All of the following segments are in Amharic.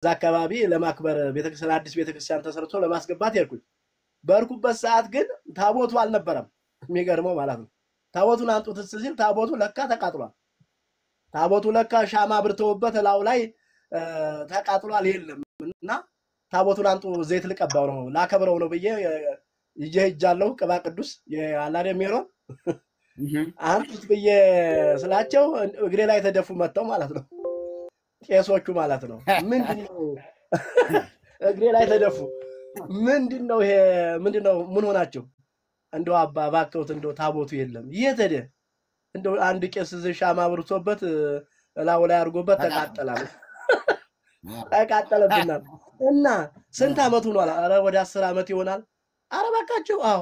አካባቢ ለማክበር ቤተክርስቲያን አዲስ ቤተክርስቲያን ተሰርቶ ለማስገባት ያልኩኝ በርኩበት ሰዓት ግን ታቦቱ አልነበረም የሚገርመው ማለት ነው ታቦቱን አንጡት ሲል ታቦቱ ለካ ተቃጥሏል ታቦቱ ለካ ሻማ ብርተውበት ላው ላይ ተቃጥሏል የለምና ታቦቱን አንጡ ዘይት ልቀባው ነው ላከብረው ነው በየ ይጀጃለው ቅባ ቅዱስ ያላለ የሚሮን አንጡት በየ ስላቸው እግሬ ላይ ተደፉ መጣው ማለት ነው ቄሶቹ ማለት ነው ምንድነው እግሬ ላይ ተደፉ ምንድነው ይሄ ምንድነው ምን ሆናችሁ እንደው አባ ባከውት እንደው ታቦቱ የለም የተደ እንደው አንድ ቄስ ሻማ ብርቶበት ላው ላይ አርጎበት ተቃጠላል ተቃጠለብና እና ስንት አመት ሆኗል አረ ወደ 10 አመት ይሆናል አረ ባካችሁ አዎ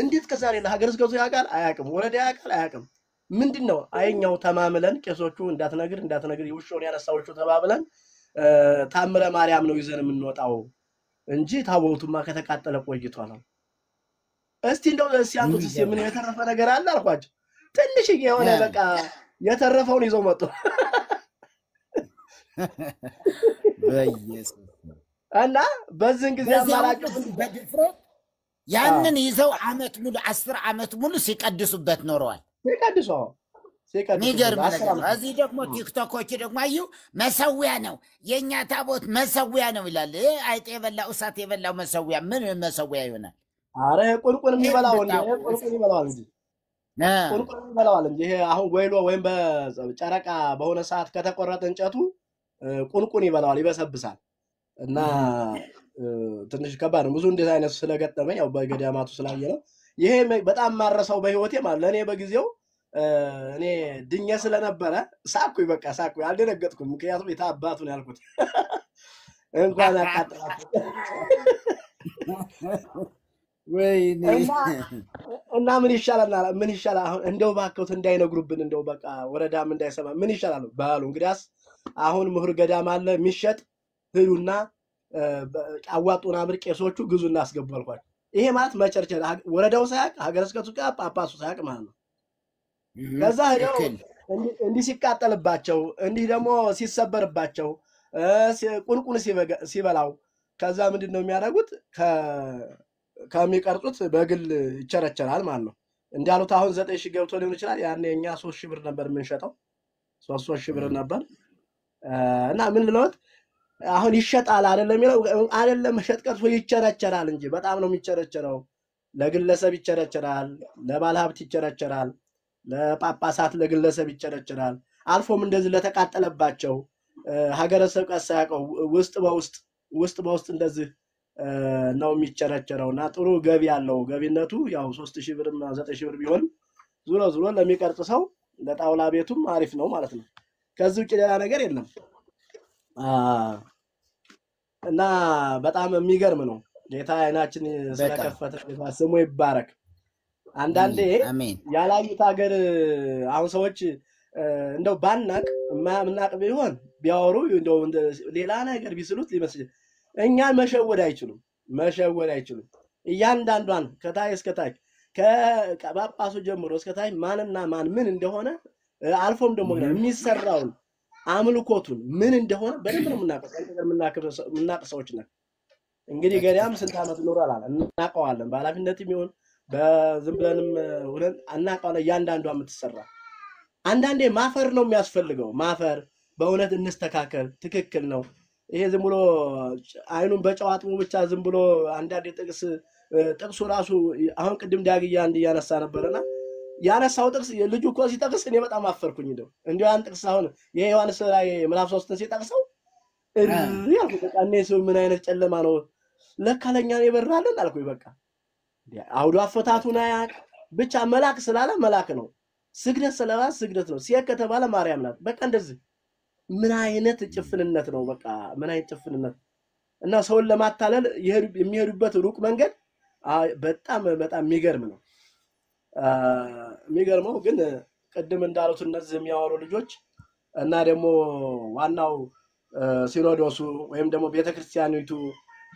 እንዴት ከዛሬ ለሀገር እስከቱ ያቃል አያቅም ወረዳ ያቃል አያቅም ምንድነው አይኛው ተማምለን ቄሶቹ እንዳትነግር ይውሾን ያነሳውቹ ተባብለን ታምረ ማርያም ነው ይዘን የምንወጣው እንጂ ታቦቱማ ከተቃጠለ ቆይቷል እስቲ እንደው ሲያንቱት ምን የተረፈ ነገር አለ አልኳቸው ትንሽ የሆነ በቃ የተረፈውን ይዘው መጡ በኢየሱስ እና በዚህን ጊዜ አማራጭ በድፍረት ያንን ይዘው አመት ሙሉ 10 አመት ሙሉ ሲቀድሱበት ኖረዋል ሲቀድሱ ሚገርም ነገር እዚህ ደግሞ ቲክቶኮች ደግሞ አዩ መሰዊያ ነው የኛ ታቦት መሰዊያ ነው ይላል አይጤ የበላው እሳት የበላው መሰዊያ ምን መሰዊያ ይሆናል አረ ቁልቁል የሚበላው እንዴ ቁልቁል ይበላዋል እንጂ ቁልቁል ይበላዋል እንጂ ይሄ አሁን ወይሎ ወይም በጨረቃ በሆነ ሰዓት ከተቆረጠ እንጨቱ ቁልቁል ይበላዋል ይበሰብሳል እና ትንሽ ከባድ ነው ብዙ እንደዛ አይነት ስለገጠመኝ ያው በገዳማቱ ስላየነው ይሄ በጣም ማረሳው በህይወቴ ማለት ለኔ በጊዜው እኔ ድኛ ስለነበረ ሳኩኝ በቃ ሳኩኝ አልደነገጥኩም ምክንያቱም የታባቱን ያልኩት እንኳን አቃጥላችሁ ወይኔ እና ምን ይሻላል አሁን እንደው ባከውት እንዳይነግሩብን እንደው በቃ ወረዳም እንዳይሰማ ምን ይሻላል ባሉ እንግዲያስ አሁን ምሁር ገዳም አለ ሚሸጥ ህሉና አዋጡና ብር ቄሶቹ ግዙና አስገባልኳል ይሄ ማለት መጨርጨር ወረዳው ሳያቅ ሀገረ ስብከቱ ጋር ጳጳሱ ሳያቅ ማለት ነው ከዛ ሄደው እንዲህ ሲቃጠልባቸው እንዲህ ደግሞ ሲሰበርባቸው ቁልቁል ሲበላው ከዛ ምንድነው የሚያደርጉት ከሚቀርጹት በግል ይቸረቸራል ማለት ነው እንዳሉት አሁን 9000 ገብቶ ሊሆን ይችላል ያኔ እኛ 3000 ብር ነበር የምንሸጠው 3000 ብር ነበር እና ምን ልሎት አሁን ይሸጣል አይደለም ይለው አይደለም ሸጥቀት ወይ ይቸረቸራል እንጂ በጣም ነው የሚቸረቸረው ለግለሰብ ይቸረቸራል ለባለ ሀብት ይቸረቸራል ለጳጳሳት ለግለሰብ ይቸረቸራል አልፎም እንደዚህ ለተቃጠለባቸው ሀገረ ስብከት ሳያቀው ውስጥ በውስጥ እንደዚህ ነው የሚቸረቸረውና ጥሩ ገቢ ያለው ገቢነቱ ያው 3000 ብር 9000 ብር ቢሆን ዙሮ ለሚቀርጽ ሰው ለጣውላ ቤቱም አሪፍ ነው ማለት ነው ከዚህ ውጭ ሌላ ነገር የለም እና በጣም የሚገርም ነው ጌታ አይናችን ስለከፈተ ስሙ ይባረክ አንዳንዴ ያላዩት ሀገር አሁን ሰዎች እንደው ባናቅ ማምናቅ ቢሆን ቢያወሩ እንደው ሌላ ነገር ቢስሉት ሊመስል እኛ መሸወድ አይችሉም እያንዳንዷን ከታይ እስከ ታይ ከጳጳሱ ጀምሮ እስከ ታይ ማንና ማን ምን እንደሆነ አልፎም ደግሞ የሚሰራው አምልኮቱን ምን እንደሆነ በደንብ ነው የምናቀው ሰዎች ነን እንግዲህ ገዳም ስንት አመት ኖሯል እናቀዋለን ባላፊነትም ይሁን በዝም ብለንም ወለን አናቀዋለን ያንዳንዷ የምትሰራ አንዳንዴ ማፈር ነው የሚያስፈልገው ማፈር በእውነት እንስተካከል ትክክል ነው ይሄ ዝም ብሎ አይኑን በጨዋጥሙ ብቻ ዝም ብሎ አንዳንዴ ጥቅሱ ራሱ አሁን ቅድም ዳግያ ያነሳ ነበርና ያነሳው ጥቅስ ልጁ እኮ ሲጠቅስ እኔ በጣም አፈርኩኝ እንደው ያን ጥቅስ አሁን የዮሐንስ ላይ ምዕራፍ 3 ሲጠቅሰው ያልኩ በቃ እነሱ ምን አይነት ጨለማ ነው ለካለኛ ይበራልን አልኩኝ በቃ አውዱ አፈታቱና ያቅ ብቻ መላክ ስላለ መላክ ነው ስግደት ስለባ ስግደት ነው ሲያከ ተባለ ማርያም ናት በቃ እንደዚህ ምን አይነት ጭፍንነት ነው በቃ ምን አይነት ጭፍንነት እና ሰውን ለማታለል የሚሄዱበት ሩቅ መንገድ በጣም የሚገርም ነው የሚገርመው ግን ቀደም እንዳሉት እነዚህ የሚያወሩ ልጆች እና ደግሞ ዋናው ሲኖዶሱ ወይም ደግሞ ቤተክርስቲያኒቱ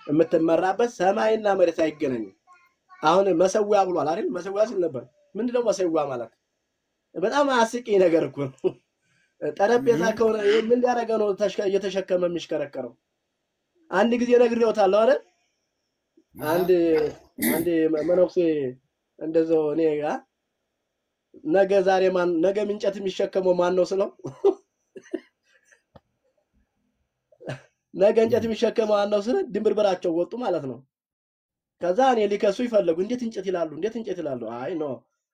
የምትመራበት ሰማይና መሬት አይገናኙ አሁን መሰዊያ ብሏል አይደል መሰዊያ ሲል ነበር ምንድነው መሰዊያ ማለት በጣም አስቂኝ ነገር እኮ ጠረጴዛ ከሆነ ምን ያረጋ ነው እየተሸከመ የሚሽከረከረው አንድ ጊዜ ነግሬውታለሁ አይደል? አንድ መነኩሴ እንደዛው እኔ ጋር ነገ ምንጨት የሚሸከመው ማን ነው ስለው ነገ እንጨት የሚሸከመው ማን ነው ስለ ድንብርበራቸው ወጡ ማለት ነው። ከዛ እኔ ሊከሱ ይፈልጉ እንዴት እንጨት ይላሉ? አይ ኖ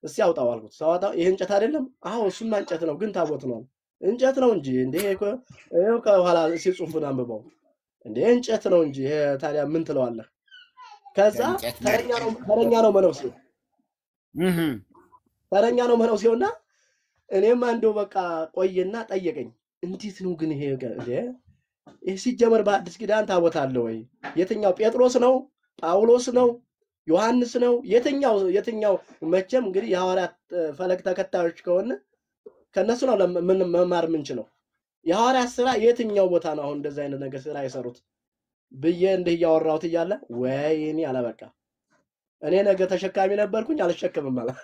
እስቲ አውጣው አልኩት። ሳወጣው ይሄ እንጨት አይደለም? አዎ እሱማ እንጨት ነው፣ ግን ታቦት ነው። እንጨት ነው እንጂ እንዴ ይሄው ከኋላ ሲጽፉን አንብበው እንዴ እንጨት ነው እንጂ ይሄ ታዲያ ምን ትለዋለህ? ከዛ ተረኛ ነው መነኩሴው ተረኛ ነው መነኩሴውና እኔም አንዱ በቃ ቆየና ጠየቀኝ። እንዴት ነው ግን ይሄ ሲጀመር በአዲስ ኪዳን ታቦት አለ ወይ? የትኛው ጴጥሮስ ነው? ጳውሎስ ነው? ዮሐንስ ነው? የትኛው መቼም እንግዲህ የሐዋርያት ፈለግ ተከታዮች ከሆነ ከነሱ ነው መማር የምንችለው። የሐዋርያት ስራ የትኛው ቦታ ነው አሁን እንደዛ አይነት ነገር ስራ የሰሩት ብዬ እንዲህ ያወራሁት እያለ ወይኔ አላበቃ እኔ ነገ ተሸካሚ ነበርኩኝ አልሸከምም ማለት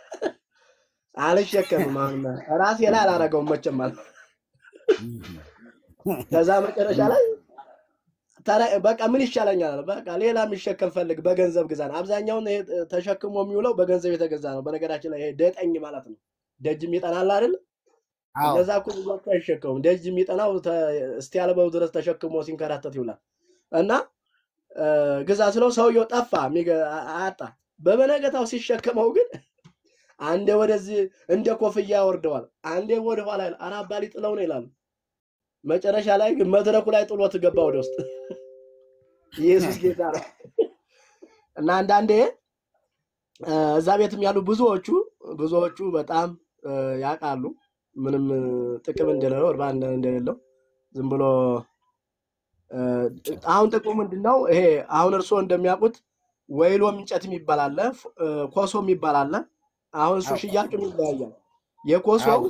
አልሸከምም ማለት ራሴ ላይ አላረገውም መቼም ማለት ከዛ መጨረሻ ላይ በቃ ምን ይሻለኛል በቃ ሌላ የሚሸከም ፈልግ በገንዘብ ግዛን። አብዛኛውን ተሸክሞ የሚውለው በገንዘብ የተገዛ ነው። በነገራችን ላይ ደጠኝ ማለት ነው። ደጅ የሚጠናል አይደል? እንደዛ እኮ ብዙዎች አይሸከሙም። ደጅ የሚጠናው እስቲ ያልበው ድረስ ተሸክሞ ሲንከራተት ይውላል። እና ግዛ ስለው ሰውየው ጠፋ አጣ። በበነገታው ሲሸከመው ግን አንዴ ወደዚህ እንደ ኮፍያ ያወርደዋል፣ አንዴ ወደ ኋላ አራባሊ ጥለው ነው ይላል። መጨረሻ ላይ ግን መድረኩ ላይ ጥሎት ገባ ወደ ውስጥ። ኢየሱስ ጌታ ነው። እና አንዳንዴ እዛ ቤትም ያሉ ብዙዎቹ በጣም ያቃሉ ምንም ጥቅም እንደሌለው እርባን እንደሌለው ዝም ብሎ አሁን ጥቅሙ ምንድነው? ይሄ አሁን እርሶ እንደሚያውቁት ወይሎ ምንጨት የሚባል አለ፣ ኮሶ የሚባል አለ። አሁን እሱ ሽያጩ ይለያያል። የኮሶው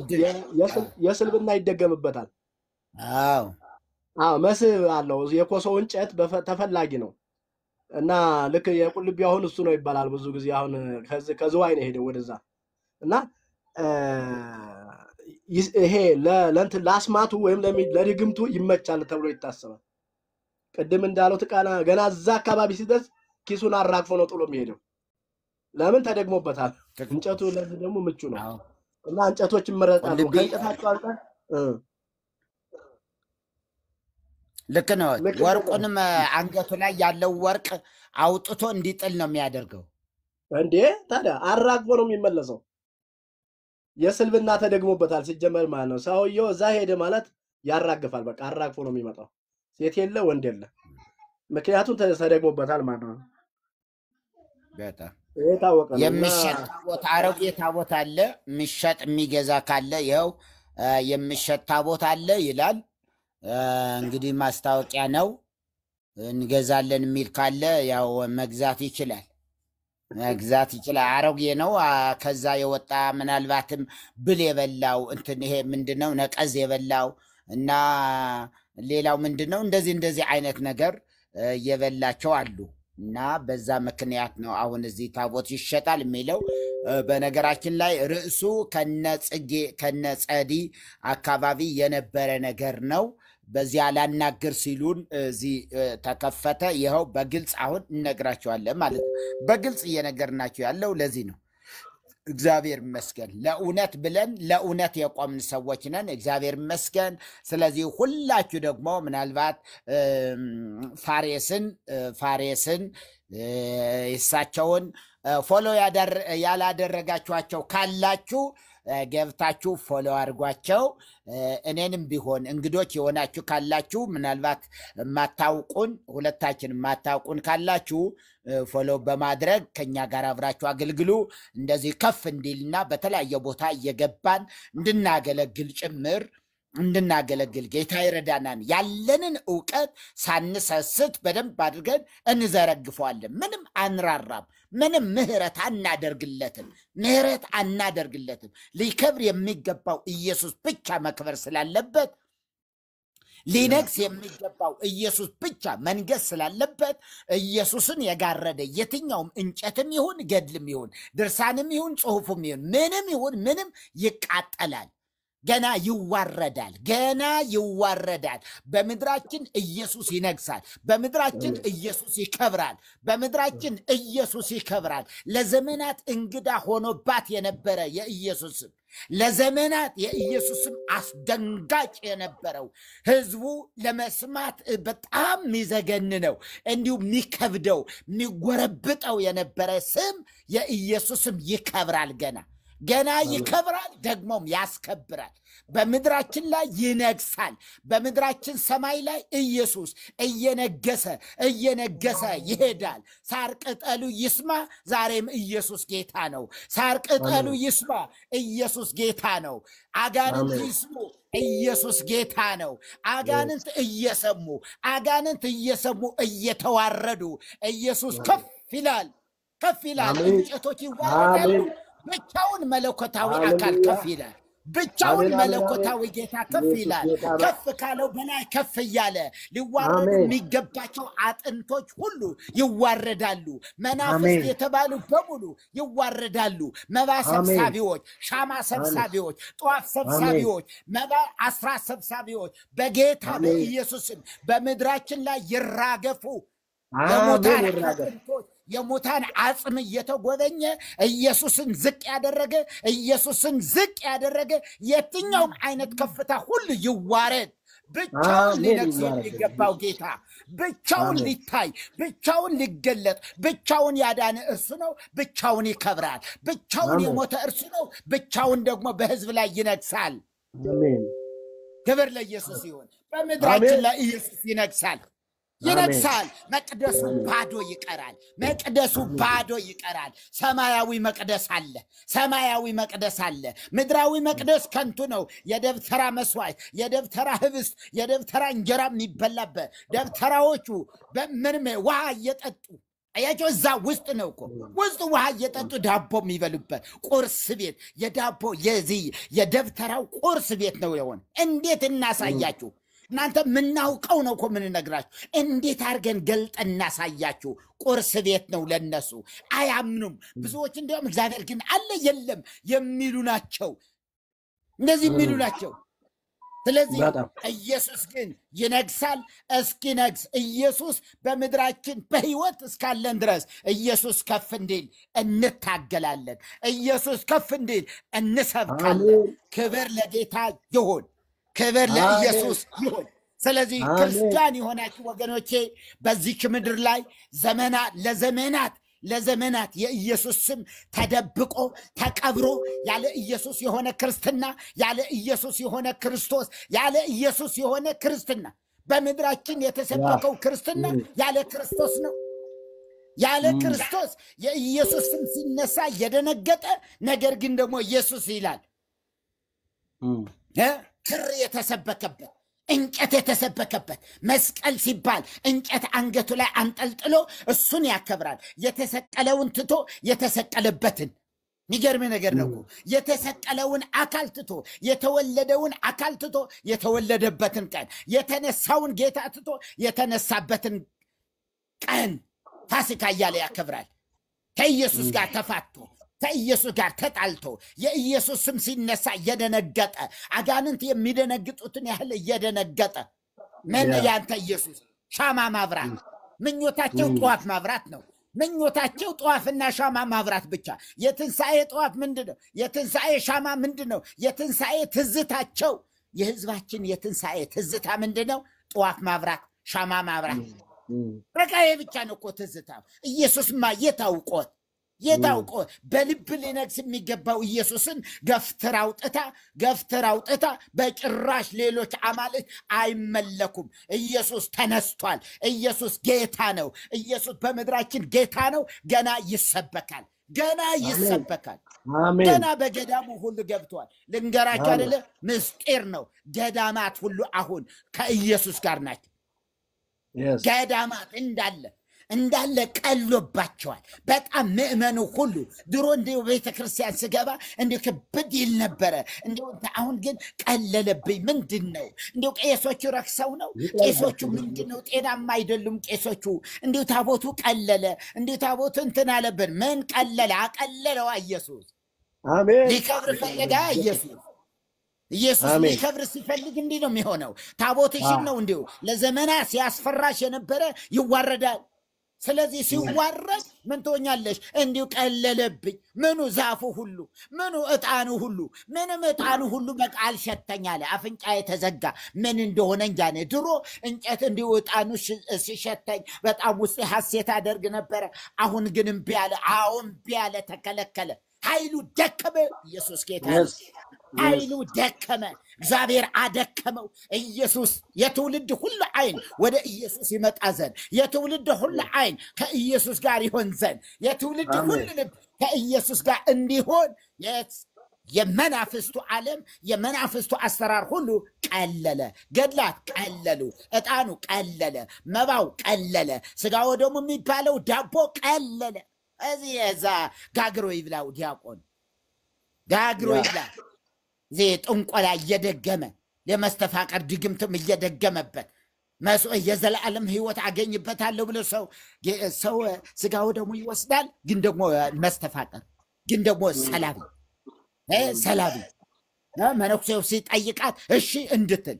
የስልብና ይደገምበታል። መስብ አለው። የኮሶው እንጨት ተፈላጊ ነው እና ልክ የቁልቢው አሁን እሱ ነው ይባላል ብዙ ጊዜ። አሁን ከዝዋይ ነው ሄደው ወደዛ እና ይሄ ለእንትን ለአስማቱ ወይም ለድግምቱ ይመቻል ተብሎ ይታሰባል። ቅድም እንዳሉት ገና እዛ አካባቢ ሲደርስ ኪሱን አራግፎ ነው ጥሎ የሚሄደው። ለምን ተደግሞበታል። እንጨቱ ለዚህ ደግሞ ምቹ ነው እና እንጨቶች ይመረጣሉ። ከእንጨታቸው አንፃር ልክ ነው። ወርቁንም አንገቱ ላይ ያለው ወርቅ አውጥቶ እንዲጥል ነው የሚያደርገው። እንዴ ታዲያ አራግፎ ነው የሚመለሰው። የስልብና ተደግሞበታል ሲጀመር ማለት ነው። ሰውየው እዛ ሄደ ማለት ያራግፋል። በቃ አራግፎ ነው የሚመጣው። ሴት የለ ወንድ የለ። ምክንያቱም ተደግሞበታል ማለት ነው። በጣም የታወቀ ነው። የሚሸጥ ታቦት አረጌ ታቦት አለ። የሚሸጥ የሚገዛ ካለ ይኸው የሚሸጥ ታቦት አለ ይላል። እንግዲህ ማስታወቂያ ነው። እንገዛለን የሚል ካለ ያው መግዛት ይችላል። አሮጌ ነው። ከዛ የወጣ ምናልባትም ብል የበላው እንትን ይሄ ምንድነው ነቀዝ የበላው እና ሌላው ምንድነው እንደዚህ አይነት ነገር የበላቸው አሉ እና በዛ ምክንያት ነው አሁን እዚህ ታቦት ይሸጣል የሚለው። በነገራችን ላይ ርዕሱ ከነጸዲ አካባቢ የነበረ ነገር ነው። በዚያ ላናገር ሲሉን እዚህ ተከፈተ። ይኸው በግልጽ አሁን እነግራቸዋለን ማለት ነው። በግልጽ እየነገርናቸው ያለው ለዚህ ነው። እግዚአብሔር ይመስገን። ለእውነት ብለን ለእውነት የቆምን ሰዎች ነን። እግዚአብሔር ይመስገን። ስለዚህ ሁላችሁ ደግሞ ምናልባት ፋሬስን እሳቸውን ፎሎ ያላደረጋችኋቸው ካላችሁ ገብታችሁ ፎሎ አድርጓቸው። እኔንም ቢሆን እንግዶች የሆናችሁ ካላችሁ ምናልባት ማታውቁን ሁለታችን ማታውቁን ካላችሁ ፎሎ በማድረግ ከኛ ጋር አብራችሁ አገልግሉ። እንደዚህ ከፍ እንዲልና በተለያየ ቦታ እየገባን እንድናገለግል ጭምር እንድናገለግል ጌታ ይረዳናል። ያለንን ዕውቀት ሳንሰስት በደንብ አድርገን እንዘረግፈዋለን። ምንም አንራራም። ምንም ምህረት አናደርግለትም። ሊከብር የሚገባው ኢየሱስ ብቻ መክበር ስላለበት፣ ሊነግስ የሚገባው ኢየሱስ ብቻ መንገስ ስላለበት ኢየሱስን የጋረደ የትኛውም እንጨትም ይሁን ገድልም ይሁን ድርሳንም ይሁን ጽሑፍም ይሁን ምንም ይቃጠላል። ገና ይዋረዳል ገና ይዋረዳል በመድራችን ኢየሱስ ይነግሳል በመድራችን ኢየሱስ ይከብራል በመድራችን ኢየሱስ ይከብራል ለዘመናት እንግዳ ሆኖባት የነበረ የኢየሱስ ለዘመናት የኢየሱስም አስደንጋጭ የነበረው ህዝቡ ለመስማት በጣም ሚዘገንነው እንዲሁ ሚከብደው ሚጎረብጠው የነበረ ስም የኢየሱስም ይከብራል ገና ይከብራል ደግሞም ያስከብራል በመድራችን ላይ ይነግሳል በመድራችን ሰማይ ላይ ኢየሱስ እየነገሰ ይሄዳል ሳር ቅጠሉ ይስማ ዛሬም ኢየሱስ ጌታ ነው ሳር ቅጠሉ ይስማ ኢየሱስ ጌታ ነው አጋንንት ይስሙ ኢየሱስ ጌታ ነው አጋንንት እየሰሙ እየተዋረዱ ኢየሱስ ከፍ ይላል እንጨቶች ይዋረዳሉ ብቻውን መለኮታዊ አካል ከፍ ይላል ብቻውን መለኮታዊ ጌታ ከፍ ይላል ከፍ ካለው በላይ ከፍ ይያለ ሊዋረዱ የሚገባቸው አጥንቶች ሁሉ ይዋረዳሉ መናፍስት የተባሉ በሙሉ ይዋረዳሉ መባ ሰብሳቢዎች ሻማ ሰብሳቢዎች ጧፍ ሰብሳቢዎች መባ አስራ ሰብሳቢዎች በጌታ በኢየሱስም በመድራችን ላይ ይራገፉ የሞታን አጽም እየተጎበኘ ኢየሱስን ዝቅ ያደረገ የትኛውም አይነት ከፍታ ሁሉ ይዋረድ ብቻውን ሊነግስ የሚገባው ጌታ ብቻውን ሊታይ ብቻውን ሊገለጥ ብቻውን ያዳነ እርሱ ነው ብቻውን ይከብራል ብቻውን የሞተ እርሱ ነው ብቻውን ደግሞ በህዝብ ላይ ይነግሳል አሜን ክብር ለኢየሱስ ይሁን በመድራችን ላይ ኢየሱስ ይነግሳል መቅደሱ ባዶ ይቀራል ሰማያዊ መቅደስ አለ ምድራዊ መቅደስ ከንቱ ነው የደብተራ መስዋዕት የደብተራ ህብስት የደብተራ እንጀራ የሚበላበት ደብተራዎቹ በምንም ውሃ እየጠጡ አያቸው እዛ ውስጥ ነው እኮ ውስጥ ውሃ እየጠጡ ዳቦ የሚበሉበት ቁርስ ቤት የዳቦ የደብተራው ቁርስ ቤት ነው የሆነ እንዴት እናሳያችሁ እናንተ ምናውቀው ነው እኮ ምን ነግራችሁ እንዴት አርገን ገልጠን እናሳያችሁ ቁርስ ቤት ነው ለነሱ አያምኑም ብዙዎች እንደውም እግዚአብሔር ግን አለ የለም የሚሉ ናቸው እንደዚህ የሚሉ ናቸው ስለዚህ ኢየሱስ ግን ይነግሳል እስኪነግስ ኢየሱስ በመድራችን በህይወት እስካለን ድረስ ኢየሱስ ከፍ እንዲል እንታገላለን ኢየሱስ ከፍ እንዲል እንሰብካለን ክብር ለጌታ ይሁን ክብር ለኢየሱስ ይሁን ስለዚህ ክርስቲያን የሆናችሁ ወገኖቼ በዚህ ምድር ላይ ለዘመናት የኢየሱስ ስም ተደብቆ ተቀብሮ ያለ ኢየሱስ የሆነ ክርስትና ያለ ኢየሱስ የሆነ ክርስቶስ ያለ ኢየሱስ የሆነ ክርስትና በመድራችን የተሰበከው ክርስትና ያለ ክርስቶስ ነው ያለ ክርስቶስ የኢየሱስ ስም ሲነሳ የደነገጠ ነገር ግን ደግሞ ኢየሱስ ይላል ክር የተሰበከበት እንጨት የተሰበከበት መስቀል ሲባል እንጨት አንገቱ ላይ አንጠልጥሎ እሱን ያከብራል የተሰቀለውን ትቶ የተሰቀለበትን ሚገርም ነገር ነው የተሰቀለውን አካል ትቶ የተወለደውን አካል ትቶ የተወለደበትን ቀን የተነሳውን ጌታ ትቶ የተነሳበትን ቀን ፋሲካ እያለ ያከብራል ከኢየሱስ ጋር ተፋቶ ከኢየሱስ ጋር ተጣልቶ የኢየሱስ ስም ሲነሳ የደነገጠ አጋንንት የሚደነግጡትን ያህል የደነገጠ ምን ያንተ ኢየሱስ ሻማ ማብራት ምኞታቸው ጧፍ ማብራት ነው ምኞታቸው ጧፍና ሻማ ማብራት ብቻ የትንሳኤ ጧፍ ምንድነው የትንሳኤ ሻማ ምንድነው የትንሳኤ ትዝታቸው የህዝባችን የትንሳኤ ትዝታ ምንድነው ጧፍ ማብራት ሻማ ማብራት በቃ ብቻ ነው እኮ ትዝታው ኢየሱስማ የታውቆ በልብ ሊነግስ የሚገባው ኢየሱስን ገፍትር አውጥታ በጭራሽ ሌሎች አማልክት አይመለኩም ኢየሱስ ተነስቷል ኢየሱስ ጌታ ነው ኢየሱስ በመድራችን ጌታ ነው ገና ይሰበካል ገና በገዳሙ ሁሉ ገብቷል ልንገራችሁ አይደለ ምስጢር ነው ገዳማት ሁሉ አሁን ከኢየሱስ ጋር ናቸው ገዳማት እንዳለ ቀሎባቸዋል በጣም ምእመኑ ሁሉ ድሮ እንደው ቤተክርስቲያን ስገባ እንደው ከበድ ይል ነበር እንደው አሁን ግን ቀለለብኝ ምንድነው እንደው ቄሶቹ ረክሰው ነው ቄሶቹ ምንድነው ጤናማ አይደሉም ቄሶቹ እንደው ታቦቱ ቀለለ እንደው ታቦቱ እንትን አለብን ምን ቀለለ አቀለለው ኢየሱስ አሜን ሊከብር ፈለጋ ኢየሱስ ኢየሱስ ሊከብር ሲፈልግ እንዲህ ነው የሚሆነው። ታቦትሽን ነው እንዲሁ ለዘመናት ሲያስፈራሽ የነበረ ይዋረዳል። ስለዚህ ሲዋረድ ምን ትሆኛለሽ? እንዲሁ ቀለለብኝ። ምኑ ዛፉ ሁሉ ምኑ ዕጣኑ ሁሉ ምንም ዕጣኑ ሁሉ በቃ አልሸተኝ አለ። አፍንጫ የተዘጋ ምን እንደሆነ እንጃ። ድሮ እንጨት እንዲሁ ዕጣኑ ሲሸተኝ በጣም ውስጤ ሐሴት አደርግ ነበረ። አሁን ግን እምቢ አለ። አሁን እምቢ አለ፣ ተከለከለ። ኃይሉ ደከመ። ኢየሱስ ጌታ ነው። ኃይሉ ደከመ። እግዚአብሔር አደከመው። ኢየሱስ የትውልድ ሁሉ ዓይን ወደ ኢየሱስ ይመጣ ዘንድ፣ የትውልድ ሁሉ ዓይን ከኢየሱስ ጋር ይሆን ዘንድ፣ የትውልድ ሁሉ ልብ ከኢየሱስ ጋር እንዲሆን የመናፍስቱ ዓለም የመናፍስቱ አሰራር ሁሉ ቀለለ። ገድላት ቀለሉ፣ ዕጣኑ ቀለለ፣ መባው ቀለለ፣ ሥጋው ደሙ የሚባለው ዳቦ ቀለለ። እዚህ እዛ ጋግሮ ይብላው ዲያቆን ጋግሮ ይብላ። زي تنقل يدقمه لمستفاقر دقمتم يدقمه مسؤول يزل علم هو تعجني بتعلم له سو سجاو دمو يوصل جندمو مستفاقر جندمو سلامي سلامي منوكسو سيت أيقات الشيء اندتن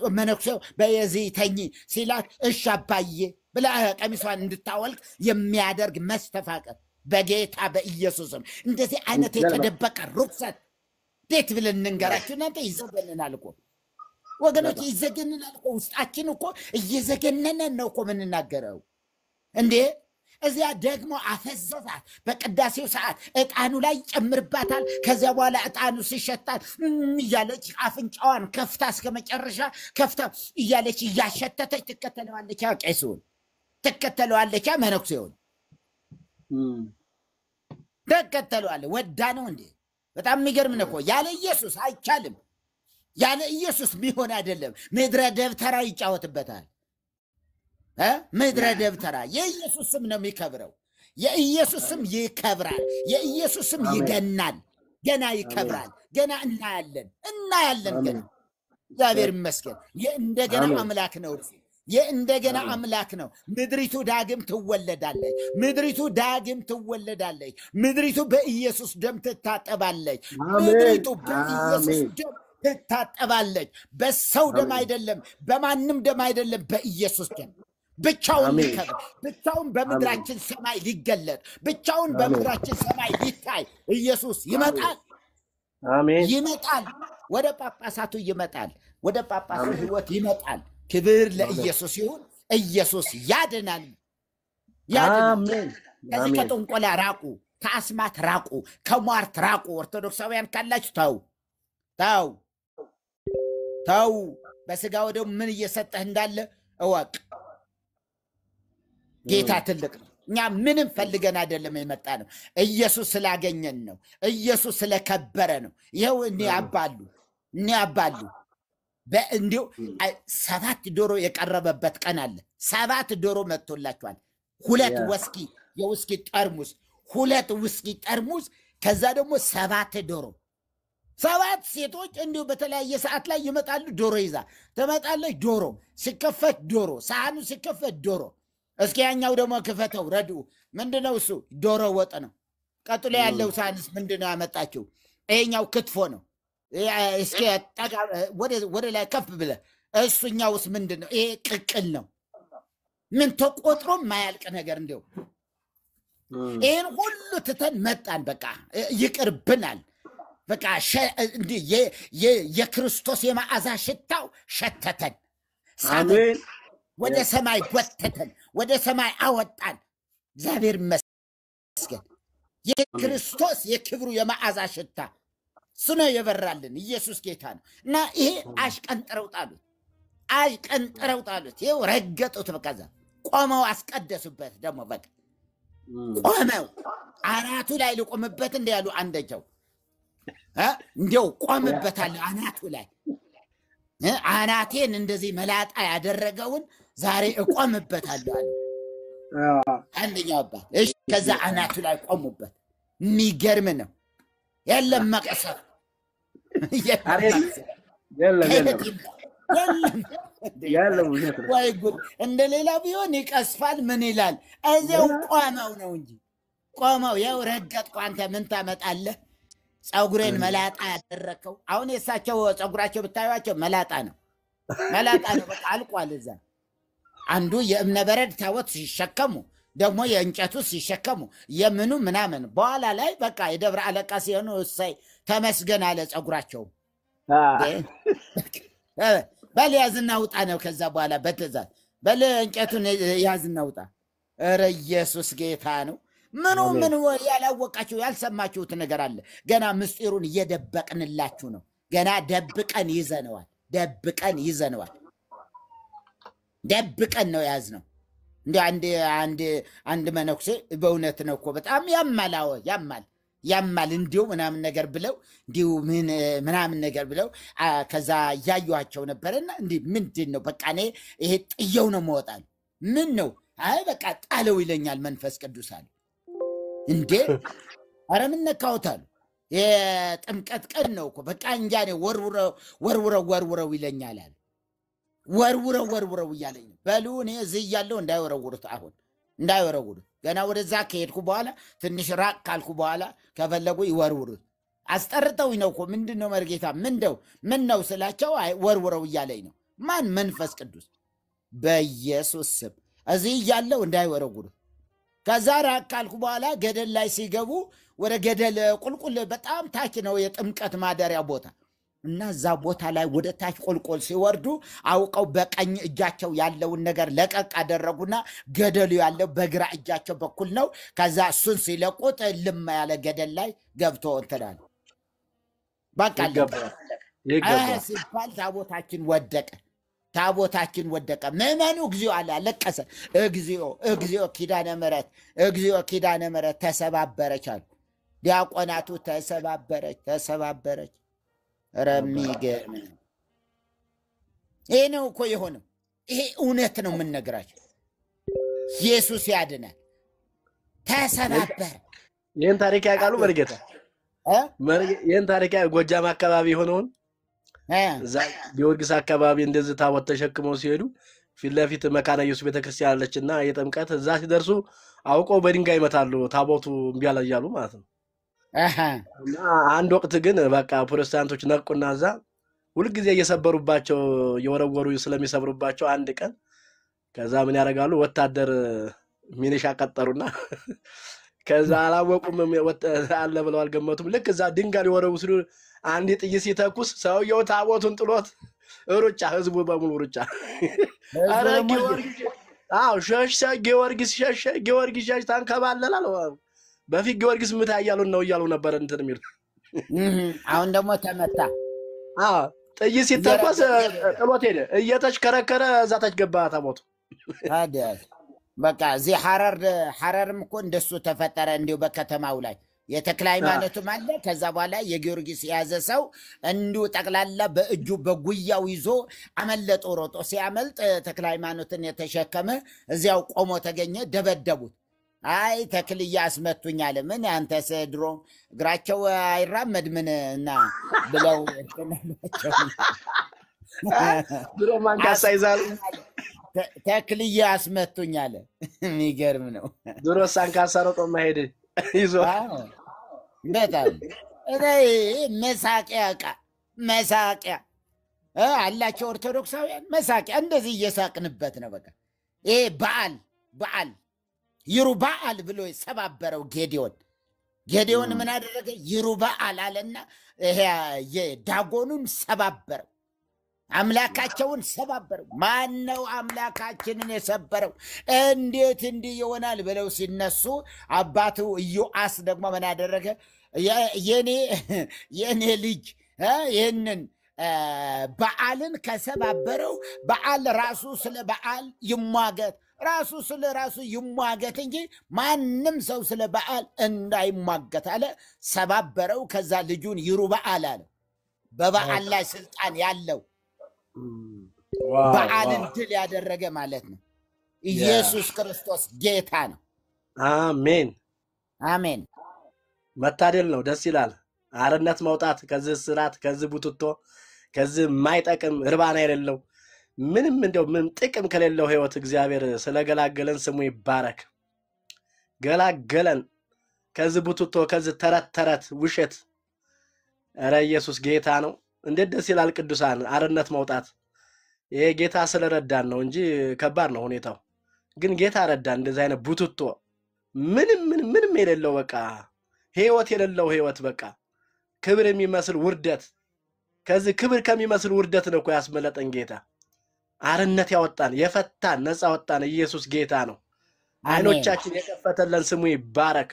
منوكسو بيزي تاني سيلات الشابية بلا كمسوان اندتاولك يميادرق مستفاقر بقيت أبا إيسوسم انت زي أنا تتدبك الرقصة ديت بلن ننقرأك نانت يزبننا لكم وقالوا يزجننا لكم وستأكنوكم يزجننا نوكم من النقرأو اندي إذا دقمو عفززات بقداسيو ساعات اتعانو لا يجمر باتال كذا ولا اتعانو سيشتال يالك عفنجوان كفتاس كما جرشا كفتا يالك ياشتتك تكتلوا عليك يا كيسون تكتلوا عليك يا منوكسيون تكتلوا عليك ودانو اندي በጣም የሚገርም ነው ያለ ኢየሱስ አይቻልም ያለ ኢየሱስ ቢሆን አይደለም ምድረ ደብተራ ይጫወትበታል ምድረ ደብተራ የኢየሱስ ስም ነው የሚከብረው የኢየሱስ ስም ይከብራል የኢየሱስ ስም ይገናል ገና ይከብራል ገና እናያለን ገና እግዚአብሔር ይመስገን የእንደገና አምላክ ነው የእንደገና አምላክ ነው ምድሪቱ ዳግም ትወለዳለች ምድሪቱ ዳግም ትወለዳለች ምድሪቱ በኢየሱስ ደም ትታጠባለች ምድሪቱ በኢየሱስ ደም ትታጠባለች በሰው ደም አይደለም በማንም ደም አይደለም በኢየሱስ ደም ብቻውን ይከብር ብቻውን በምድራችን ሰማይ ሊገለጥ ብቻውን በምድራችን ሰማይ ሊታይ ኢየሱስ ይመጣል አሜን ይመጣል ወደ ጳጳሳቱ ይመጣል ወደ ጳጳሱ ህይወት ይመጣል كبير لإيسوس يهون إيسوس يادنال آمين كذي كتنقل راقو كأسمات راقو كمارت راقو ارتدوكساويان كلاش تاو بس قاودو من يسطه اندال اواق جيتا تلك نعم من نفلقنا አይደለም የመጣነው ኢየሱስ ስላገኘን ነው ኢየሱስ ስለከበረ ነው ይሄው እኔ አባሉ በእንዲው 7 ዶሮ የቀረበበት ቀን አለ 7 ዶሮ መጥቶላችኋል 2 ወስኪ የውስኪ ጠርሙስ 2 ውስኪ ጠርሙስ ከዛ ደግሞ 7 ዶሮ 7 ሴቶች እንዲው በተለያየ ሰዓት ላይ ይመጣሉ ዶሮ ይዛ ተመጣለች ዶሮ ሲከፈት ዶሮ ሳህኑ ሲከፈት ዶሮ እስኪ ያኛው ደግሞ ከፈተው ረዱ ምንድነው እሱ ዶሮ ወጥ ነው ቀጥሎ ያለው ሳህንስ ምንድነው ያመጣችው ይሄኛው ክትፎ ነው እስኪ ታጋ ወደ ላይ ከፍ ብለ እሱኛውስ ምንድነው ይሄ ቅቅል ነው ምን ተቆጥሮ ማያልቅ ነገር እንደው ይሄን ሁሉ ተተን መጣን በቃ ይቅርብናል በቃ እንዴ የክርስቶስ የማዕዛ ሽታው ሸተተን አሜን ወደ ሰማይ ወተተን ወደ ሰማይ አወጣን እግዚአብሔር ይመስገን የክርስቶስ የክብሩ የማዕዛ ሽታ ስነ የበራልን ኢየሱስ ጌታ ነው እና ይሄ አሽቀንጥረው ጣሉት ይሄው ረገጡት በቃዛ ቆመው አስቀደሱበት ደሞ በቃ ቆመው አናቱ ላይ ልቆምበት እንዲያሉ አንደኛው እንዴው ቆምበታል አናቱ ላይ አናቴን እንደዚህ መላጣ ያደረገውን ዛሬ እቆምበታለሁ አለ አንደኛው አባ እሺ ከዛ አናቱ ላይ ቆሙበት የሚገርም ነው የለም መቀሰፍ የለም ወይ ጉድ እንደ ሌላ ቢሆን ይቀስፋል ምን ይላል እዚያው ቆመው ነው እንጂ ቆመው ያው ረገጥኩ አንተ ምን ታመጣለህ ጸጉሬን መላጣ ያደረከው አሁን የሳቸው ጸጉራቸው ብታዩዋቸው መላጣ ነው በቃ አልቋል እዛ አንዱ የእብነ በረድ ታቦት ሲሸከሙ ደግሞ የእንጨቱ ሲሸከሙ የምኑ ምናምን በኋላ ላይ በቃ የደብረ አለቃ ሲሆኑ እሰይ ተመስገን አለ ጸጉራቸው በል ያዝና ውጣ ነው ከዛ በኋላ በትእዛዝ በል እንጨቱን ያዝና ውጣ ኧረ ኢየሱስ ጌታ ነው ምን ያላወቃችሁ ያልሰማችሁት ነገር አለ ገና ምስጢሩን እየደበቅንላችሁ ነው ገና ደብቀን ነው ያዝነው እንደ አንድ መነኩሴ በእውነት ነው እኮ በጣም ያማል እንዲው ምናምን ነገር ብለው እንዲው ምናምን ነገር ብለው ከዛ ያዩዋቸው ነበርና እንዴ ምንድነው በቃ እኔ ይሄ ጥየው ነው መወጣል ምን ነው አይ በቃ ጣለው ይለኛል መንፈስ ቅዱስ አለ እንዴ አረ ምን ነካውታል የጥምቀት ቀን ነው እኮ በቃ እንጃ ነው ወርውረው ይለኛል አለ ወርውረው ይያለኝ በሉ እኔ እዚህ ያለው እንዳይወረውሩት አሁን እንዳይወረውሩት ገና ወደዛ ከሄድኩ በኋላ ትንሽ ራቅ ካልኩ በኋላ ከፈለጉ ይወርውሩት አስጠርተው ነው እኮ ምንድነው መርጌታ ምን ነው ስላቸው አይ ወርውረው ይያለኝ ነው ማን መንፈስ ቅዱስ በኢየሱስ ስም እዚህ ያለው እንዳይወረውሩት ከዛ ራቅ ካልኩ በኋላ ገደል ላይ ሲገቡ ወደ ገደል ቁልቁል በጣም ታች ነው የጥምቀት ማደሪያ ቦታ እና እዛ ቦታ ላይ ወደ ታች ቁልቁል ሲወርዱ አውቀው በቀኝ እጃቸው ያለውን ነገር ለቀቅ አደረጉና ገደሉ ያለው በግራ እጃቸው በኩል ነው ከዛ እሱን ሲለቁት ልም ያለ ገደል ላይ ገብቶ እንተዳል በቃ ሲባል ታቦታችን ወደቀ ምዕመኑ እግዚኦ አለ አለቀሰ እግዚኦ ኪዳነ ምሕረት ተሰባበረች አሉ ዲያቆናቱ ተሰባበረች ረሚገርም ይሄ ነው እኮ የሆነው ይሄ እውነት ነው የምንነግራችሁ ኢየሱስ ያድናል ተሰባበረ ይሄን ታሪክ ያውቃሉ መርጌታ ይሄን ታሪክ ጎጃም አካባቢ ሆነውን እዛ ጊዮርጊስ አካባቢ እንደዚህ ታቦት ተሸክመው ሲሄዱ ፊት ለፊት መካነ ኢየሱስ ቤተክርስቲያን አለችና የጥምቀት እዛ ሲደርሱ አውቀው በድንጋይ ይመታሉ ታቦቱ እምቢያለ ይያሉ ማለት ነው እና አንድ ወቅት ግን በቃ ፕሮቴስታንቶች ነቁና እዛ ሁሉ ጊዜ እየሰበሩባቸው የወረወሩ ስለሚሰብሩባቸው አንድ ቀን ከዛ ምን ያደርጋሉ ወታደር ሚኒሻ ቀጠሩና ከዛ አላወቁም አለ ብለው አልገመቱም ልክ እዛ ድንጋይ ወረው ሲሉ አንድ ጥይት ሲተኩስ ሰውየው ታቦቱን ጥሎት ሩጫ ህዝቡ በሙሉ ሩጫ አረ ጊዮርጊስ ታንከባለላል በፊት ጊዮርጊስ ምታያሉን ነው ይያሉ ነበር እንትን የሚል አሁን ደግሞ ተመታ ጥይት ሲተኩስ ጥሎት ሄደ እየተሽከረከረ እዛ ታች ገባ ታቦቱ ታዲያ በቃ እዚ ሐረርም እኮ እንደሱ ተፈጠረ እንዲው በከተማው ላይ የተክለ ሃይማኖትም አለ ከዛ በኋላ የጊዮርጊስ ያዘ ሰው እንዱ ጠቅላላ በእጁ በጉያው ይዞ አመለጦ ሮጦ ሲያመልጥ ተክለ ሃይማኖትን የተሸከመ እዚያው ቆሞ ተገኘ ደበደቡት አይ ተክልያ አስመቱኛል ምን አንተ ሰድሮ እግራቸው አይራመድ ምንና ብለው ተናሏቸው ድሮ ማንካሳ ይዛል ተክልያ አስመቱኛል የሚገርም ነው ድሮ ሳንካሳ ሮጦ ማሄድ ይዞ በጣም መሳቂያ አላቸው ኦርቶዶክሳውያን መሳቂያ እንደዚህ እየሳቅንበት ነው በቃ ይሄ በዓል ይሩበዓል ብሎ ሰባበረው ጌዲዮን ምን አደረገ ይሩበዓል አለና ይሄ የዳጎኑን ሰባበረው አምላካቸውን ሰባበረው ማነው አምላካችንን የሰበረው እንዴት እንዲህ ይሆናል ብለው ሲነሱ አባቱ ኢዮአስ ደግሞ ምን አደረገ የኔ ልጅ ይሄንን በዓልን ከሰባበረው በዓል ራሱ ስለ በዓል ይሟገት ራሱ ስለ ራሱ ይሟገት እንጂ ማንም ሰው ስለ በዓል እንዳይሟገት አለ ሰባበረው ከዛ ልጁን ይሩበዓል አለ በበዓል ላይ ስልጣን ያለው በዓልን ድል ያደረገ ማለት ነው ኢየሱስ ክርስቶስ ጌታ ነው አሜን መታደል ነው ደስ ይላል አርነት መውጣት ከዚህ ስራት ከዚህ ቡትቶ ከዚህ ማይጠቅም እርባና የሌለው ምንም እንደው ምን ጥቅም ከሌለው ህይወት እግዚአብሔር ስለገላገለን ስሙ ይባረክ ገላገለን ከዚህ ቡትቶ ከዚህ ተረት ውሸት ኧረ ኢየሱስ ጌታ ነው። እንዴት ደስ ይላል ቅዱሳን አርነት መውጣት። ይሄ ጌታ ስለረዳን ነው እንጂ ከባድ ነው ሁኔታው። ግን ጌታ ረዳን። እንደዚህ አይነት ቡትቶ ምንም የሌለው በቃ ህይወት የሌለው ህይወት በቃ ክብር የሚመስል ውርደት ከዚህ ክብር ከሚመስል ውርደት ነው እኮ ያስመለጠን ጌታ። አርነት ያወጣን የፈታን ነፃ ወጣን ኢየሱስ ጌታ ነው። አይኖቻችን የከፈተልን ስሙ ይባረክ።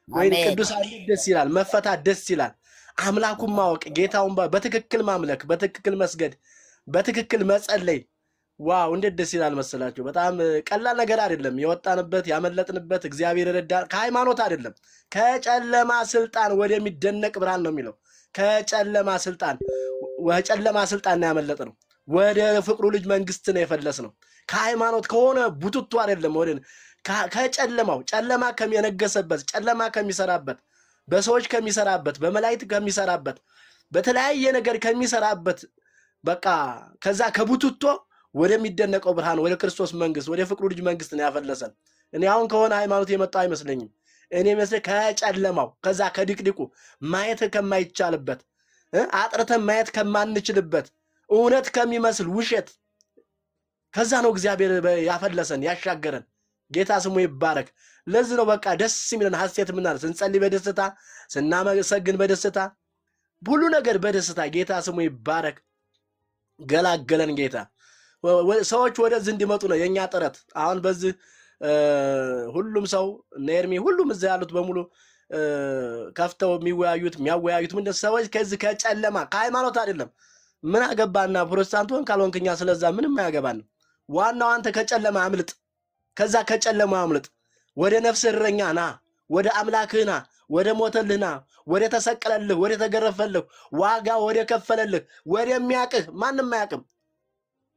ወይ ቅዱሳን ደስ ይላል መፈታት ደስ ይላል። አምላኩን ማወቅ ጌታውን በትክክል ማምለክ በትክክል መስገድ በትክክል መጸለይ ዋው እንዴት ደስ ይላል መሰላችሁ። በጣም ቀላል ነገር አይደለም። የወጣንበት ያመለጥንበት እግዚአብሔር ረዳን። ከሃይማኖት አይደለም ከጨለማ ስልጣን ወደሚደነቅ ብርሃን ነው የሚለው። ከጨለማ ስልጣን ነው ያመለጥነው። ወደ ፍቅሩ ልጅ መንግስት ነው የፈለስነው። ከሃይማኖት ከሆነ ቡትቱ አይደለም ወደ ከጨለማው ጨለማ ከሚነገሰበት ጨለማ ከሚሰራበት በሰዎች ከሚሰራበት በመላእክት ከሚሰራበት በተለያየ ነገር ከሚሰራበት በቃ ከዛ ከቡትቶ ወደሚደነቀው ብርሃን ወደ ክርስቶስ መንግስት ወደ ፍቅሩ ልጅ መንግስት ነው ያፈለሰን። እኔ አሁን ከሆነ ሃይማኖት የመጣው አይመስለኝም። እኔ መስለ ከጨለማው ከዛ ከድቅድቁ ማየት ከማይቻልበት አጥርተን ማየት ከማንችልበት እውነት ከሚመስል ውሸት ከዛ ነው እግዚአብሔር ያፈለሰን ያሻገረን። ጌታ ስሙ ይባረክ። ለዚህ ነው በቃ ደስ የሚለን ሐሴት ምናምን ስንጸልይ በደስታ ስናመሰግን በደስታ ሁሉ ነገር በደስታ ጌታ ስሙ ይባረክ። ገላገለን ጌታ። ሰዎች ወደዚህ እንዲመጡ ነው የኛ ጥረት። አሁን በዚህ ሁሉም ሰው ነርሚ ሁሉም እዛ ያሉት በሙሉ ከፍተው የሚያወያዩት ምንድነው? ሰዎች ከዚህ ከጨለማ ከሃይማኖት አይደለም ምን አገባና ፕሮቴስታንቱን ካልሆንከኛ ስለዛ ምንም አያገባን። ዋናው አንተ ከጨለማ አምልጥ። ከዛ ከጨለማ አምልጥ። ወደ ነፍስ እረኛ ና፣ ወደ አምላክህ ና፣ ወደ ሞተልህ ና፣ ወደ ተሰቀለልህ፣ ወደ ተገረፈልህ፣ ዋጋ ወደ ከፈለልህ፣ ወደ የሚያቅህ ማንንም አያቅም።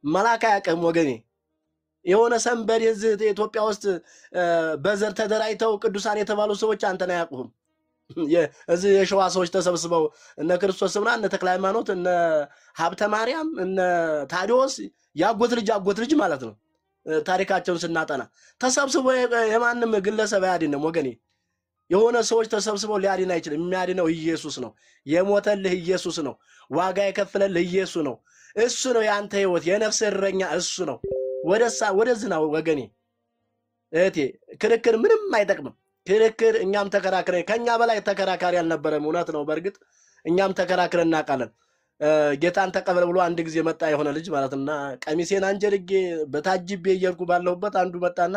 መላካ ያቅም ወገኔ። የሆነ ሰንበዴ ኢትዮጵያ ውስጥ በዘር ተደራይተው ቅዱሳን የተባሉ ሰዎች አንተን አያቁም። እዚህ የሸዋ ሰዎች ተሰብስበው እነ ክርስቶስና እነ ተክለ ሃይማኖት እነ ሀብተ ማርያም እነ ታዲዮስ ያጎት ልጅ ማለት ነው። ታሪካቸውን ስናጠና ተሰብስበው የማንም ግለሰብ ያድነው ወገኔ። የሆነ ሰዎች ተሰብስበው ሊያድን አይችልም። የሚያድነው ኢየሱስ ነው። የሞተልህ ኢየሱስ ነው። ዋጋ የከፈለልህ ኢየሱስ ነው። እሱ ነው ያንተ ህይወት የነፍስ እረኛ እሱ ነው። ወደዚህ ነው ወገኔ እህቴ። ክርክር ምንም አይጠቅምም። ክርክር እኛም ተከራክረን ከኛ በላይ ተከራካሪ አልነበረም። እውነት ነው። በርግጥ እኛም ተከራክረን እናውቃለን። ጌታን ተቀበል ብሎ አንድ ጊዜ መጣ የሆነ ልጅ ማለትና ቀሚሴን አንጀርጌ በታጅቤ እየርኩ ባለሁበት አንዱ መጣና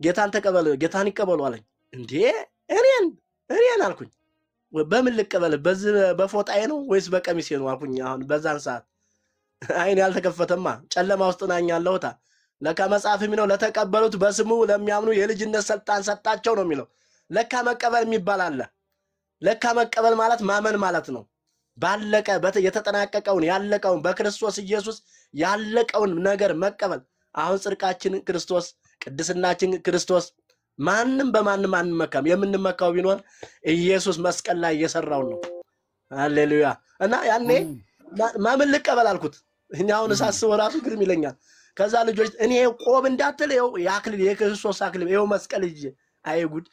ጌታን ተቀበል ጌታን ይቀበሉ አለኝ። እንዴ እኔን አልኩኝ። በምን ልቀበል? በዚህ በፎጣዬ ነው ወይስ በቀሚሴ ነው አልኩኝ። አሁን በዛን ሰዓት አይኔ ያልተከፈተማ ጨለማ ውስጥ ነኝ ያለሁታ። ለካ መጽሐፍ የሚለው ለተቀበሉት በስሙ ለሚያምኑ የልጅነት ስልጣን ሰጣቸው ነው የሚለው። ለካ መቀበል የሚባል አለ። ለካ መቀበል ማለት ማመን ማለት ነው። ባለቀ የተጠናቀቀውን ያለቀውን በክርስቶስ ኢየሱስ ያለቀውን ነገር መቀበል። አሁን ጽድቃችን ክርስቶስ ቅድስናችን ክርስቶስ ማንንም በማንንም አንመካም። የምንመካው ቢኖር ኢየሱስ መስቀል ላይ የሰራው ነው። ሃሌሉያ። እና ያኔ ማምን ልቀበል አልኩት። እኛውን ሳስበው ራሱ ግርም ይለኛል። ከዛ ልጆች እኔ ቆብ እንዳትል ይኸው ያክሊል የክርስቶስ አክሊል ይኸው መስቀል ይዤ አይጉድ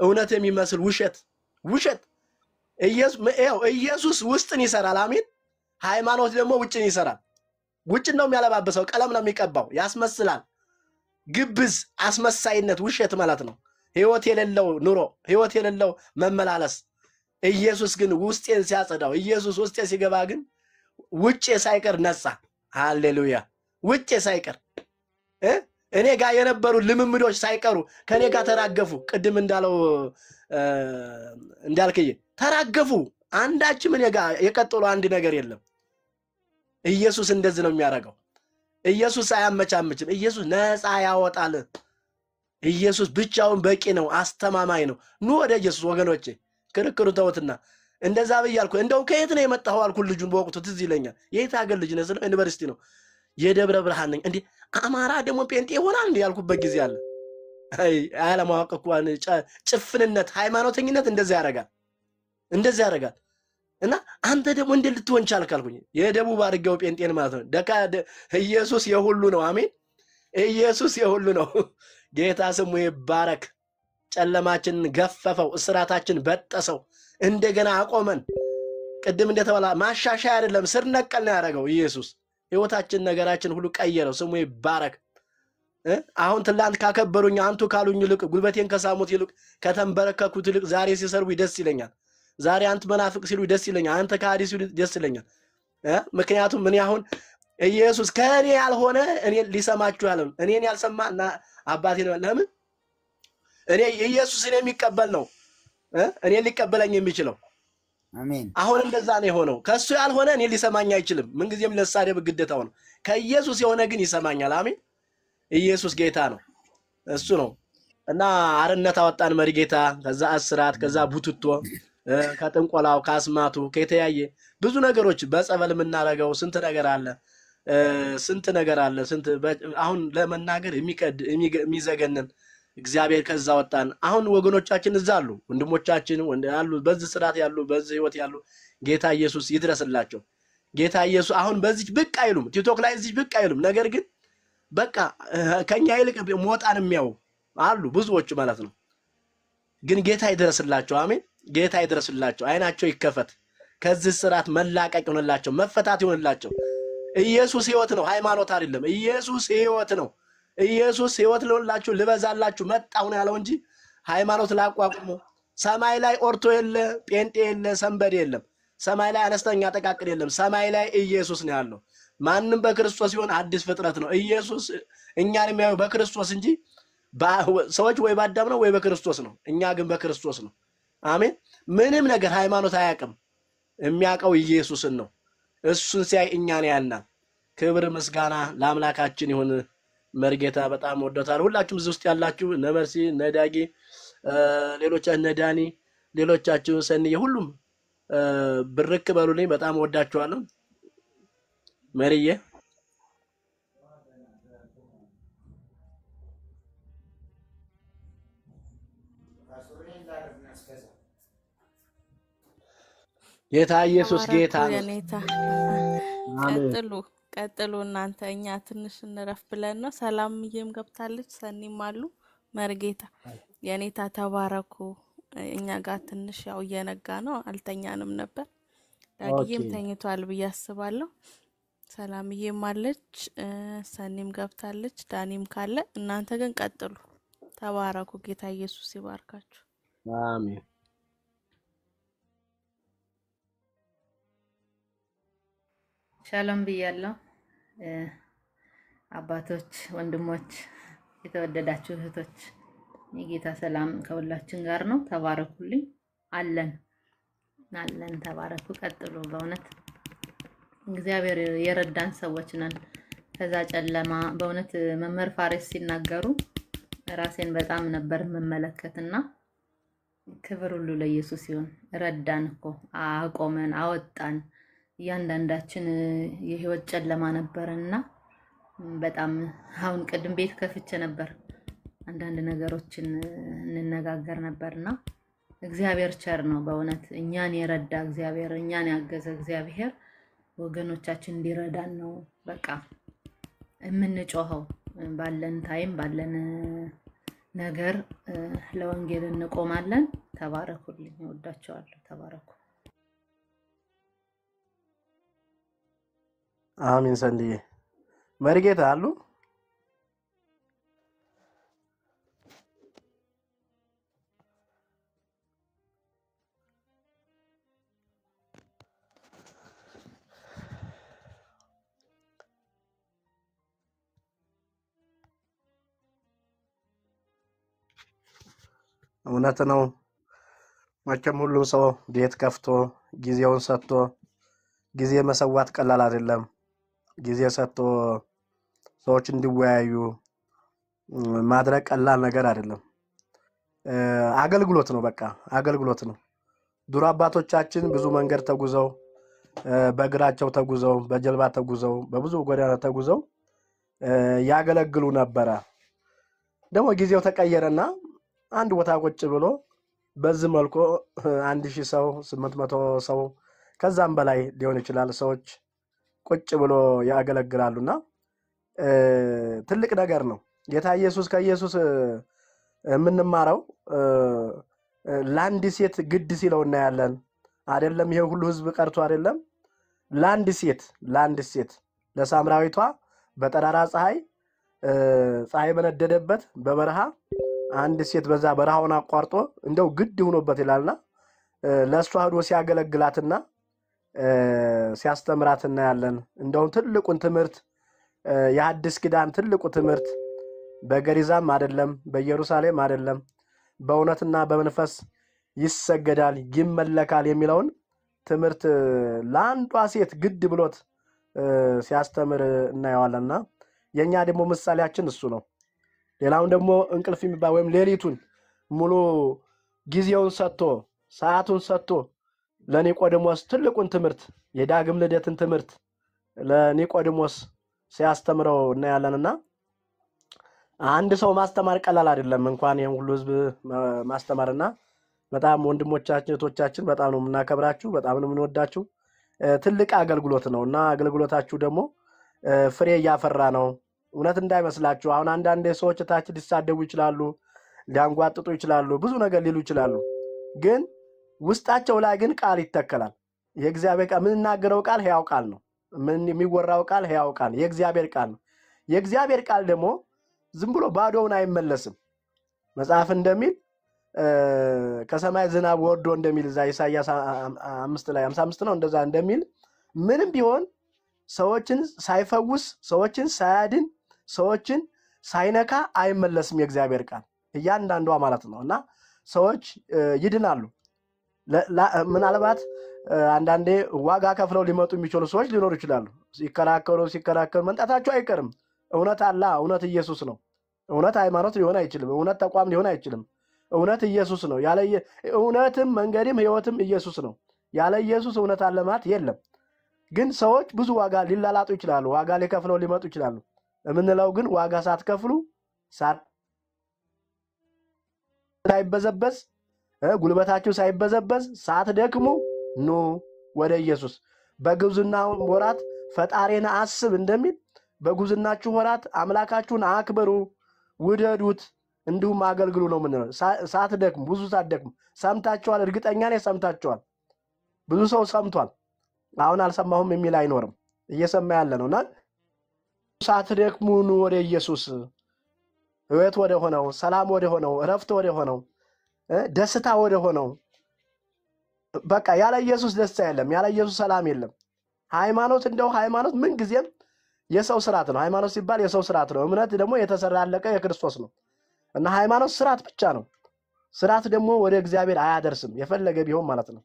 እውነት የሚመስል ውሸት ኢየሱስ ውስጥን ይሰራል። አሜን። ሃይማኖት ደግሞ ውጭን ይሰራል። ውጭን ነው የሚያለባበሰው፣ ቀለም ነው የሚቀባው፣ ያስመስላል። ግብዝ አስመሳይነት ውሸት ማለት ነው። ህይወት የሌለው ኑሮ፣ ህይወት የሌለው መመላለስ። ኢየሱስ ግን ውስጤን ሲያጸዳው፣ ኢየሱስ ውስጤ ሲገባ ግን ውጭ ሳይቀር ነጻ። ሃሌሉያ። ውጭ ሳይቀር እኔ ጋር የነበሩ ልምምዶች ሳይቀሩ ከኔ ጋር ተራገፉ። ቅድም እንዳልከየ ተራገፉ። አንዳችም እኔ ጋር የቀጠሉ አንድ ነገር የለም። ኢየሱስ እንደዚህ ነው የሚያደርገው። ኢየሱስ አያመቻምችም። ኢየሱስ ነፃ ያወጣል። ኢየሱስ ብቻውን በቂ ነው፣ አስተማማኝ ነው። ኑ ወደ ኢየሱስ ወገኖቼ። ክርክሩ ተውትና እንደዛ በያልኩ እንደው ከየት ነው የመጣው አልኩ። ልጁን በወቅቱ ትዝ ይለኛል። የት ሀገር ልጅ ነህ? ዩኒቨርሲቲ ነው። የደብረ ብርሃን ነኝ። እንዴ አማራ ደግሞ ጴንጤ ይሆናል እንዴ ያልኩበት ጊዜ አለ። አለማወቅ እኮ ጭፍንነት፣ ሃይማኖተኝነት እንደዛ ያደርጋል። እና አንተ ደግሞ እንደ ልትሆን ቻልክ አልኩኝ። የደቡብ አድርገው ጴንጤን ማለት ነው። ኢየሱስ የሁሉ ነው። አሜን። ኢየሱስ የሁሉ ነው። ጌታ ስሙ ይባረክ። ጨለማችንን ገፈፈው፣ እስራታችን በጠሰው፣ እንደገና አቆመን። ቅድም እንደተባለ ማሻሻያ አይደለም ስር ነቀል ነው ያደረገው ኢየሱስ ህይወታችን ነገራችን ሁሉ ቀየረው ስሙ ይባረክ አሁን ትላንት ካከበሩኝ አንቱ ካሉኝ ይልቅ ጉልበቴን ከሳሙት ይልቅ ከተንበረከኩት ይልቅ ዛሬ ሲሰርቡ ደስ ይለኛል ዛሬ አንተ መናፍቅ ሲሉ ደስ ይለኛል አንተ ካዲ ሲሉ ደስ ይለኛል ምክንያቱም ምን ያሁን ኢየሱስ ከኔ ያልሆነ እኔ ሊሰማችሁ ያለው እኔን ያልሰማና አባቴ ነው ለምን እኔ ኢየሱስን የሚቀበል ነው እኔ ሊቀበለኝ የሚችለው አሜን አሁን እንደዛ ነው የሆነው ከሱ ያልሆነ እኔ ሊሰማኝ አይችልም ምን ጊዜም ለሳደብ ግዴታው ነው ከኢየሱስ የሆነ ግን ይሰማኛል አሜን ኢየሱስ ጌታ ነው እሱ ነው እና አርነት አወጣን መሪጌታ ከዛ እስራት ከዛ ቡትቶ ከጥንቆላው ካስማቱ ከተያየ ብዙ ነገሮች በጸበል ምናረጋው ስንት ነገር አለ ስንት አሁን ለመናገር የሚዘገነን እግዚአብሔር ከዛ ወጣን አሁን ወገኖቻችን እዛሉ ወንድሞቻችን ያሉ በዚህ ስራት ያሉ በዚህ ህይወት ያሉ ጌታ ኢየሱስ ይድረስላቸው ጌታ ኢየሱስ አሁን በዚህ ብቅ አይሉም ቲክቶክ ላይ እዚህ ብቅ አይሉም ነገር ግን በቃ ከኛ ይልቅ ሞጣን የሚያው አሉ ብዙዎች ማለት ነው ግን ጌታ ይድረስላቸው አሜን ጌታ ይድረስላቸው አይናቸው ይከፈት ከዚህ ስራት መላቀቅ ይሆንላቸው መፈታት ይሆንላቸው ኢየሱስ ህይወት ነው ሃይማኖት አይደለም ኢየሱስ ህይወት ነው ኢየሱስ ህይወት ለሁላችሁ ልበዛላችሁ መጣው ነው ያለው እንጂ ሃይማኖት ላቋቁሙ ሰማይ ላይ ኦርቶ የለ ጴንጤ የለ ሰንበድ የለም ሰማይ ላይ አነስተኛ ተቃቅል የለም ሰማይ ላይ ኢየሱስ ነው ያለው ማንንም በክርስቶስ ይሆን አዲስ ፍጥረት ነው ኢየሱስ እኛን የሚያየው በክርስቶስ እንጂ ሰዎች ወይ ባዳም ነው ወይ በክርስቶስ ነው እኛ ግን በክርስቶስ ነው አሜን ምንም ነገር ሃይማኖት አያቀም የሚያቀው ኢየሱስን ነው እሱን ሲያይ እኛን ያናል ክብር ምስጋና ለአምላካችን ይሁን መርጌታ በጣም ወደታል ሁላችሁም እዚህ ውስጥ ያላችሁ ነመርሲ ነዳጊ ሌሎቻችሁ ነዳኒ ሌሎቻችሁ ሰንዬ ሁሉም ብርክ በሉልኝ በጣም ወዳችኋለሁ መሪዬ ጌታ ኢየሱስ ጌታ ነው ቀጥሉ እናንተ እኛ ትንሽ እንረፍ ብለን ነው ሰላምዬም ገብታለች ሰኒም አሉ መርጌታ የኔታ ተባረኩ እኛ ጋር ትንሽ ያው እየነጋ ነው አልተኛንም ነበር ዳግዬም ተኝቷል ብዬ አስባለሁ ሰላምዬም አለች ሰኒም ገብታለች ዳኒም ካለ እናንተ ግን ቀጥሉ ተባረኩ ጌታ ኢየሱስ ይባርካችሁ አሜን ሻሎም ብያለሁ አባቶች ወንድሞች የተወደዳችሁ እህቶች የጌታ ሰላም ከሁላችን ጋር ነው ተባረኩልኝ አለን ተባረኩ ቀጥሉ በእውነት እግዚአብሔር የረዳን ሰዎች ነን ከዛ ጨለማ በእውነት መምህር ፋሪስ ሲናገሩ ራሴን በጣም ነበር መመለከትና ክብር ሁሉ ለኢየሱስ ይሁን ረዳን እኮ አቆመን አወጣን ያንዳንዳችን የህይወት ጨለማ ነበርና በጣም አሁን ቀድም ቤት ከፍቼ ነበር አንዳንድ ነገሮችን እንነጋገር ነበርና እግዚአብሔር ቸር ነው በእውነት እኛን የረዳ እግዚአብሔር እኛን ያገዘ እግዚአብሔር ወገኖቻችን እንዲረዳን ነው በቃ እምንጮኸው ባለን ታይም ባለን ነገር ለወንጌል እንቆማለን ተባረኩልኝ ወዳቸዋለሁ ተባረኩ አሜን ሰንዲዬ መርጌታ አሉ እውነት ነው መቼም ሁሉም ሰው ቤት ከፍቶ ጊዜውን ሰጥቶ ጊዜ መሰዋት ቀላል አይደለም ጊዜ ሰጥቶ ሰዎች እንዲወያዩ ማድረግ ቀላል ነገር አይደለም አገልግሎት ነው በቃ አገልግሎት ነው ዱር አባቶቻችን ብዙ መንገድ ተጉዘው በእግራቸው ተጉዘው በጀልባ ተጉዘው በብዙ ጎዳና ተጉዘው ያገለግሉ ነበር ደግሞ ጊዜው ተቀየረና አንድ ቦታ ቁጭ ብሎ በዚህ መልኩ 1000 ሰው 800 ሰው ከዛም በላይ ሊሆን ይችላል ሰዎች ቁጭ ብሎ ያገለግላሉና ትልቅ ነገር ነው ጌታ ኢየሱስ ከኢየሱስ የምንማረው ላንድ ሴት ግድ ሲለው እናያለን አይደለም ይሄ ሁሉ ህዝብ ቀርቶ አይደለም ላንድ ሴት ለሳምራዊቷ በጠራራ ፀሐይ በነደደበት በበረሃ አንድ ሴት በዛ በረሃውን አቋርጦ እንደው ግድ ሆኖበት ይላልና ለሷ ሄዶ ሲያገለግላትና ሲያስተምራትና ያለን እንደው ትልቁን ትምህርት የሐዲስ ኪዳን ትልቁ ትምህርት በገሪዛም አይደለም በኢየሩሳሌም አይደለም በእውነትና በመንፈስ ይሰገዳል ይመለካል የሚለውን ትምህርት ለአንዷ ሴት ግድ ብሎት ሲያስተምር እናየዋለንና የኛ ደግሞ ምሳሌያችን እሱ ነው። ሌላውን ደግሞ እንቅልፍ የሚባል ወይም ሌሊቱን ሙሉ ጊዜውን ሰጥቶ ሰዓቱን ሰጥቶ ለኒቆዲሞስ ትልቁን ትምህርት የዳግም ልደትን ትምህርት ለኒቆዲሞስ ሲያስተምረው እናያለንና አንድ ሰው ማስተማር ቀላል አይደለም። እንኳን ይሄን ሁሉ ህዝብ ማስተማርና በጣም ወንድሞቻችን እህቶቻችን በጣም ነው የምናከብራችሁ በጣም ነው የምንወዳችሁ ትልቅ አገልግሎት ነውና አገልግሎታችሁ ደግሞ ፍሬ ያፈራ ነው። እውነት እንዳይመስላችሁ አሁን አንዳንድ ሰዎች ታች ሊሳደቡ ይችላሉ ሊያንጓጥጡ ይችላሉ ብዙ ነገር ሊሉ ይችላሉ ግን ውስጣቸው ላይ ግን ቃል ይተከላል። የእግዚአብሔር ቃል ምንናገረው ቃል ሕያው ቃል ነው። ምን የሚወራው ቃል ሕያው ቃል የእግዚአብሔር ቃል ነው። የእግዚአብሔር ቃል ደግሞ ዝም ብሎ ባዶውን አይመለስም። መጽሐፍ እንደሚል ከሰማይ ዝናብ ወርዶ እንደሚል ኢሳይያስ 5 ላይ 55 ነው እንደዛ እንደሚል ምንም ቢሆን ሰዎችን ሳይፈውስ ሰዎችን ሳያድን ሰዎችን ሳይነካ አይመለስም የእግዚአብሔር ቃል እያንዳንዷ ማለት ነውና ሰዎች ይድናሉ። ምናልባት አንዳንዴ ዋጋ ከፍለው ሊመጡ የሚችሉ ሰዎች ሊኖሩ ይችላሉ። ሲከራከሩ መንጣታቸው አይቀርም። እውነት አላ እውነት ኢየሱስ ነው። እውነት ሃይማኖት ሊሆን አይችልም። እውነት ተቋም ሊሆን አይችልም። እውነት ኢየሱስ ነው። ያለ እውነትም መንገድም ህይወትም ኢየሱስ ነው። ያለ ኢየሱስ እውነት አለ ማለት የለም። ግን ሰዎች ብዙ ዋጋ ሊላላጡ ይችላሉ። ዋጋ ሊከፍለው ሊመጡ ይችላሉ። እምንለው ግን ዋጋ ሳትከፍሉ ሳይበዘበዝ ጉልበታችሁ ሳይበዘበዝ ሳትደክሙ ኑ ወደ ኢየሱስ። በግብዝና ወራት ፈጣሪን አስብ እንደሚል በግብዝናችሁ ወራት አምላካችሁን አክብሩ ውደዱት እንዲሁም አገልግሉ ነው ምንለው። ሳትደክሙ ብዙ ሳትደክሙ ሰምታችኋል። እርግጠኛ ነኝ ሰምታችኋል። ብዙ ሰው ሰምቷል። አሁን አልሰማሁም የሚል አይኖርም። እየሰማ ያለ ነውና ሳትደክሙ ኑ ወደ ኢየሱስ። ህይወት ወደ ሆነው ሰላም ወደ ሆነው እረፍት ወደ ሆነው ደስታ ወደ ሆነው በቃ ያለ ኢየሱስ ደስታ የለም። ያለ ኢየሱስ ሰላም የለም። ሃይማኖት እንደው ሃይማኖት ምን ጊዜም የሰው ስርዓት ነው። ሃይማኖት ሲባል የሰው ስርዓት ነው። እምነት ደግሞ የተሰራለቀ የክርስቶስ ነው እና ሃይማኖት ስርዓት ብቻ ነው። ስርዓት ደግሞ ወደ እግዚአብሔር አያደርስም የፈለገ ቢሆን ማለት ነው።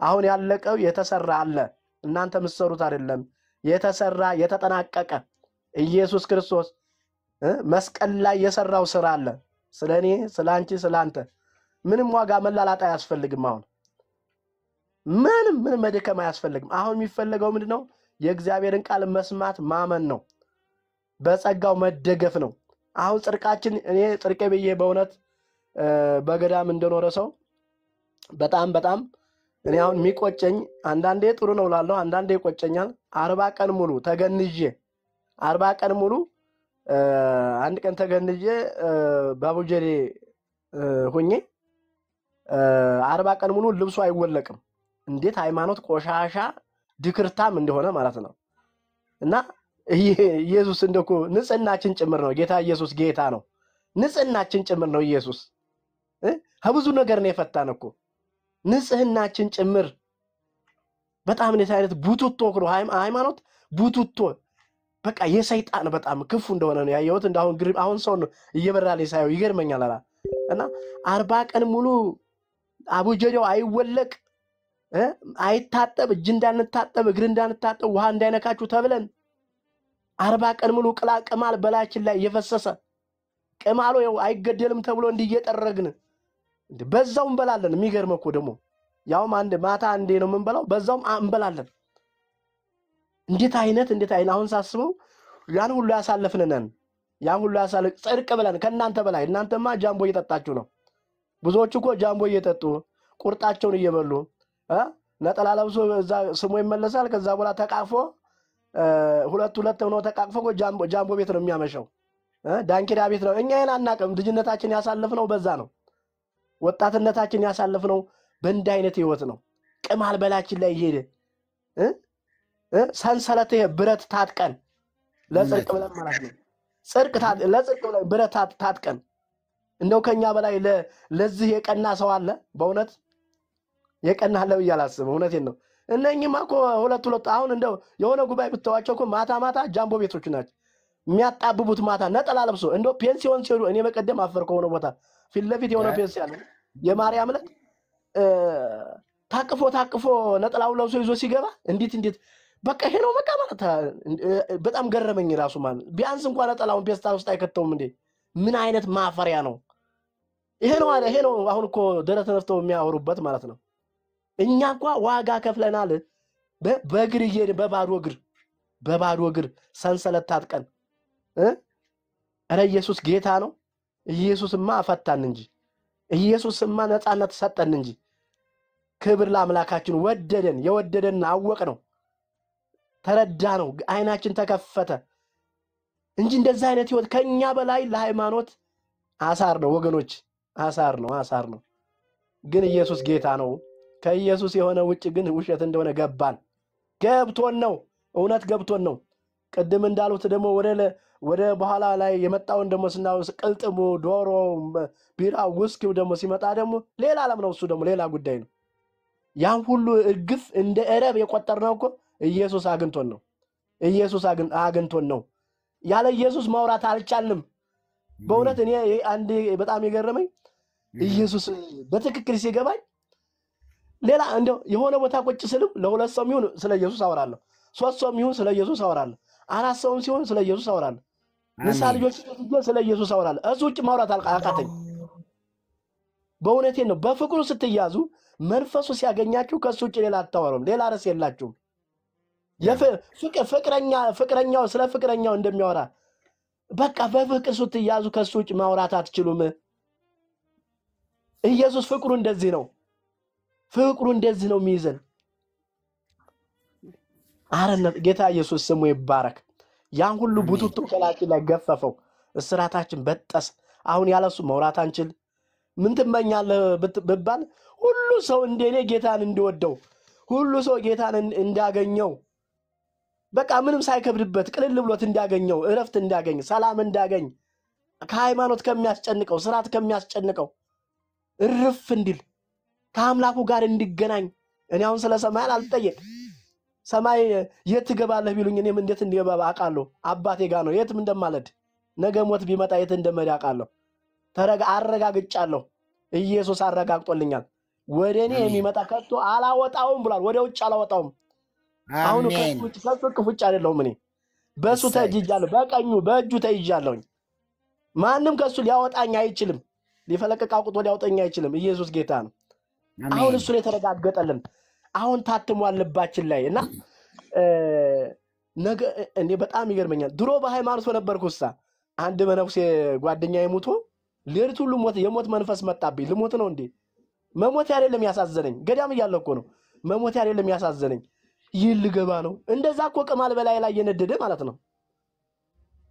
አሁን ያለቀው የተሰራ አለ እናንተ ምትሰሩት አይደለም። የተሰራ የተጠናቀቀ ኢየሱስ ክርስቶስ መስቀል ላይ የሰራው ስራ አለ። ስለኔ ስላንቺ ስላንተ ምንም ዋጋ መላላጣ አያስፈልግም። አሁን ምንም መደከም አያስፈልግም። አሁን የሚፈልገው ምንድነው? የእግዚአብሔርን ቃል መስማት ማመን ነው። በጸጋው መደገፍ ነው። አሁን ጽድቃችን እኔ ጽድቄ ብዬ በእውነት በገዳም እንደኖረ ሰው በጣም እኔ አሁን የሚቆጨኝ አንዳንዴ ጥሩ ነው ላለው አንዳንዴ ይቆጨኛል። 40 ቀን ሙሉ ተገንዤ 40 ቀን ሙሉ አንድ ቀን ተገንዤ ባቡጀዴ ሆኜ 40 ቀን ሙሉ ልብሱ አይወለቅም። እንዴት ሃይማኖት ቆሻሻ ድክርታም እንደሆነ ማለት ነው። እና ኢየሱስ እንደኮ ንጽህናችን ጭምር ነው። ጌታ ኢየሱስ ጌታ ነው። ንጽህናችን ጭምር ነው ኢየሱስ ከብዙ ነገር ነው የፈታን እኮ ንጽህናችን ጭምር። በጣም እንዴት አይነት ቡቱቶ ነው ሃይማኖት ቡቱቶ በቃ የሰይጣን በጣም ክፉ እንደሆነ ነው ያየሁት። እንዳሁን አሁን ሰው እየበራልኝ ሳይው ይገርመኛል አላ እና 40 ቀን ሙሉ አቡጀዴው አይወለቅ አይታጠብ እጅ እንዳንታጠብ እግር እንዳንታጠብ ውሃ እንዳይነካችሁ ተብለን 40 ቀን ሙሉ ቅማል በላችን ላይ እየፈሰሰ ቅማሉ አይገደልም ተብሎ እንዲየጠረግን በዛው እንበላለን። የሚገርም እኮ ደግሞ ያውም አንድ ማታ አንዴ ነው የምንበላው በዛውም እንበላለን። እንዴት አይነት አሁን ሳስበው ያን ሁሉ ያሳለፍነን ያን ሁሉ ያሳለፍ ጽድቅ ብለን ከናንተ በላይ እናንተማ ጃምቦ እየጠጣችሁ ነው። ብዙዎቹ እኮ ጃምቦ እየጠጡ ቁርጣቸውን እየበሉ ነጠላ ለብሶ እዛ ስሙ ይመለሳል። ከዛ በኋላ ተቃቅፎ ሁለት ሆኖ ተቃቅፎ ጃምቦ ቤት ነው የሚያመሸው። ዳንኪራ ቤት ነው። እኛ ይሄን አናቀም። ልጅነታችን ያሳለፍነው በዛ ነው። ወጣትነታችን ያሳለፍነው በእንዲህ አይነት ህይወት ነው። ቅማል በላችን ላይ ይሄደ ሰንሰለት ብረት ታጥቀን ለጽድቅ ብለን ማለት ነው ለጽድቅ ብለን ብረት ታጥቀን እንደው ከኛ በላይ ለዚህ የቀና ሰው አለ በእውነት የቀና አለ ይያላስብ እውነቴን ነው እነኚህማ እኮ ሁለት አሁን እንደው የሆነ ጉባኤ ብትዋቸው እኮ ማታ ጃምቦ ቤቶች ናቸው የሚያጣብቡት ማታ ነጠላ ለብሶ እንደው ፔንሲዮን ሲሉ እኔ በቀደም አፈርኩ ሆነ ቦታ ፊት ለፊት የሆነ ፔንሲዮን የማርያም ዕለት ታቅፎ ነጠላው ለብሶ ይዞ ሲገባ እንዴት በቃ ይሄ ነው በቃ ማለት በጣም ገረመኝ ራሱ ማለት ቢያንስ እንኳን ነጠላውን ፔስታል ውስጥ አይከተውም እንዴ ምን አይነት ማፈሪያ ነው ይሄ ነው አሁን እኮ ደረት ነፍተው የሚያወሩበት ማለት ነው እኛ እንኳን ዋጋ ከፍለናል በእግር እየሄድን በባዶ እግር ሰንሰለት ታጥቀን ኧረ ኢየሱስ ጌታ ነው ኢየሱስማ አፈታን እንጂ ኢየሱስማ ነፃነት ሰጠን እንጂ ክብር ለአምላካችን የወደደን አወቅ ነው ተረዳ ነው አይናችን ተከፈተ እንጂ እንደዛ አይነት ህይወት ከኛ በላይ ለሃይማኖት አሳር ነው ወገኖች አሳር ነው ግን ኢየሱስ ጌታ ነው ከኢየሱስ የሆነ ውጭ ግን ውሸት እንደሆነ ገብቶን ነው እውነት ገብቶን ነው ቀደም እንዳሉት ደግሞ ወደ በኋላ ላይ የመጣውን ደግሞ ስናውስ ቅልጥሙ ዶሮ ቢራ ውስኪው ደግሞ ሲመጣ ደግሞ ሌላ ዓለም ነው እሱ ደግሞ ሌላ ጉዳይ ነው ያን ሁሉ እግፍ እንደ እረብ የቆጠርነው እኮ ኢየሱስ አግንቶን ነው ያለ ኢየሱስ ማውራት አልቻልንም በእውነት እኔ አንድ በጣም የገረመኝ ኢየሱስ በትክክል ሲገባኝ ሌላ እንደው የሆነ ቦታ ቁጭ ስልም ለሁለት ሰው የሚሆን ስለ ኢየሱስ አወራለሁ ሶስት ሰው የሚሆን ስለ ኢየሱስ አወራለሁ አራት ሰው ሲሆን ስለ ኢየሱስ አወራለሁ ምሳሌ ልጆች ስለ ኢየሱስ አወራለሁ እሱ ውጭ ማውራት አቃተኝ በእውነቴ ነው በፍቅሩ ስትያዙ መንፈሱ ሲያገኛችሁ ከሱ ውጭ ሌላ አታወሩም ሌላ ርዕስ የላችሁም ፍቅረኛው ስለ ፍቅረኛው እንደሚያወራ በቃ በፍቅር ስትያዙ ከሱ ውጭ ማውራት አትችሉም ኢየሱስ ፍቅሩ እንደዚህ ነው የሚይዘን አረነት ጌታ ኢየሱስ ስሙ ይባረክ ያን ሁሉ ቡቱቱ ከላችን ላይ ገፈፈው እስራታችን በጠስ አሁን ያለሱ ማውራት አንችል ምን ትመኛለህ ብባል ሁሉ ሰው እንደኔ ጌታን እንዲወደው ሁሉ ሰው ጌታን እንዳገኘው በቃ ምንም ሳይከብድበት ቅልል ብሎት እንዳገኘው እረፍት እንዳገኝ ሰላም እንዳገኝ ከሃይማኖት ከሚያስጨንቀው ስራት ከሚያስጨንቀው እርፍ እንዲል ከአምላኩ ጋር እንዲገናኝ እኔ አሁን ስለ ሰማይ አልጠየቅ ሰማይ የት ትገባለህ ቢሉኝ እኔም እንዴት እንደገባ አቃለሁ አባቴ ጋር ነው የትም እንደማለድ ነገ ሞት ቢመጣ የት እንደመዳ አቃለሁ አረጋግጫለሁ ኢየሱስ አረጋግጦልኛል ወደኔ የሚመጣ ከቶ አላወጣውም ብሏል ወደ ውጭ አላወጣውም አሁን ከፍቅ ፍጭ አይደለም እኔ በሱ ተጅጃለሁ በቀኙ በእጁ ተይጃለሁኝ ማንንም ከሱ ሊያወጣኝ አይችልም ሊፈለቀቅ አውጥቶ ሊያወጣኝ አይችልም ኢየሱስ ጌታ ነው አሁን እሱ ላይ ተረጋገጠልን አሁን ታትሟል ልባችን ላይ እና ነገ እንዴ በጣም ይገርመኛል ድሮ በሃይማኖት ነበርኩሳ አንድ መነኩሴ ጓደኛዬ ሞቶ ሌሊት ሁሉ የሞት መንፈስ መጣብኝ ልሞት ነው እንዴ መሞት አይደለም ያሳዘነኝ ገዳም እያለሁ እኮ ነው መሞት አይደለም ያሳዘነኝ ይልገባ ነው እንደዛ እኮ ቅማል በላይ ላይ የነደደ ማለት ነው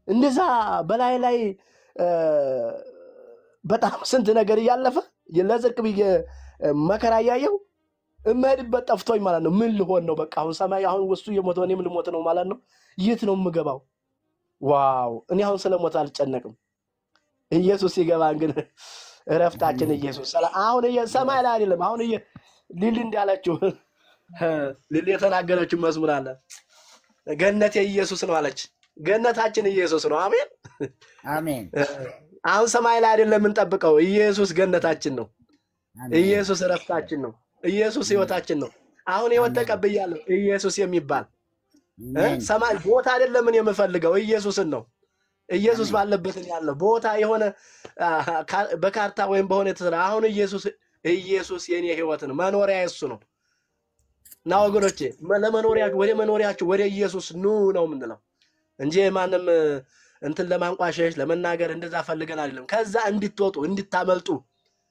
እንደዛ በላይ ላይ በጣም ስንት ነገር ያለፈ ለጽድቅ ብዬ መከራ ያየው እመድበት ጠፍቶኝ ማለት ነው ምን ልሆን ነው በቃ አሁን ሰማይ አሁን ወሱ የሞተው እኔም ልሞት ነው ማለት ነው የት ነው የምገባው ዋው እኔ አሁን ስለሞት አልጨነቅም ኢየሱስ ይገባን ግን እረፍታችን ኢየሱስ አሁን ሰማይ ላይ አይደለም አሁን ሊል እንዳላችሁ ሊል የተናገረችው መዝሙር አለ ገነት የኢየሱስ ነው አለች ገነታችን ኢየሱስ ነው አሜን አሁን ሰማይ ላይ አይደለም እንጠብቀው ኢየሱስ ገነታችን ነው ኢየሱስ እረፍታችን ነው ኢየሱስ ህይወታችን ነው አሁን ተቀበያለሁ ኢየሱስ የሚባል ሰማይ ቦታ አይደለም ምን የምፈልገው ኢየሱስን ነው ኢየሱስ ባለበት ያለው ቦታ የሆነ በካርታ ወይም በሆነ ተሰራ አሁን ኢየሱስ የኔ ህይወት ነው መኖሪያ እሱ ነው ና ወገኖቼ ለመኖሪያችሁ ወደ ኢየሱስ ኑ ነው ምንለው እንጂ ማንም እንትን ለማንቋሸሽ ለመናገር እንደዛ ፈልገን አይደለም ከዛ እንድትወጡ እንድታመልጡ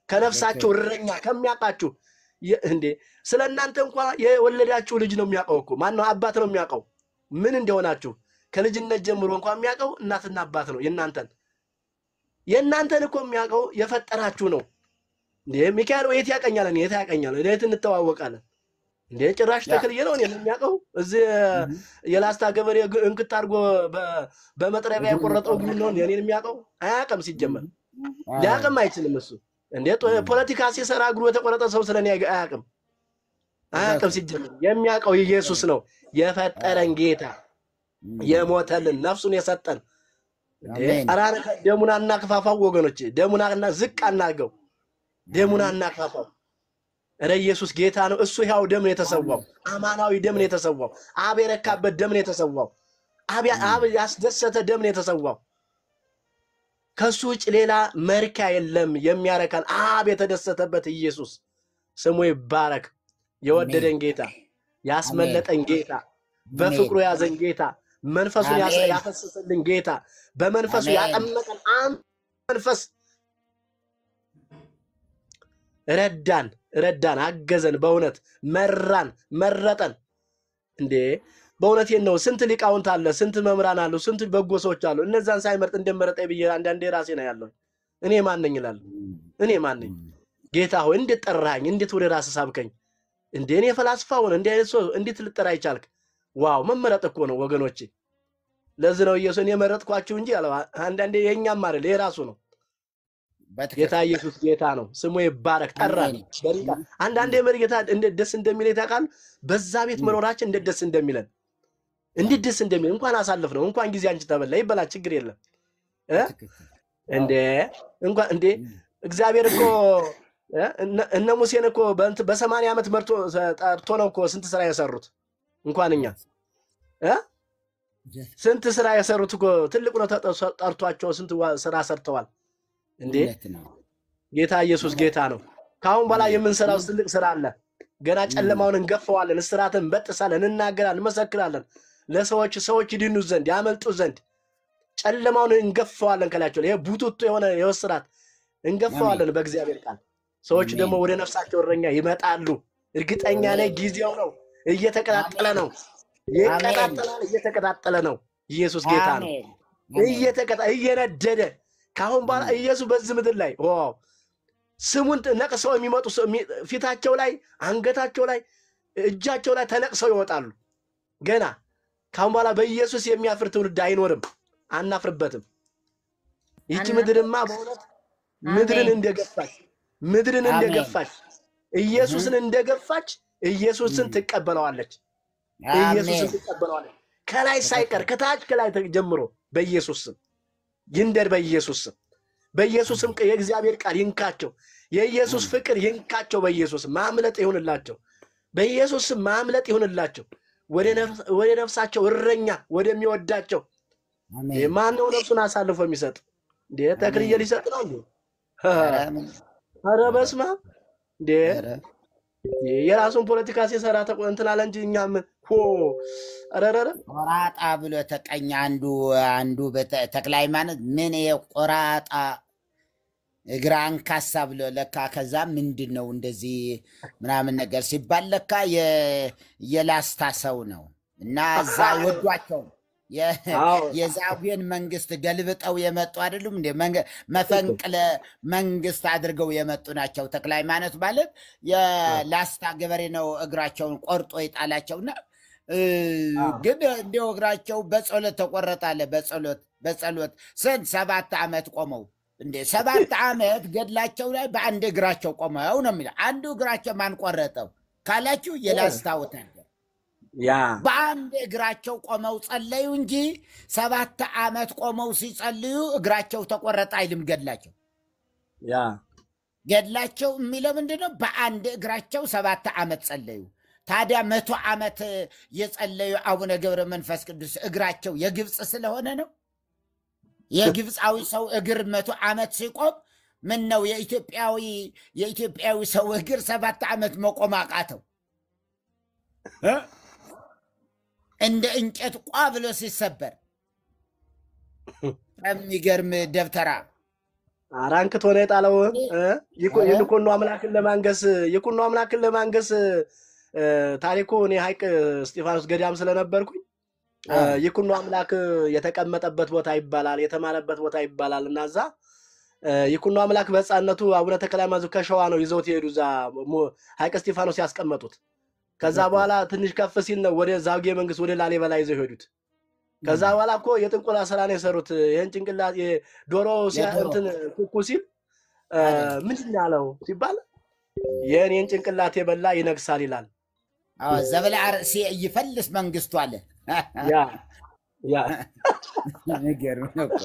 ከነፍሳችሁ እረኛ ከሚያቃችሁ እንዴ ስለናንተ እንኳን የወለዳችሁ ልጅ ነው የሚያቀው እኮ ማን ነው አባት ነው የሚያቀው ምን እንደሆናችሁ ከልጅነት ጀምሮ እንኳን የሚያቀው እናትና አባት ነው የናንተን እኮ የሚያቀው የፈጠራችሁ ነው እንዴ ሚካኤል ወይት ያቀኛል እኔ የት ያቀኛል እንዴት እንተዋወቃለን እንዴ ጭራሽ ተክልዬ ነው የሚያውቀው እዚህ የላስታ ገበሬ እንክት አድርጎ በመጥረቢያ የቆረጠው ግን ነው እኔን የሚያውቀው አያውቅም ሲጀመር ሊያውቅም አይችልም እሱ እንዴ ፖለቲካ ሲሰራ እግሩ የተቆረጠ ሰው ስለኔ አያውቅም ሲጀመር የሚያውቀው ኢየሱስ ነው የፈጠረን ጌታ የሞተልን ነፍሱን የሰጠን አራረ ደሙና እናክፋፋው ወገኖች ደሙናና ዝቅ አናርገው ደሙና እናክፋፋው እረ ኢየሱስ ጌታ ነው እሱ ያው ደም ነው የተሰዋው አማናዊ ደም ነው የተሰዋው አብ የረካበት ደም ነው የተሰዋው አብ ያስደሰተ ደም ነው የተሰዋው ከሱ ውጭ ሌላ መርካ የለም የሚያረካን አብ የተደሰተበት ኢየሱስ ስሙ ይባረክ የወደደን ጌታ ያስመለጠን ጌታ በፍቅሩ ያዘን ጌታ መንፈሱን ያፈሰሰልን ጌታ በመንፈሱ ያጠመቀን መንፈስ ረዳን አገዘን በእውነት መረጠን እንዴ በእውነቴን ነው ስንት ሊቃውንት አለ ስንት መምራን አሉ ስንት በጎ ሰዎች አሉ እነዛን ሳይመርጥ እንደመረጠኝ በየ አንዳንዴ ራሴ ነው ያለው እኔ ማን ነኝ ይላል እኔ ማን ነኝ ጌታ ሆይ እንዴት ጠራኸኝ እንዴት ወደ ራስ ሳብከኝ እንዴ እኔ ፈላስፋው ነው እንዴ አይነት ሰው እንዴት ልጠራ ይቻልክ ዋው መመረጥ እኮ ነው ወገኖቼ ለዚህ ነው ኢየሱስ እኔ መረጥኳችሁ እንጂ ያለው አንዳንዴ የኛም አይደል የራሱ ነው ጌታ ኢየሱስ ጌታ ነው ስሙ ይባረክ ጠራን በሪካ አንዳንዴ መርጌታ እንደ ደስ እንደሚል ታውቃል በዛ ቤት መኖራችን እንደ ደስ እንደሚለን እንኳን አሳልፍ ነው እንኳን ጊዜ አንቺ ተበላ ይበላ ችግር የለም እንዴ እንኳን እንዴ እግዚአብሔር እኮ እነ ሙሴን እኮ በ80 ዓመት መርቶ ጠርቶ ነው እኮ ስንት ስራ የሰሩት እንኳንኛ ስንት ስራ የሰሩት እኮ ትልቁ ነው ጠርቷቸው ስንት ስራ ሰርተዋል እንዴ ጌታ ኢየሱስ ጌታ ነው ካሁን በኋላ የምንሰራው ትልቅ ስራ አለ ገና ጨለማውን እንገፈዋለን እስራትን በጥሳለን እናገራለን መሰክራለን ለሰዎች ይድኑ ዘንድ ያመልጡ ዘንድ ጨለማውን እንገፈዋለን ከላቸው ይሄ ቡቱቱ የሆነ የወስራት እንገፈዋለን በእግዚአብሔር ቃል ሰዎች ደግሞ ወደ ነፍሳቸው እረኛ ይመጣሉ እርግጠኛ ነኝ ጊዜው ነው እየተቀጣጠለ ነው እየተቀጣጠለ ነው ኢየሱስ ጌታ ነው እየነደደ ካሁን በኋላ ኢየሱስ በዚህ ምድር ላይ ዋው ስሙን ነቅሰው የሚመጡ ፊታቸው ላይ አንገታቸው ላይ እጃቸው ላይ ተነቅሰው ይወጣሉ ገና ካሁን በኋላ በኢየሱስ የሚያፍር ትውልድ አይኖርም አናፍርበትም ይቺ ምድርማ በእውነት ምድርን እንደገፋች ኢየሱስን እንደገፋች ኢየሱስን ትቀበለዋለች ከላይ ሳይቀር ከታች ከላይ ጀምሮ በኢየሱስ ስም ይንደር በኢየሱስ ስም የእግዚአብሔር ቃል ይንካቸው የኢየሱስ ፍቅር ይንካቸው በኢየሱስ ማምለጥ ይሁንላቸው በኢየሱስ ስም ማምለጥ ይሁንላቸው ወደ ነፍሳቸው እረኛ ወደሚወዳቸው ማን ነው ነፍሱን አሳልፎ የሚሰጥ እንዴ ተክልዬ ሊሰጥ ነው እንዴ ኧረ በስመ አብ እንዴ የራሱን ፖለቲካ ሲሰራ እንትን አለ እንጂ እኛም አረረረ ቆራጣ ብሎ ተቀኛ አንዱ በተክላይ ማለት ምን የቆራጣ እግራን ካሳ ብሎ ለካ ከዛ ምንድነው እንደዚህ ምናምን ነገር ሲባል ለካ የላስታ ሰው ነው እና እዛ ወዷቸው የዛጉን መንግስት ገልብጠው የመጡ አይደሉም እንደ መፈንቅለ መንግስት አድርገው የመጡ ናቸው ተክላይ ማለት ማለት የላስታ ገበሬ ነው እግራቸውን ቆርጦ ይጣላቸውና ግን እንደው እግራቸው በጸሎት ተቆረጣለ በጸሎት ስንት 7 ዓመት ቆመው እንደ 7 ዓመት ገድላቸው ላይ በአንድ እግራቸው ቆመው ነው የሚለው አንዱ እግራቸው ማን ቆረጠው ካላችሁ የላስታው ወታደር ያ በአንድ እግራቸው ቆመው ጸለዩ እንጂ 7 ዓመት ቆመው ሲጸልዩ እግራቸው ተቆረጠ አይልም ገድላቸው ያ ገድላቸው የሚለው ምንድነው በአንድ እግራቸው 7 ዓመት ጸለዩ ታዲያ 100 ዓመት የጸለዩ አቡነ ገብረ መንፈስ ቅዱስ እግራቸው የግብጽ ስለሆነ ነው የግብጻዊ ሰው እግር 100 ዓመት ሲቆም ምን ነው የኢትዮጵያዊ ሰው እግር 7 ዓመት መቆም አቃተው እንደ እንጨት ቋ ብሎ ሲሰበር የሚገርም ደብተራ አራንክት ሆነ የጣለው ይኩኖ አምላክን ለማንገስ ታሪኩ እኔ ሐይቅ እስጢፋኖስ ገዳም ስለነበርኩኝ ይኩኖ አምላክ የተቀመጠበት ቦታ ይባላል የተማረበት ቦታ ይባላልና እዛ ይኩኖ አምላክ በሕፃንነቱ አቡነ ተክለ ሃይማኖት ከሸዋ ነው ይዘውት ይሄዱ ዛ ሐይቅ እስጢፋኖስ ያስቀመጡት ከዛ በኋላ ትንሽ ከፍ ሲል ነው ወደ ዛጉዌ መንግስት ወደ ላሊበላ ይዘው ሄዱት። ከዛ በኋላ እኮ የጥንቆላ ስራ ነው የሰሩት። ይሄን ጭንቅላት የዶሮ እንትን ኩኩ ሲል ምንድን ያለው ሲባል የኔን ጭንቅላት የበላ ይነግሳል ይላል። ዘበላ አርሲ ይፈልስ መንግስቱ አለ። ያ ነገር ነው እኮ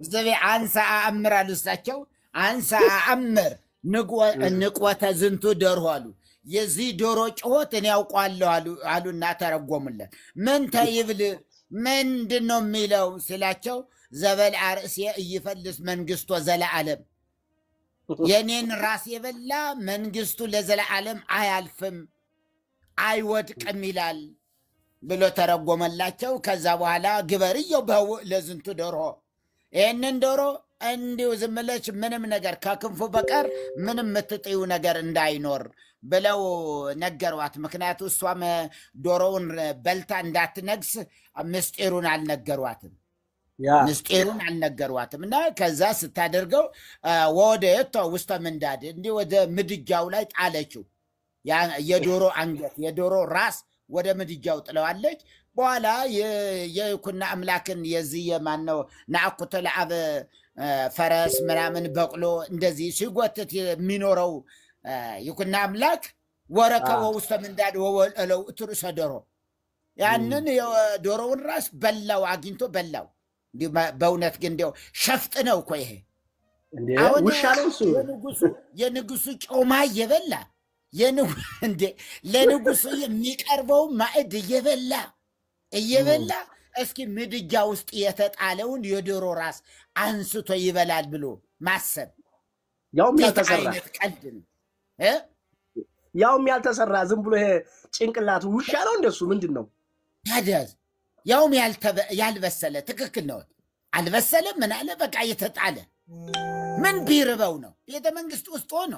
ዘበ አንሳ አምር አሉሳቸው አንሳ አምር ንቆተ ዝንቱ ዶሮ አሉ። የዚህ ዶሮ ጮት እኔ ያውቃለሁ አሉና ተረጎሙለት። ምን ተይብል ምንድነው የሚለው ስላቸው ዘበል አርሲ ይፈልስ መንግስቱ ዘለዓለም የኔን ራስ የበላ መንግስቱ ለዘለዓለም አያልፍም አይወድቅም ይላል ብሎ ተረጎመላቸው። ከዛ በኋላ ግበርየው በው ለዝንቱ ዶሮ ይሄንን ዶሮ እንዲው ዝምለች ምንም ነገር ከክንፉ በቀር ምንም ምትጥዩ ነገር እንዳይኖር ብለው ነገሯት። ምክንያቱም እሷም ዶሮውን በልታ እንዳትነግስ ምስጢሩን አልነገሯትም። ምስጢሩን አልነገሯትም እና ከዛ ስታደርገው ወደ ውስጥ ምንዳድ እንዲህ ወደ ምድጃው ላይ ጣለችው። የዶሮ አንገት የዶሮ ራስ ወደ ምድጃው ጥለዋለች። በኋላ የይኩና አምላክን የዚህ የማነው ናአኩተ ለአብ ፈረስ ምናምን በቅሎ እንደዚህ ሲጎትት የሚኖረው ይኩና አምላክ ወረከው ውስጥ ምንዳድ ወወለው ትርሰ ዶሮ ያንን የዶሮውን ራስ በላው አግኝቶ በላው። በእውነት ግን እንደው ሸፍጥ ነው እኮ ይሄ ውሻ ነው እሱ። የንጉሱ ጮማ እየበላ ለንጉሱ የሚቀርበው ማዕድ እየበላ እስኪ ምድጃ ውስጥ የተጣለውን የዶሮ ራስ አንስቶ ይበላል ብሎ ማሰብ ያውም ያልተሰራ አይነት ቀልድ ነው። ያውም ያልተሰራ ዝም ብሎ ይሄ ጭንቅላቱ ውሻ ነው እንደሱ ምንድነው ታዲያስ? ያውም ያልበሰለ ትክክል ነው። አልበሰለ ምን አለ በቃ የተጣለ ምን ቢርበው ነው? ቤተ መንግስት ውስጥ ሆኖ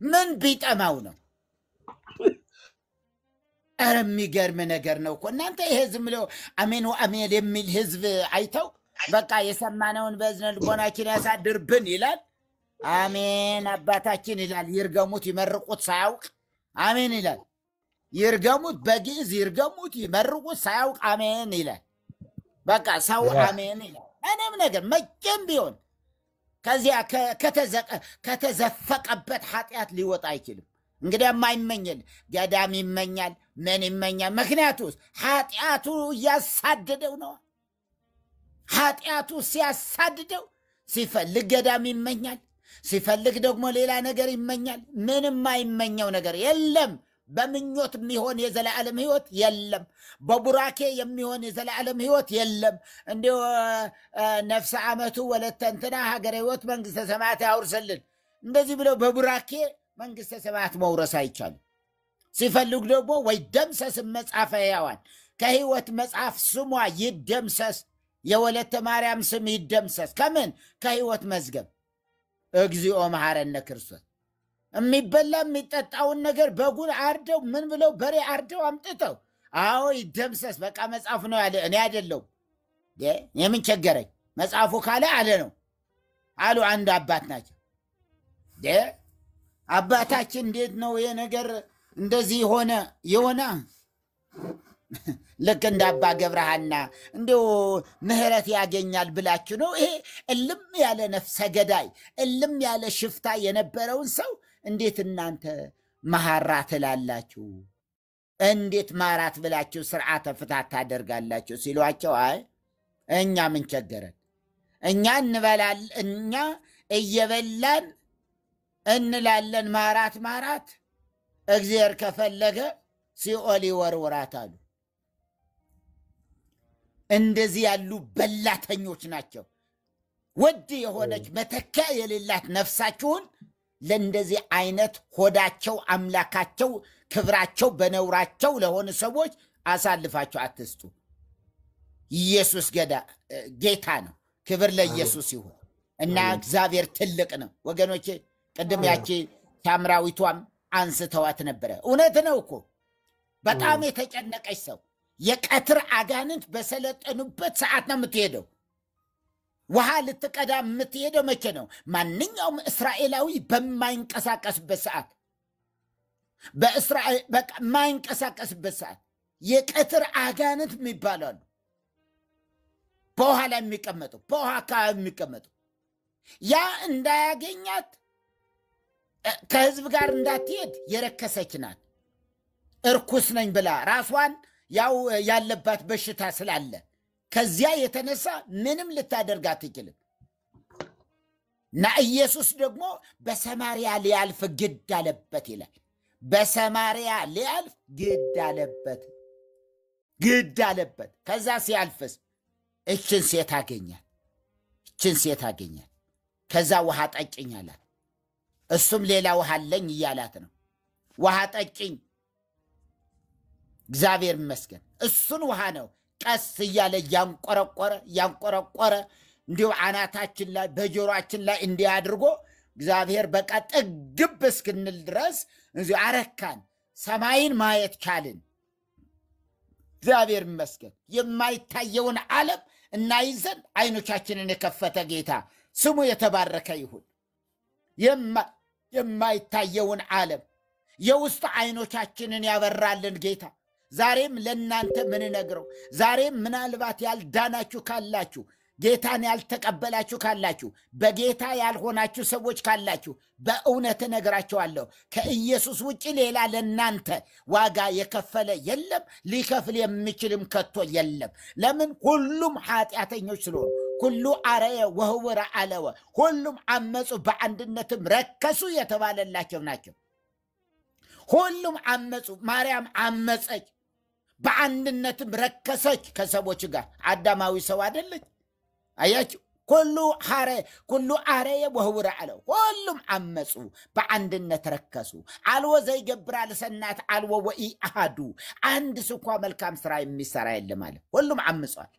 ምን ቢጠማው ነው? ኧረ የሚገርም ነገር ነው እኮ እናንተ። ይሄ ዝም ብሎ አሜን ወአሜን የሚል ህዝብ አይተው በቃ የሰማነውን በእዝነ ልቦናችን ያሳድርብን ይላል። አሜን አባታችን ይላል። ይርገሙት ይመርቁት ሳያውቅ አሜን ይላል። ይርገሙት በግዕዝ ይርገሙት ይመርቁት ሳያውቅ አሜን ይላል። በቃ ሰው አሜን ይላል። ምንም ነገር መቼም ቢሆን ከዚያ ከተዘፈቀበት ኃጢአት ሊወጣ አይችልም። እንግዲህ የማይመኝል ገዳም ይመኛል፣ ምን ይመኛል? ምክንያቱስ ኃጢአቱ እያሳደደው ነው። ኃጢአቱ ሲያሳድደው ሲፈልግ ገዳም ይመኛል፣ ሲፈልግ ደግሞ ሌላ ነገር ይመኛል። ምንም የማይመኘው ነገር የለም። በምኞት የሚሆን የዘላለም ህይወት የለም። በቡራኬ የሚሆን የዘላለም ህይወት የለም። እንዲሁ ነፍስ ዓመቱ ወለተ እንትና ሀገረ ህይወት መንግስተ ሰማያት ያውርስልን እንደዚህ ብለው በቡራኬ መንግስተ ሰማያት መውረስ አይቻልም። ሲፈልግ ደግሞ ወይ ደምሰስ መጽሐፈ ሕያዋን ከህይወት መጽሐፍ ስሟ ይደምሰስ፣ የወለተ ማርያም ስም ይደምሰስ። ከምን ከህይወት መዝገብ። እግዚኦ መሐረነ ክርስቶስ። የሚበላ የሚጠጣውን ነገር በጉን አርደው ምን ብለው በሬ አርደው አምጥተው አዎ ይደምሰስ በቃ መጽሐፍ ነው ያለ። እኔ አይደለሁም የምን ቸገረኝ መጽሐፉ ካለ አለ ነው አሉ አንድ አባት ናቸው። አባታችን እንዴት ነው የነገር እንደዚህ የሆነ ልክ እንደ አባ ገብረሃና እንደው ምህረት ያገኛል ብላችሁ ነው? ይሄ እልም ያለ ነፍሰ ገዳይ እልም ያለ ሽፍታ የነበረውን ሰው እንዴት እናንተ ማሐራት ትላላችሁ? እንዴት ማራት ብላችሁ ስርዓተ ፍታት ታደርጋላችሁ ሲሏቸው፣ አይ እኛ ምን ቸገረን? እኛ እንበላለን፣ እኛ እየበላን እንላለን ማራት እግዚአብሔር ከፈለገ ሲኦል ይወርውራት አሉ። እንደዚህ ያሉ በላተኞች ናቸው። ውድ የሆነች መተኪያ የሌላት ነፍሳችሁን ለእንደዚህ አይነት ሆዳቸው አምላካቸው ክብራቸው በነውራቸው ለሆኑ ሰዎች አሳልፋቸው አትስጡ። ኢየሱስ ጌታ ነው። ክብር ለኢየሱስ ይሁን እና እግዚአብሔር ትልቅ ነው ወገኖቼ። ቅድም ያቺ ሳምራዊቷም አንስተዋት ነበረ። እውነት ነው እኮ በጣም የተጨነቀች ሰው የቀትር አጋንንት በሰለጠኑበት ሰዓት ነው የምትሄደው። ውሃ ልትቀዳ የምትሄደው መቼ ነው? ማንኛውም እስራኤላዊ በማይንቀሳቀስበት ሰዓት። በእስራኤል በቃ ማይንቀሳቀስበት ሰዓት የቀትር አጋንንት የሚባላሉ በውሃ ላይ የሚቀመጡ በውሃ አካባቢ የሚቀመጡ ያ እንዳያገኛት ከህዝብ ጋር እንዳትሄድ የረከሰች ናት። እርኩስ ነኝ ብላ ራሷን ያው ያለባት በሽታ ስላለ ከዚያ የተነሳ ምንም ልታደርግ አትችልም። እና ኢየሱስ ደግሞ በሰማርያ ሊያልፍ ግድ አለበት ይላል። በሰማርያ ሊያልፍ ግድ አለበት። ከዛ ሲያልፍስ እችን ሴት አገኛል። ከዛ ውሃ ጠጭኝ አላት። እሱም ሌላ ውሃ አለኝ እያላት ነው። ውሃ ጠጭኝ። እግዚአብሔር ይመስገን እሱን ውሃ ነው ቀስ እያለ ያንቆረቆረ እንዲሁ አናታችን ላይ በጆሮአችን ላይ እንዲያድርጎ እግዚአብሔር በቃ ጥግብ እስክንል ድረስ እዚህ አረካን። ሰማይን ማየት ቻልን። እግዚአብሔር ይመስገን። የማይታየውን ዓለም እናይዘን አይኖቻችንን የከፈተ ጌታ ስሙ የተባረከ ይሁን። የማይታየውን ዓለም የውስጥ አይኖቻችንን ያበራልን ጌታ ዛሬም ለእናንተ ምን ነግረው ዛሬም ምናልባት ያልዳናችሁ ካላችሁ ጌታን ያልተቀበላችሁ ካላችሁ በጌታ ያልሆናችሁ ሰዎች ካላችሁ በእውነት እነግራችኋለሁ ከኢየሱስ ውጪ ሌላ ለእናንተ ዋጋ የከፈለ የለም፣ ሊከፍል የሚችልም ከቶ የለም። ለምን? ሁሉም ኃጢአተኞች ስለሆኑ ሁሉ አረየ ወህወረ አለወ ሁሉም አመፁ በአንድነትም ረከሱ የተባለላቸው ናቸው። ሁሉም አመፁ። ማርያም አመፀች፣ በአንድነትም ረከሰች ከሰዎች ጋር። አዳማዊ ሰው አይደለች። አያችሁ? ኩሉ አረየ ወህወረ አለወ ሁሉም አመፁ በአንድነት ረከሱ። አልወ ዘይገብራ ለሰናት አልወ ወኢ አሃዱ አንድ ስንኳ መልካም ስራ የሚሰራ የለም አለ። ሁሉም አምጿል።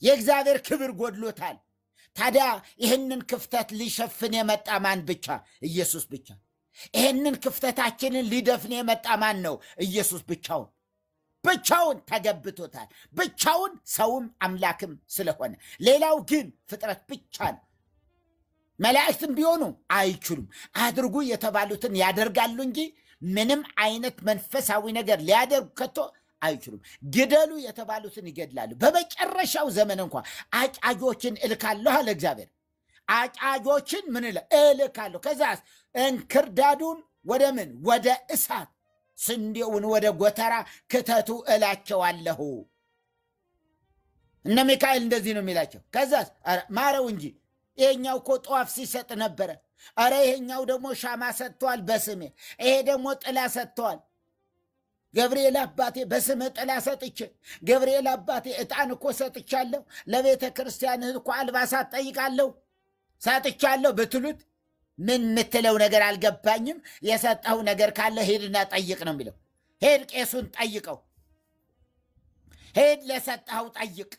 የእግዚአብሔር ክብር ጎድሎታል። ታዲያ ይህንን ክፍተት ሊሸፍን የመጣ ማን ብቻ? ኢየሱስ ብቻ። ይህንን ክፍተታችንን ሊደፍን የመጣ ማን ነው? ኢየሱስ ብቻውን ተገብቶታል። ብቻውን ሰውም አምላክም ስለሆነ ሌላው ግን ፍጥረት ብቻ ነው። መላእክትም ቢሆኑ አይችሉም። አድርጉ የተባሉትን ያደርጋሉ እንጂ ምንም አይነት መንፈሳዊ ነገር ሊያደርጉ ከቶ አይችሉም። ግደሉ የተባሉትን ይገድላሉ። በመጨረሻው ዘመን እንኳን አጫጆችን እልካለሁ አለ እግዚአብሔር። አጫጆችን ምን እልካለሁ። ከዛስ እንክርዳዱን ወደ ምን? ወደ እሳት፣ ስንዴውን ወደ ጎተራ ክተቱ እላቸዋለሁ። እነ ሚካኤል እንደዚህ ነው የሚላቸው። ከዛስ ማረው እንጂ ይሄኛው እኮ ጧፍ ሲሰጥ ነበረ። አረ ይሄኛው ደግሞ ሻማ ሰጥቷል በስሜ፣ ይሄ ደግሞ ጥላ ሰጥቷል። ገብርኤል አባቴ በስም ጥላ ሰጥቼ፣ ገብርኤል አባቴ ዕጣን እኮ ሰጥቻለሁ፣ ለቤተ ክርስቲያን እኮ አልባሳት ጠይቃለሁ ሰጥቻለሁ ብትሉት ምን ምትለው ነገር አልገባኝም። የሰጠው ነገር ካለ ሄድና ጠይቅ ነው የሚለው። ሄድ ቄሱን ጠይቀው፣ ሄድ ለሰጠው ጠይቅ።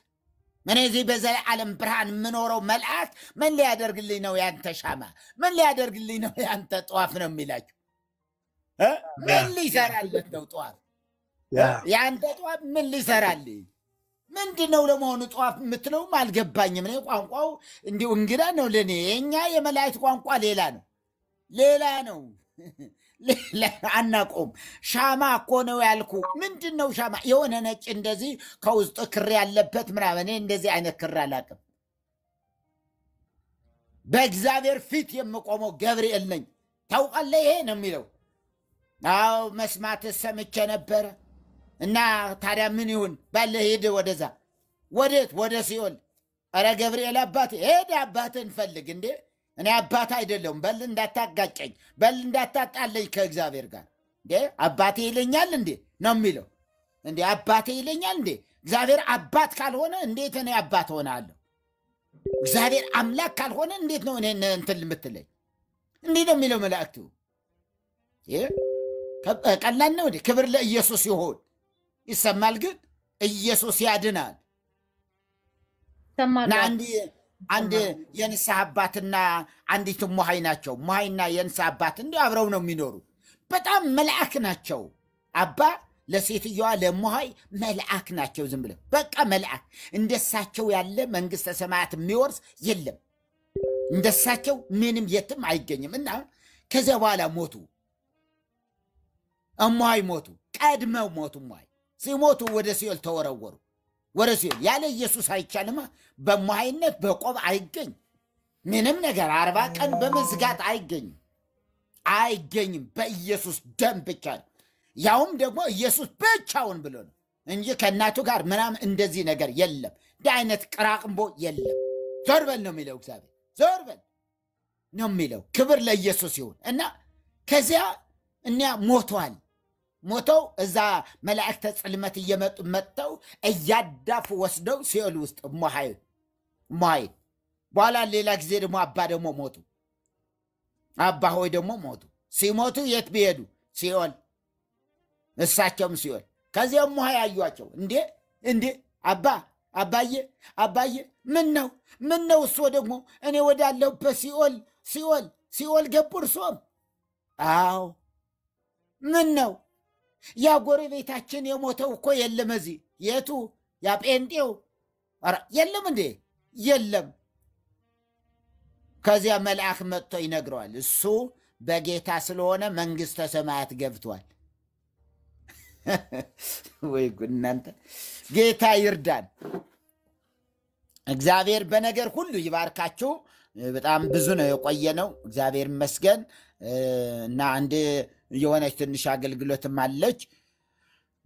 ምን እዚህ በዘላለም ብርሃን የምኖረው መልአክ ምን ሊያደርግልኝ ነው ያንተ ሻማ? ምን ሊያደርግልኝ ነው ያንተ ጧፍ ነው የሚላችሁ? ምን ሊሰራለት ነው ጧፍ? ያንተ ጧፍ ምን ሊሰራልኝ? ምንድነው ለመሆኑ ጧፍ የምትለውም አልገባኝም። እኔ ቋንቋው እንዲሁ እንግዳ ነው ለኔ። የኛ የመላእክት ቋንቋ ሌላ ነው። አናቆም። ሻማ እኮ ነው ያልኩ። ምንድነው ሻማ? የሆነ ነጭ እንደዚህ ከውስጥ ክር ያለበት ምናምን። እኔ እንደዚህ አይነት ክር አላውቅም። በእግዚአብሔር ፊት የምቆመው ገብርኤል ነኝ። ታውቃለህ? ይሄ ነው የሚለው። አዎ መስማት ሰምቼ ነበረ። እና ታዲያ ምን ይሁን? ባለ ሄድ ወደዛ። ወዴት? ወደ ሲኦል። አረ ገብርኤል አባቴ ሄድ፣ አባትን ፈልግ። እንዴ እኔ አባት አይደለሁም። በል እንዳታጋጨኝ፣ በል እንዳታጣለኝ ከእግዚአብሔር ጋር። እንዴ አባቴ ይለኛል እንዴ ነው የሚለው። እንዴ አባቴ ይለኛል እንዴ? እግዚአብሔር አባት ካልሆነ እንዴት እኔ አባት ሆናለሁ? እግዚአብሔር አምላክ ካልሆነ እንዴት ነው እኔ እንትን የምትለኝ? እንዲህ ነው የሚለው መላእክቱ። ቀላል ነው እንዴ? ክብር ለኢየሱስ ይሁን። ይሰማል ግን ኢየሱስ ያድናል። አንድ የንስሐ አባትና አንዲት ሙሃይ ናቸው። ሙሃይና የንስሐ አባት እንዲህ አብረው ነው የሚኖሩ። በጣም መልአክ ናቸው። አባ ለሴትዮዋ ለሙሃይ መልአክ ናቸው። ዝም ብለው በቃ መልአክ። እንደሳቸው ያለ መንግስተ ሰማያት የሚወርስ የለም። እንደሳቸው ምንም የትም አይገኝም። እና ከዚያ በኋላ ሞቱ። እሙሃይ ሞቱ ቀድመው ሞቱ እሙሃይ ሲሞቱ ወደ ሲኦል ተወረወሩ ወደ ሲኦል ያለ ኢየሱስ አይቻልማ በእሙሃይነት በቆብ አይገኝ ምንም ነገር 40 ቀን በመዝጋት አይገኝም በኢየሱስ ደም ብቻ ያውም ደግሞ ኢየሱስ ብቻውን ብሎ ነው እንጂ ከእናቱ ጋር ምናም እንደዚህ ነገር የለም ዳይነት ቅራቅምቦ የለም ዞርበል ነው የሚለው እግዚአብሔር ዞርበል ነው የሚለው ክብር ለኢየሱስ ይሁን እና ከዚያ እኛ ሞተው እዛ መላእክተ ጽልመት እየመጡ መጥተው እያዳፉ ወስደው ሲኦል ውስጥ እሙሃይ በኋላ ሌላ ጊዜ ደግሞ አባ ደግሞ ሞቱ አባ ሆይ ደግሞ ሞቱ ሲሞቱ የት ቢሄዱ ሲኦል እሳቸውም ሲኦል ከዚያ እሙሃይ አዩአቸው እንዴ አባዬ ምን ነው እሱ ደግሞ እኔ ወዳለሁበት ሲኦል ገቡ እርሶም አዎ ምን ነው ያ ጎረቤታችን የሞተው እኮ የለም እዚህ የቱ ያ ጴንጤው የለም እንዴ የለም ከዚያ መልአክ መጥቶ ይነግረዋል እሱ በጌታ ስለሆነ መንግስተ ሰማያት ገብቷል ወይ እናንተ ጌታ ይርዳን እግዚአብሔር በነገር ሁሉ ይባርካችሁ በጣም ብዙ ነው የቆየነው እግዚአብሔር ይመስገን እና አንድ የሆነች ትንሽ አገልግሎትም አለች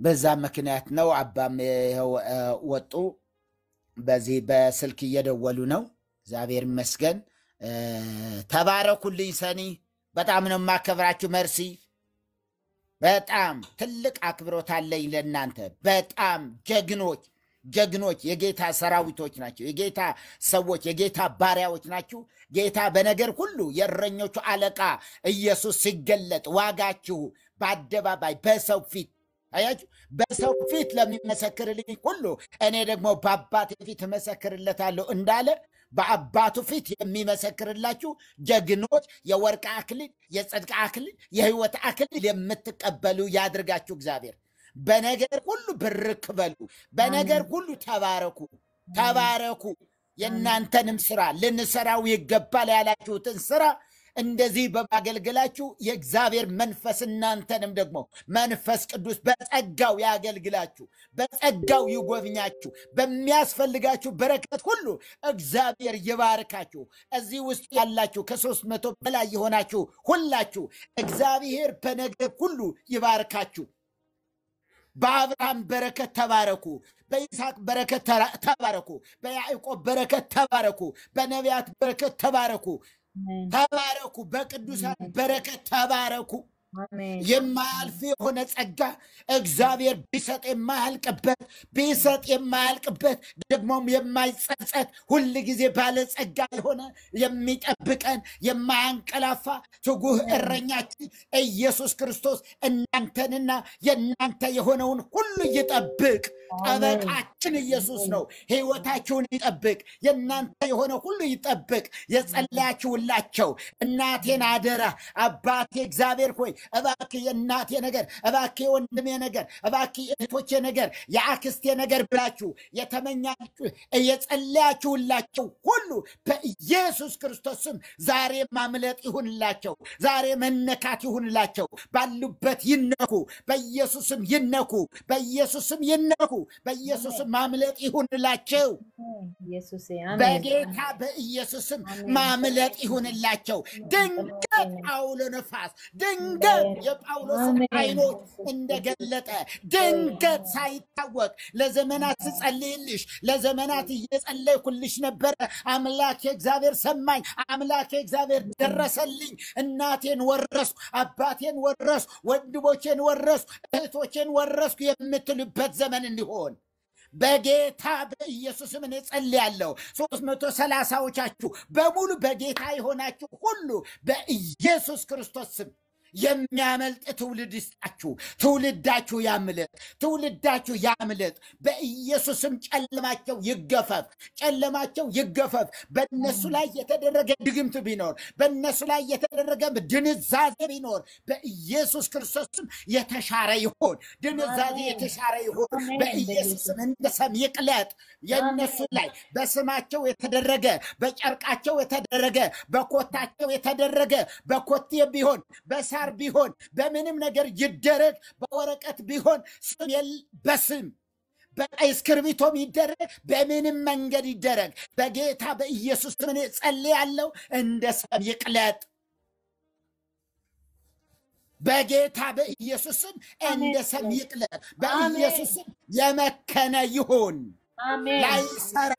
በዛ ምክንያት ነው አባም ወጡ በዚህ በስልክ እየደወሉ ነው እግዚአብሔር ይመስገን ተባረኩልኝ ሰኒ በጣም ነው ማከብራችሁ መርሲ በጣም ትልቅ አክብሮት አለኝ ለእናንተ በጣም ጀግኖች የጌታ ሰራዊቶች ናቸው የጌታ ሰዎች የጌታ ባሪያዎች ናቸው ጌታ በነገር ሁሉ የእረኞቹ አለቃ ኢየሱስ ሲገለጥ ዋጋችሁ በአደባባይ በሰው ፊት አያችሁ በሰው ፊት ለሚመሰክርልኝ ሁሉ እኔ ደግሞ በአባቴ ፊት መሰክርለታለሁ እንዳለ በአባቱ ፊት የሚመሰክርላችሁ ጀግኖች የወርቅ አክሊል የጽድቅ አክሊል የህይወት አክሊል የምትቀበሉ ያድርጋችሁ እግዚአብሔር በነገር ሁሉ ብርክ በሉ በነገር ሁሉ ተባረኩ የእናንተንም ስራ ልንሰራው ይገባል ያላችሁትን ስራ እንደዚህ በማገልገላችሁ የእግዚአብሔር መንፈስ እናንተንም ደግሞ መንፈስ ቅዱስ በጸጋው ያገልግላችሁ በጸጋው ይጎብኛችሁ በሚያስፈልጋችሁ በረከት ሁሉ እግዚአብሔር ይባርካችሁ እዚህ ውስጥ ያላችሁ ከ300 በላይ የሆናችሁ ሁላችሁ እግዚአብሔር በነገር ሁሉ ይባርካችሁ በአብርሃም በረከት ተባረኩ በይስሐቅ በረከት ተባረኩ በያዕቆብ በረከት ተባረኩ በነቢያት በረከት ተባረኩ በቅዱሳን በረከት ተባረኩ የማያልፍ የሆነ ጸጋ እግዚአብሔር ቢሰጥ የማያልቅበት ደግሞም የማይጸጸት ሁሉ ጊዜ ባለ ጸጋ የሆነ የሚጠብቀን የማያንቀላፋ ትጉህ እረኛችን ኢየሱስ ክርስቶስ እናንተንና የእናንተ የሆነውን ሁሉ ይጠብቅ ጠበቃችን ኢየሱስ ነው ህይወታችሁን ይጠብቅ የእናንተ የሆነ ሁሉ ይጠብቅ የጸለያችሁላቸው እናቴን አደራ አባቴ እግዚአብሔር ሆይ እባክህ የእናቴ ነገር እባክህ የወንድሜ ነገር እባክህ እህቶቼ ነገር የአክስቴ ነገር ብላችሁ የተመኛችሁ የጸለያችሁላቸው ሁሉ በኢየሱስ ክርስቶስ ስም ዛሬ ማምለጥ ይሁንላቸው ዛሬ መነካት ይሁንላቸው ባሉበት ይነኩ በኢየሱስም ይነኩ በኢየሱስም ይነኩ በኢየሱስም ማምለጥ ይሁንላቸው ኢየሱስ አሜን በጌታ በኢየሱስም ማምለጥ ይሁንላቸው ድንገት አውሎ ነፋስ ድንገት የጳውሎስን አይኖች እንደገለጠ ድንገት ሳይታወቅ ለዘመናት ጸልይልሽ ለዘመናት እየጸለይኩልሽ ነበር አምላኬ እግዚአብሔር ሰማኝ አምላኬ እግዚአብሔር ደረሰልኝ እናቴን ወረስኩ አባቴን ወረስኩ ወንድሞቼን ወረስኩ እህቶቼን ወረስኩ የምትሉበት ዘመን እንዲሆን በጌታ በኢየሱስ ስም ጸልያለሁ 330ዎቻችሁ በሙሉ በጌታ የሆናችሁ ሁሉ በኢየሱስ ክርስቶስ ስም የሚያመልጥ ትውልድ ይስጣችሁ ትውልዳችሁ ያምልጥ በኢየሱስም ጨለማቸው ይገፈፍ በእነሱ ላይ የተደረገ ድግምት ቢኖር በእነሱ ላይ የተደረገ ድንዛዜ ቢኖር በኢየሱስ ክርስቶስም የተሻረ ይሁን ድንዛዜ የተሻረ ይሁን በኢየሱስም እንደ ሰም ይቅለጥ የእነሱ ላይ በስማቸው የተደረገ በጨርቃቸው የተደረገ በኮታቸው የተደረገ በኮቴ ቢሆን በሳር በዶላር ቢሆን በምንም ነገር ይደረግ በወረቀት ቢሆን ስም በስም በቀይ እስክርቢቶም ይደረግ በምንም መንገድ ይደረግ በጌታ በኢየሱስ ስም እኔ ጸልያለሁ እንደ ሰም ይቅለጥ በጌታ በኢየሱስ ስም እንደ ሰም ይቅለጥ በኢየሱስ ስም የመከነ ይሁን ላይሰራ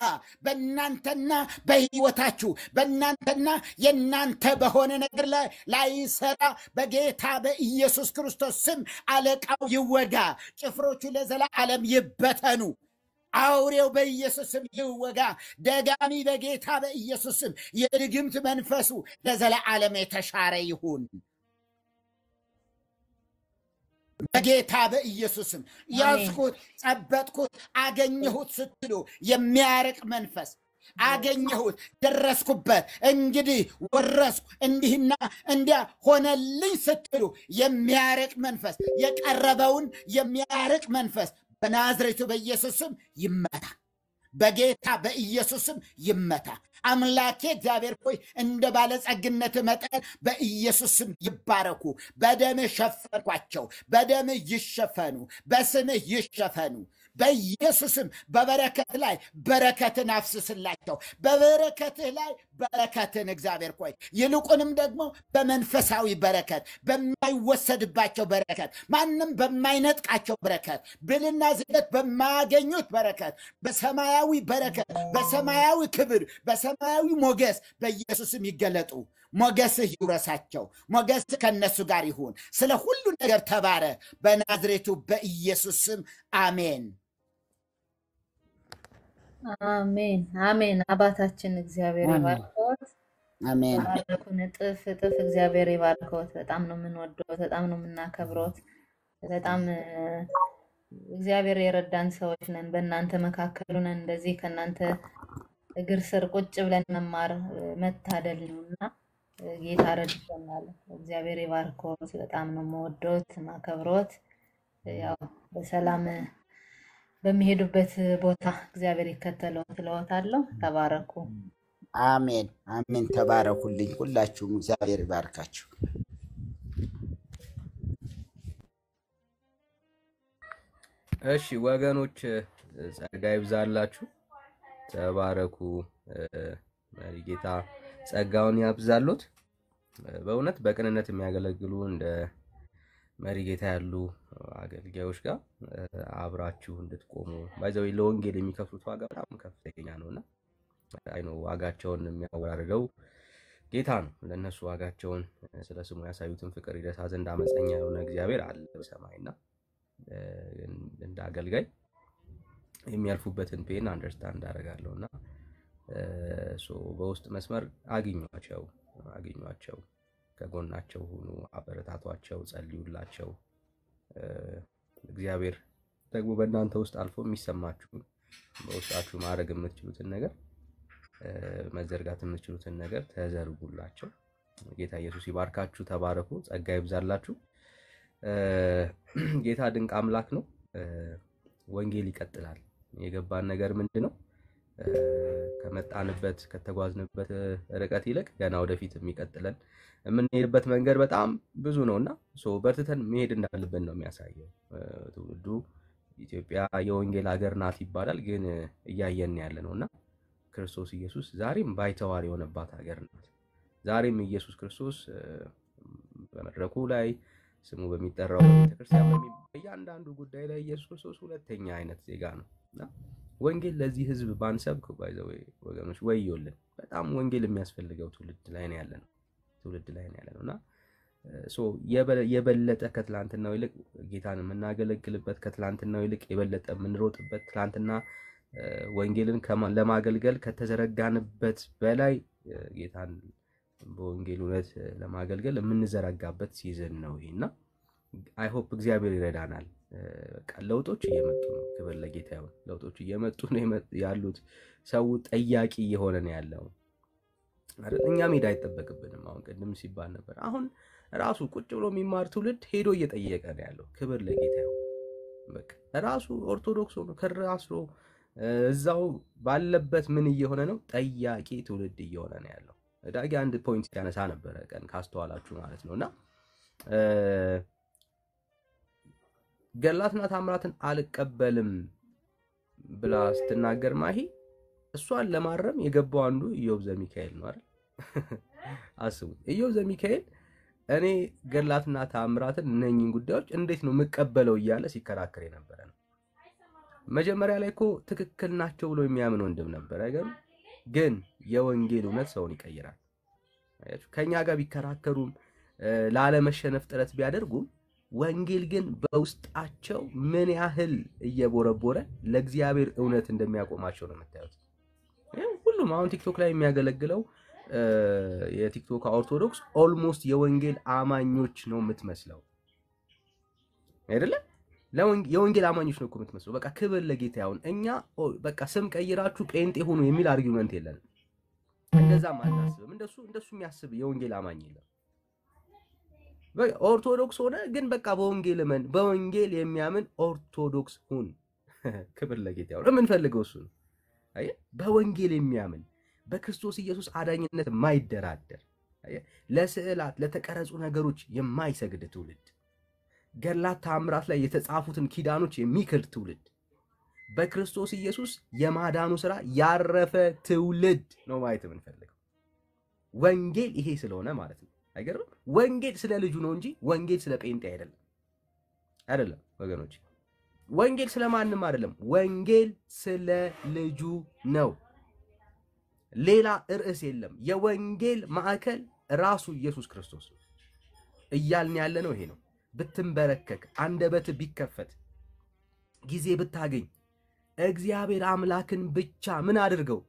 በእናንተና በሕይወታችሁ በእናንተና የእናንተ በሆነ ነገር ላይ ላይሰራ በጌታ በኢየሱስ ክርስቶስ ስም አለቃው ይወጋ ጭፍሮቹ ለዘላለም ይበተኑ አውሬው በኢየሱስ ስም ይወጋ ደጋሚ በጌታ በኢየሱስ ስም የድግምት መንፈሱ ለዘላለም የተሻረ ይሁን በጌታ በኢየሱስ ስም ያዝኩት ጸበጥኩት አገኘሁት ስትሉ የሚያርቅ መንፈስ አገኘሁት ደረስኩበት እንግዲህ ወረስኩ እንዲህና እንዲያ ሆነልኝ ስትሉ የሚያርቅ መንፈስ የቀረበውን የሚያርቅ መንፈስ በናዝሬቱ በኢየሱስ ስም ይመታ በጌታ በኢየሱስ ስም ይመታ አምላኬ እግዚአብሔር ሆይ እንደ ባለጸግነት መጠን በኢየሱስ ስም ይባረኩ በደም ሸፈንኳቸው በደም ይሸፈኑ በስም ይሸፈኑ በኢየሱስም በበረከት ላይ በረከትን አፍስስላቸው በበረከትህ ላይ በረከትን እግዚአብሔር ሆይ ይልቁንም ደግሞ በመንፈሳዊ በረከት በማይወሰድባቸው በረከት ማንም በማይነጥቃቸው በረከት ብልና ዝገት በማያገኙት በረከት በሰማያዊ በረከት በሰማያዊ ክብር በሰማያዊ ሞገስ በኢየሱስም ይገለጡ ሞገስህ ይውረሳቸው ሞገስህ ከነሱ ጋር ይሁን ስለ ሁሉ ነገር ተባረ በናዝሬቱ በኢየሱስ ስም አሜን አሜን አሜን አባታችን እግዚአብሔር ይባርኮት አሜን ባረኩን ጥፍ እግዚአብሔር ይባርኮት በጣም ነው የምንወደው በጣም ነው የምናከብሮት በጣም እግዚአብሔር የረዳን ሰዎች ነን በእናንተ መካከል ነን እንደዚህ ከናንተ እግር ስር ቁጭ ብለን መማር መታደል ነውና ጌታ ረድቶናል እግዚአብሔር ይባርኮት በጣም ነው የምወደውት ማከብሮት ያው በሰላም በሚሄዱበት ቦታ እግዚአብሔር ይከተለው ስለወታለው ተባረኩ አሜን አሜን ተባረኩልኝ ሁላችሁም እግዚአብሔር ይባርካችሁ እሺ ወገኖች ጸጋ ይብዛላችሁ ተባረኩ ጌታ ጸጋውን ያብዛሉት በእውነት በቅንነት የሚያገለግሉ እንደ መሪ ጌታ ያሉ አገልጋዮች ጋር አብራችሁ እንድትቆሙ ባይዘው ለወንጌል የሚከፍሉት ዋጋ በጣም ከፍተኛ ነውና አይኖ ዋጋቸውን የሚያወራርደው ጌታ ነው ለነሱ ዋጋቸውን ስለ ስሙ ያሳዩትን ፍቅር ይደሳ ዘንድ አመፀኛ የሆነ እግዚአብሔር አለ በሰማይና እንደ አገልጋይ የሚያልፉበትን ፔን አንደርስታንድ አደርጋለሁና በውስጥ መስመር አግኟቸው ከጎናቸው ሁኑ አበረታቷቸው ጸልዩላቸው እግዚአብሔር ደግሞ በእናንተ ውስጥ አልፎ የሚሰማችሁ በውስጣችሁ ማድረግ የምትችሉትን ነገር መዘርጋት የምትችሉትን ነገር ተዘርጉላቸው ጌታ ኢየሱስ ይባርካችሁ ተባረኩ ጸጋ ይብዛላችሁ ጌታ ድንቅ አምላክ ነው ወንጌል ይቀጥላል የገባን ነገር ምንድነው ከመጣንበት ከተጓዝንበት ርቀት ይልቅ ገና ወደፊት የሚቀጥለን የምንሄድበት መንገድ በጣም ብዙ ነውና በርትተን መሄድ እንዳለብን ነው የሚያሳየው ትውልዱ ኢትዮጵያ የወንጌል ሀገር ናት ይባላል ግን እያየን ያለ ነውና ክርስቶስ ኢየሱስ ዛሬም ባይተዋር የሆነባት ሀገር ናት ዛሬም ኢየሱስ ክርስቶስ በመድረኩ ላይ ስሙ በሚጠራው ቤተክርስቲያን በእያንዳንዱ ጉዳይ ላይ ኢየሱስ ክርስቶስ ሁለተኛ አይነት ዜጋ ነውና ወንጌል ለዚህ ህዝብ ባንሰብክ ባይዘው ወገኖች ወይዮልን በጣም ወንጌል የሚያስፈልገው ትውልድ ላይ ነው ያለነውና የበለጠ ከትላንትናው ይልቅ ጌታን የምናገለግልበት ከትላንትናው ይልቅ የበለጠ የምንሮጥበት ትላንትና ወንጌልን ለማገልገል ከተዘረጋንበት በላይ ጌታን በወንጌል እውነት ለማገልገል የምንዘረጋበት ሲዝን ነው ይሄና አይ ሆፕ እግዚአብሔር ይረዳናል ለውጦች እየመጡ ነው ክብር ለጌታ ይሁን ለውጦች እየመጡ ነው ያሉት ሰው ጠያቂ እየሆነ ነው ያለው እኛ ሜዳ አይተበቅብንም አሁን ቀደም ሲባል ነበር አሁን ራሱ ቁጭ ብሎ የሚማር ትውልድ ሄዶ እየጠየቀ ነው ያለው ክብር ለጌታ ይሁን በቃ ራሱ ኦርቶዶክስ ሆኖ ከራሱ እዛው ባለበት ምን እየሆነ ነው ጠያቂ ትውልድ እየሆነ ነው ያለው ዳጊ አንድ ፖይንት ያነሳ ነበር ቀን ካስተዋላችሁ ማለት ነውና ገላትና ታምራትን አልቀበልም ብላ ስትናገር ማሂ እሷን ለማረም የገባው አንዱ ኢዮብ ዘሚካኤል ነው አይደል? አስቡት። ኢዮብ ዘሚካኤል እኔ ገላትና ታምራትን እነኚህን ጉዳዮች እንዴት ነው መቀበለው እያለ ሲከራከር የነበረ ነው። መጀመሪያ ላይ እኮ ትክክል ናቸው ብሎ የሚያምን ወንድም ነበር አይገርም? ግን የወንጌል እውነት ሰውን ይቀይራል። ከኛ ጋር ቢከራከሩም ላለመሸነፍ ጥረት ቢያደርጉም ወንጌል ግን በውስጣቸው ምን ያህል እየቦረቦረ ለእግዚአብሔር እውነት እንደሚያቆማቸው ነው የምታዩት። ሁሉም አሁን ቲክቶክ ላይ የሚያገለግለው የቲክቶክ ኦርቶዶክስ ኦልሞስት የወንጌል አማኞች ነው የምትመስለው አይደለ? የወንጌል አማኞች ነው እኮ የምትመስለው። በቃ ክብር ለጌታ ይሁን። እኛ በቃ ስም ቀይራችሁ ጴንጤ ሆኑ የሚል አርጊውመንት የለንም። እንደዛም አናስብም። እንደሱ የሚያስብ የወንጌል አማኝ የለም። ኦርቶዶክስ ሆነ ግን በቃ በወንጌል መን በወንጌል የሚያምን ኦርቶዶክስ ሁን። ክብር ለጌታ ይሁን። የምንፈልገው እሱ ነው። አየ በወንጌል የሚያምን በክርስቶስ ኢየሱስ አዳኝነት የማይደራደር ለስዕላት ለተቀረጹ ነገሮች የማይሰግድ ትውልድ፣ ገድላት ተአምራት ላይ የተጻፉትን ኪዳኖች የሚክድ ትውልድ፣ በክርስቶስ ኢየሱስ የማዳኑ ሥራ ያረፈ ትውልድ ነው ማየት የምንፈልገው። ወንጌል ይሄ ስለሆነ ማለት ነው። አይገርም? ወንጌል ስለ ልጁ ነው እንጂ ወንጌል ስለ ጴንጤ አይደለም ወገኖች። ወንጌል ስለማንም አይደለም። ወንጌል ስለ ልጁ ነው። ሌላ ርዕስ የለም። የወንጌል ማዕከል ራሱ ኢየሱስ ክርስቶስ ነው። እያልን ያለ ነው ይሄ ነው። ብትንበረከክ፣ አንደበት ቢከፈት፣ ጊዜ ብታገኝ እግዚአብሔር አምላክን ብቻ ምን አድርገው?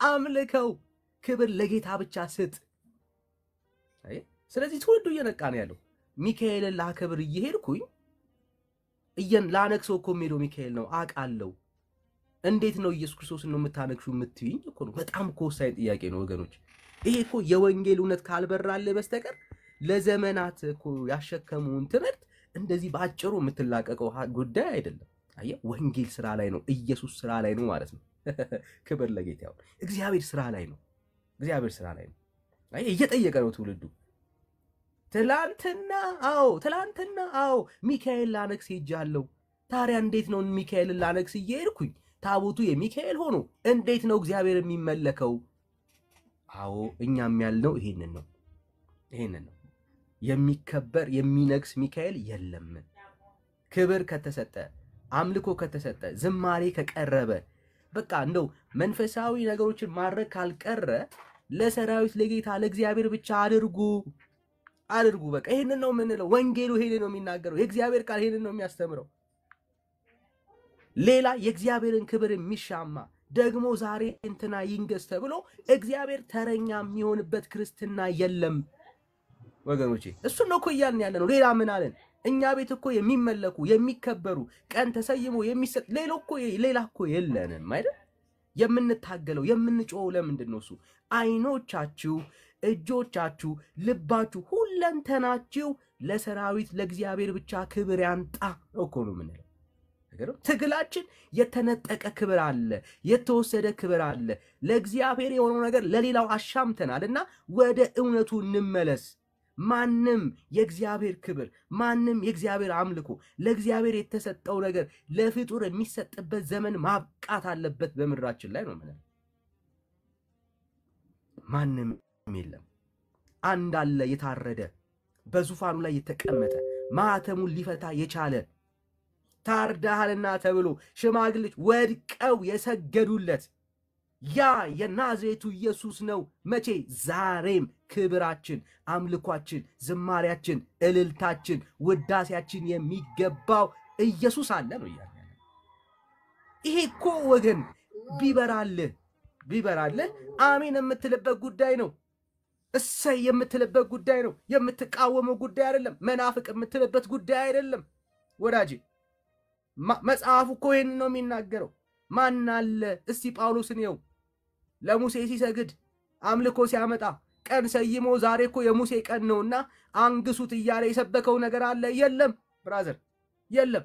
አምልከው። ክብር ለጌታ ብቻ ስጥ። ስለዚህ ትውልዱ እየነቃ ነው ያለው። ሚካኤልን ላከብር እየሄድኩኝ ላነክሰው እኮ የሚሄደው ሚካኤል ነው አውቃለሁ። እንዴት ነው ኢየሱስ ክርስቶስን ነው የምታነክሹ የምትይኝ እኮ ነው። በጣም እኮ ወሳኝ ጥያቄ ነው ወገኖች። ይሄ እኮ የወንጌል እውነት ካልበራልህ በስተቀር ለዘመናት እኮ ያሸከሙን ትምህርት እንደዚህ ባጭሩ የምትላቀቀው ጉዳይ አይደለም። አየህ፣ ወንጌል ስራ ላይ ነው። ኢየሱስ ስራ ላይ ነው ማለት ነው። ክብር ለጌታ ይሁን። እግዚአብሔር ስራ ላይ ነው። እግዚአብሔር ስራ ላይ ነው። አየህ፣ እየጠየቀ ነው ትውልዱ። ትላንትና አዎ ሚካኤል ላነክስ ሄጃለሁ። ታዲያ እንዴት ነው ሚካኤልን ላነክስ እየሄድኩኝ ታቦቱ የሚካኤል ሆኖ እንዴት ነው እግዚአብሔር የሚመለከው? አዎ እኛም ያልነው ይሄንን ነው። የሚከበር የሚነግስ ሚካኤል የለም። ክብር ከተሰጠ፣ አምልኮ ከተሰጠ፣ ዝማሬ ከቀረበ፣ በቃ እንደው መንፈሳዊ ነገሮችን ማድረግ ካልቀረ ለሰራዊት ለጌታ ለእግዚአብሔር ብቻ አድርጉ። በቃ ይሄንን ነው የምንለው። ወንጌሉ ይሄንን ነው የሚናገረው። የእግዚአብሔር ቃል ይሄንን ነው የሚያስተምረው። ሌላ የእግዚአብሔርን ክብር የሚሻማ ደግሞ ዛሬ እንትና ይንገስ ተብሎ እግዚአብሔር ተረኛ የሚሆንበት ክርስትና የለም ወገኖቼ። እሱን ነው እኮ እያልን ያለ ነው። ሌላ ምን አለን? እኛ ቤት እኮ የሚመለኩ የሚከበሩ ቀን ተሰይሞ የሚሰጥ ሌላ እኮ የለንም አይደል? የምንታገለው የምንጮኸው ለምንድን ነው? እሱ አይኖቻችሁ፣ እጆቻችሁ፣ ልባችሁ፣ ሁለንተናችሁ ለሰራዊት ለእግዚአብሔር ብቻ ክብር ያንጣ እኮ ነው የምንለው። ትግላችን የተነጠቀ ክብር አለ፣ የተወሰደ ክብር አለ። ለእግዚአብሔር የሆነው ነገር ለሌላው አሻምተናልና ወደ እውነቱ እንመለስ። ማንም የእግዚአብሔር ክብር፣ ማንም የእግዚአብሔር አምልኮ፣ ለእግዚአብሔር የተሰጠው ነገር ለፍጡር የሚሰጥበት ዘመን ማብቃት አለበት በምድራችን ላይ ነው ማለት። ማንም የለም። አንድ አለ የታረደ፣ በዙፋኑ ላይ የተቀመጠ፣ ማኅተሙን ሊፈታ የቻለ፣ ታርዳሃልና ተብሎ ሽማግሌዎች ወድቀው የሰገዱለት ያ የናዝሬቱ ኢየሱስ ነው። መቼ? ዛሬም ክብራችን፣ አምልኳችን፣ ዝማሪያችን፣ እልልታችን፣ ውዳሴያችን የሚገባው ኢየሱስ አለ ነው እያለ። ይሄ እኮ ወገን ቢበራልህ አሜን የምትልበት ጉዳይ ነው። እሰይ የምትልበት ጉዳይ ነው። የምትቃወመው ጉዳይ አይደለም። መናፍቅ የምትልበት ጉዳይ አይደለም ወዳጄ። መጽሐፉ እኮ ይሄን ነው የሚናገረው። ማን አለ እስቲ ጳውሎስን ይኸው ለሙሴ ሲሰግድ አምልኮ ሲያመጣ ቀን ሰይሞ ዛሬ እኮ የሙሴ ቀን ነውና አንግሱት እያለ የሰበከው ነገር አለ? የለም ብራዘር፣ የለም።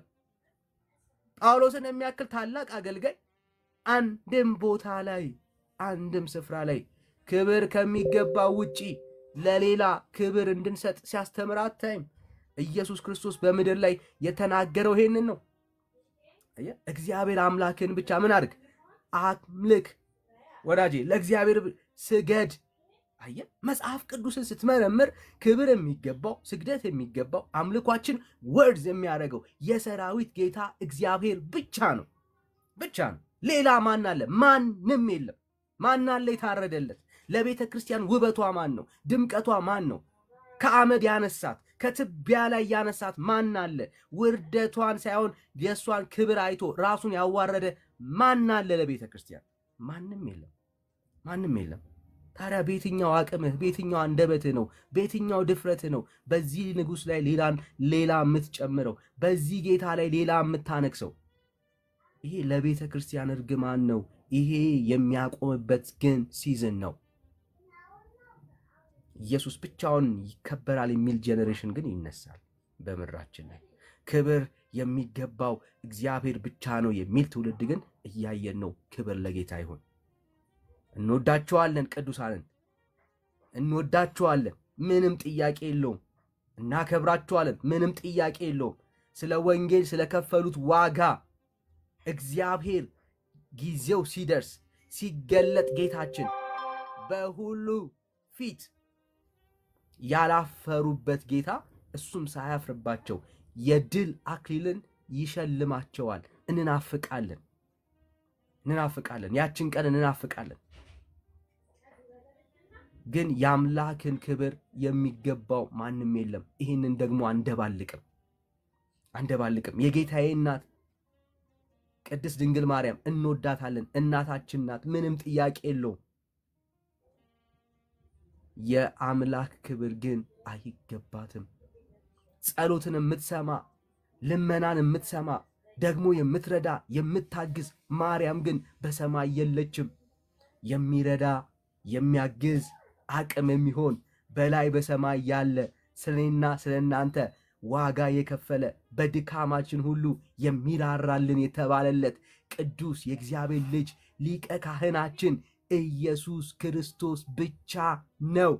ጳውሎስን የሚያክል ታላቅ አገልጋይ አንድም ቦታ ላይ አንድም ስፍራ ላይ ክብር ከሚገባው ውጪ ለሌላ ክብር እንድንሰጥ ሲያስተምር አታይም። ኢየሱስ ክርስቶስ በምድር ላይ የተናገረው ይሄንን ነው። እግዚአብሔር አምላክን ብቻ ምን አድርግ? አምልክ ወዳጄ፣ ለእግዚአብሔር ስገድ። አየህ፣ መጽሐፍ ቅዱስን ስትመረምር ክብር የሚገባው ስግደት የሚገባው አምልኳችን ወርዝ የሚያደርገው የሰራዊት ጌታ እግዚአብሔር ብቻ ነው ብቻ ነው። ሌላ ማን አለ? ማንም የለም። ማን አለ የታረደለት? ለቤተ ክርስቲያን ውበቷ ማን ነው? ድምቀቷ ማን ነው? ከአመድ ያነሳት ከትቢያ ላይ ያነሳት ማን አለ? ውርደቷን ሳይሆን የእሷን ክብር አይቶ ራሱን ያዋረደ ማን አለ? ለቤተ ክርስቲያን ማንም የለም። ማንም የለም። ታዲያ በየትኛው አቅምህ በየትኛው አንደበትህ ነው በየትኛው ድፍረትህ ነው በዚህ ንጉሥ ላይ ሌላ የምትጨምረው? በዚህ ጌታ ላይ ሌላ የምታነክሰው? ይሄ ለቤተ ክርስቲያን እርግማን ነው። ይሄ የሚያቆምበት ግን ሲዝን ነው። ኢየሱስ ብቻውን ይከበራል የሚል ጄኔሬሽን ግን ይነሳል በምድራችን ላይ። ክብር የሚገባው እግዚአብሔር ብቻ ነው የሚል ትውልድ ግን እያየን ነው። ክብር ለጌታ ይሁን። እንወዳቸዋለን፣ ቅዱሳንን እንወዳቸዋለን፣ ምንም ጥያቄ የለውም። እናከብራቸዋለን፣ ምንም ጥያቄ የለውም። ስለ ወንጌል ስለከፈሉት ዋጋ እግዚአብሔር ጊዜው ሲደርስ ሲገለጥ ጌታችን በሁሉ ፊት ያላፈሩበት ጌታ እሱም ሳያፍርባቸው የድል አክሊልን ይሸልማቸዋል። እንናፍቃለን። ያችን ቀን እንናፍቃለን። ግን የአምላክን ክብር የሚገባው ማንም የለም። ይህንን ደግሞ አንደባልቅም። የጌታዬ እናት ቅድስት ድንግል ማርያም እንወዳታለን። እናታችን ናት። ምንም ጥያቄ የለውም። የአምላክ ክብር ግን አይገባትም። ጸሎትን የምትሰማ ልመናን የምትሰማ ደግሞ የምትረዳ የምታግዝ ማርያም ግን በሰማይ የለችም። የሚረዳ የሚያግዝ አቅም የሚሆን በላይ በሰማይ ያለ ስለኔና ስለናንተ ዋጋ የከፈለ በድካማችን ሁሉ የሚራራልን የተባለለት ቅዱስ የእግዚአብሔር ልጅ ሊቀ ካህናችን ኢየሱስ ክርስቶስ ብቻ ነው።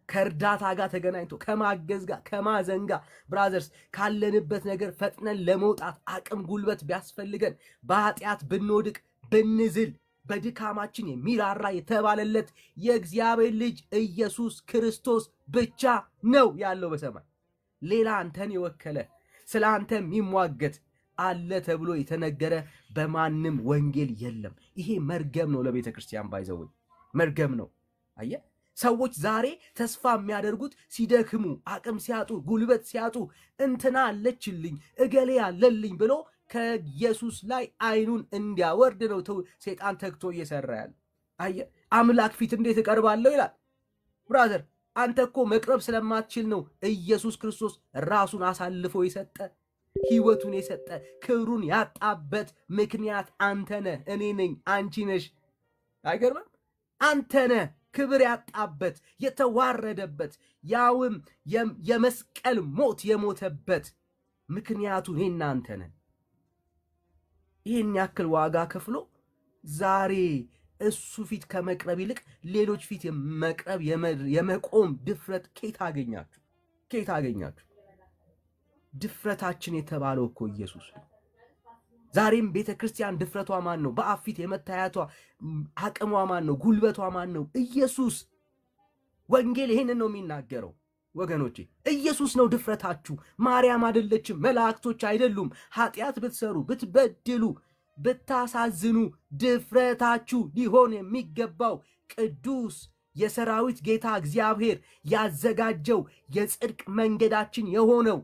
ከእርዳታ ጋር ተገናኝቶ ከማገዝ ጋር ከማዘን ጋር ብራዘርስ ካለንበት ነገር ፈጥነን ለመውጣት አቅም ጉልበት ቢያስፈልገን በኃጢአት ብንወድቅ ብንዝል በድካማችን የሚራራ የተባለለት የእግዚአብሔር ልጅ ኢየሱስ ክርስቶስ ብቻ ነው ያለው በሰማይ። ሌላ አንተን የወከለ ስለ አንተ የሚሟገት አለ ተብሎ የተነገረ በማንም ወንጌል የለም። ይሄ መርገም ነው ለቤተ ክርስቲያን ባይዘው መርገም ነው። አየህ፣ ሰዎች ዛሬ ተስፋ የሚያደርጉት ሲደክሙ አቅም ሲያጡ ጉልበት ሲያጡ እንትና አለችልኝ እገሌ አለልኝ ብሎ ከኢየሱስ ላይ አይኑን እንዲያወርድ ነው ሰይጣን ተግቶ እየሰራ ያለ። አየህ፣ አምላክ ፊት እንዴት እቀርባለሁ ይላል። ብራዘር፣ አንተ እኮ መቅረብ ስለማትችል ነው ኢየሱስ ክርስቶስ ራሱን አሳልፎ የሰጠ ሕይወቱን የሰጠ ክብሩን ያጣበት ምክንያት አንተ ነህ፣ እኔ ነኝ፣ አንቺ ነሽ። አይገርምም? አንተ ነህ ክብር ያጣበት የተዋረደበት ያውም የመስቀል ሞት የሞተበት ምክንያቱ እኔና አንተ ነን። ይህን ያክል ዋጋ ከፍሎ ዛሬ እሱ ፊት ከመቅረብ ይልቅ ሌሎች ፊት መቅረብ የመቆም ድፍረት ከየት አገኛችሁ? ድፍረታችን የተባለው እኮ ኢየሱስ ነው። ዛሬም ቤተ ክርስቲያን ድፍረቷ ማን ነው? በአብ ፊት የመታያቷ አቅሟ ማን ነው? ጉልበቷ ማን ነው? ኢየሱስ። ወንጌል ይሄንን ነው የሚናገረው ወገኖቼ። ኢየሱስ ነው ድፍረታችሁ፣ ማርያም አይደለችም፣ መላእክቶች አይደሉም። ኃጢአት ብትሰሩ ብትበድሉ ብታሳዝኑ ድፍረታችሁ ሊሆን የሚገባው ቅዱስ የሰራዊት ጌታ እግዚአብሔር ያዘጋጀው የጽድቅ መንገዳችን የሆነው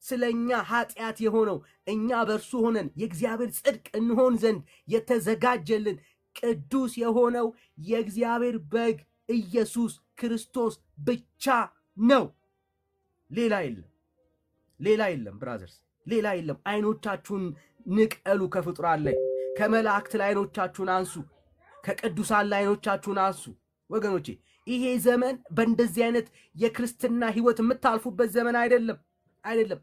ስለኛ ኃጢአት የሆነው እኛ በእርሱ ሆነን የእግዚአብሔር ጽድቅ እንሆን ዘንድ የተዘጋጀልን ቅዱስ የሆነው የእግዚአብሔር በግ ኢየሱስ ክርስቶስ ብቻ ነው። ሌላ የለም ብራዘርስ፣ ሌላ የለም። አይኖቻችሁን ንቀሉ ከፍጡራን ላይ፣ ከመላእክት ላይ አይኖቻችሁን አንሱ፣ ከቅዱሳን ላይ አይኖቻችሁን አንሱ ወገኖቼ። ይሄ ዘመን በእንደዚህ አይነት የክርስትና ህይወት የምታልፉበት ዘመን አይደለም።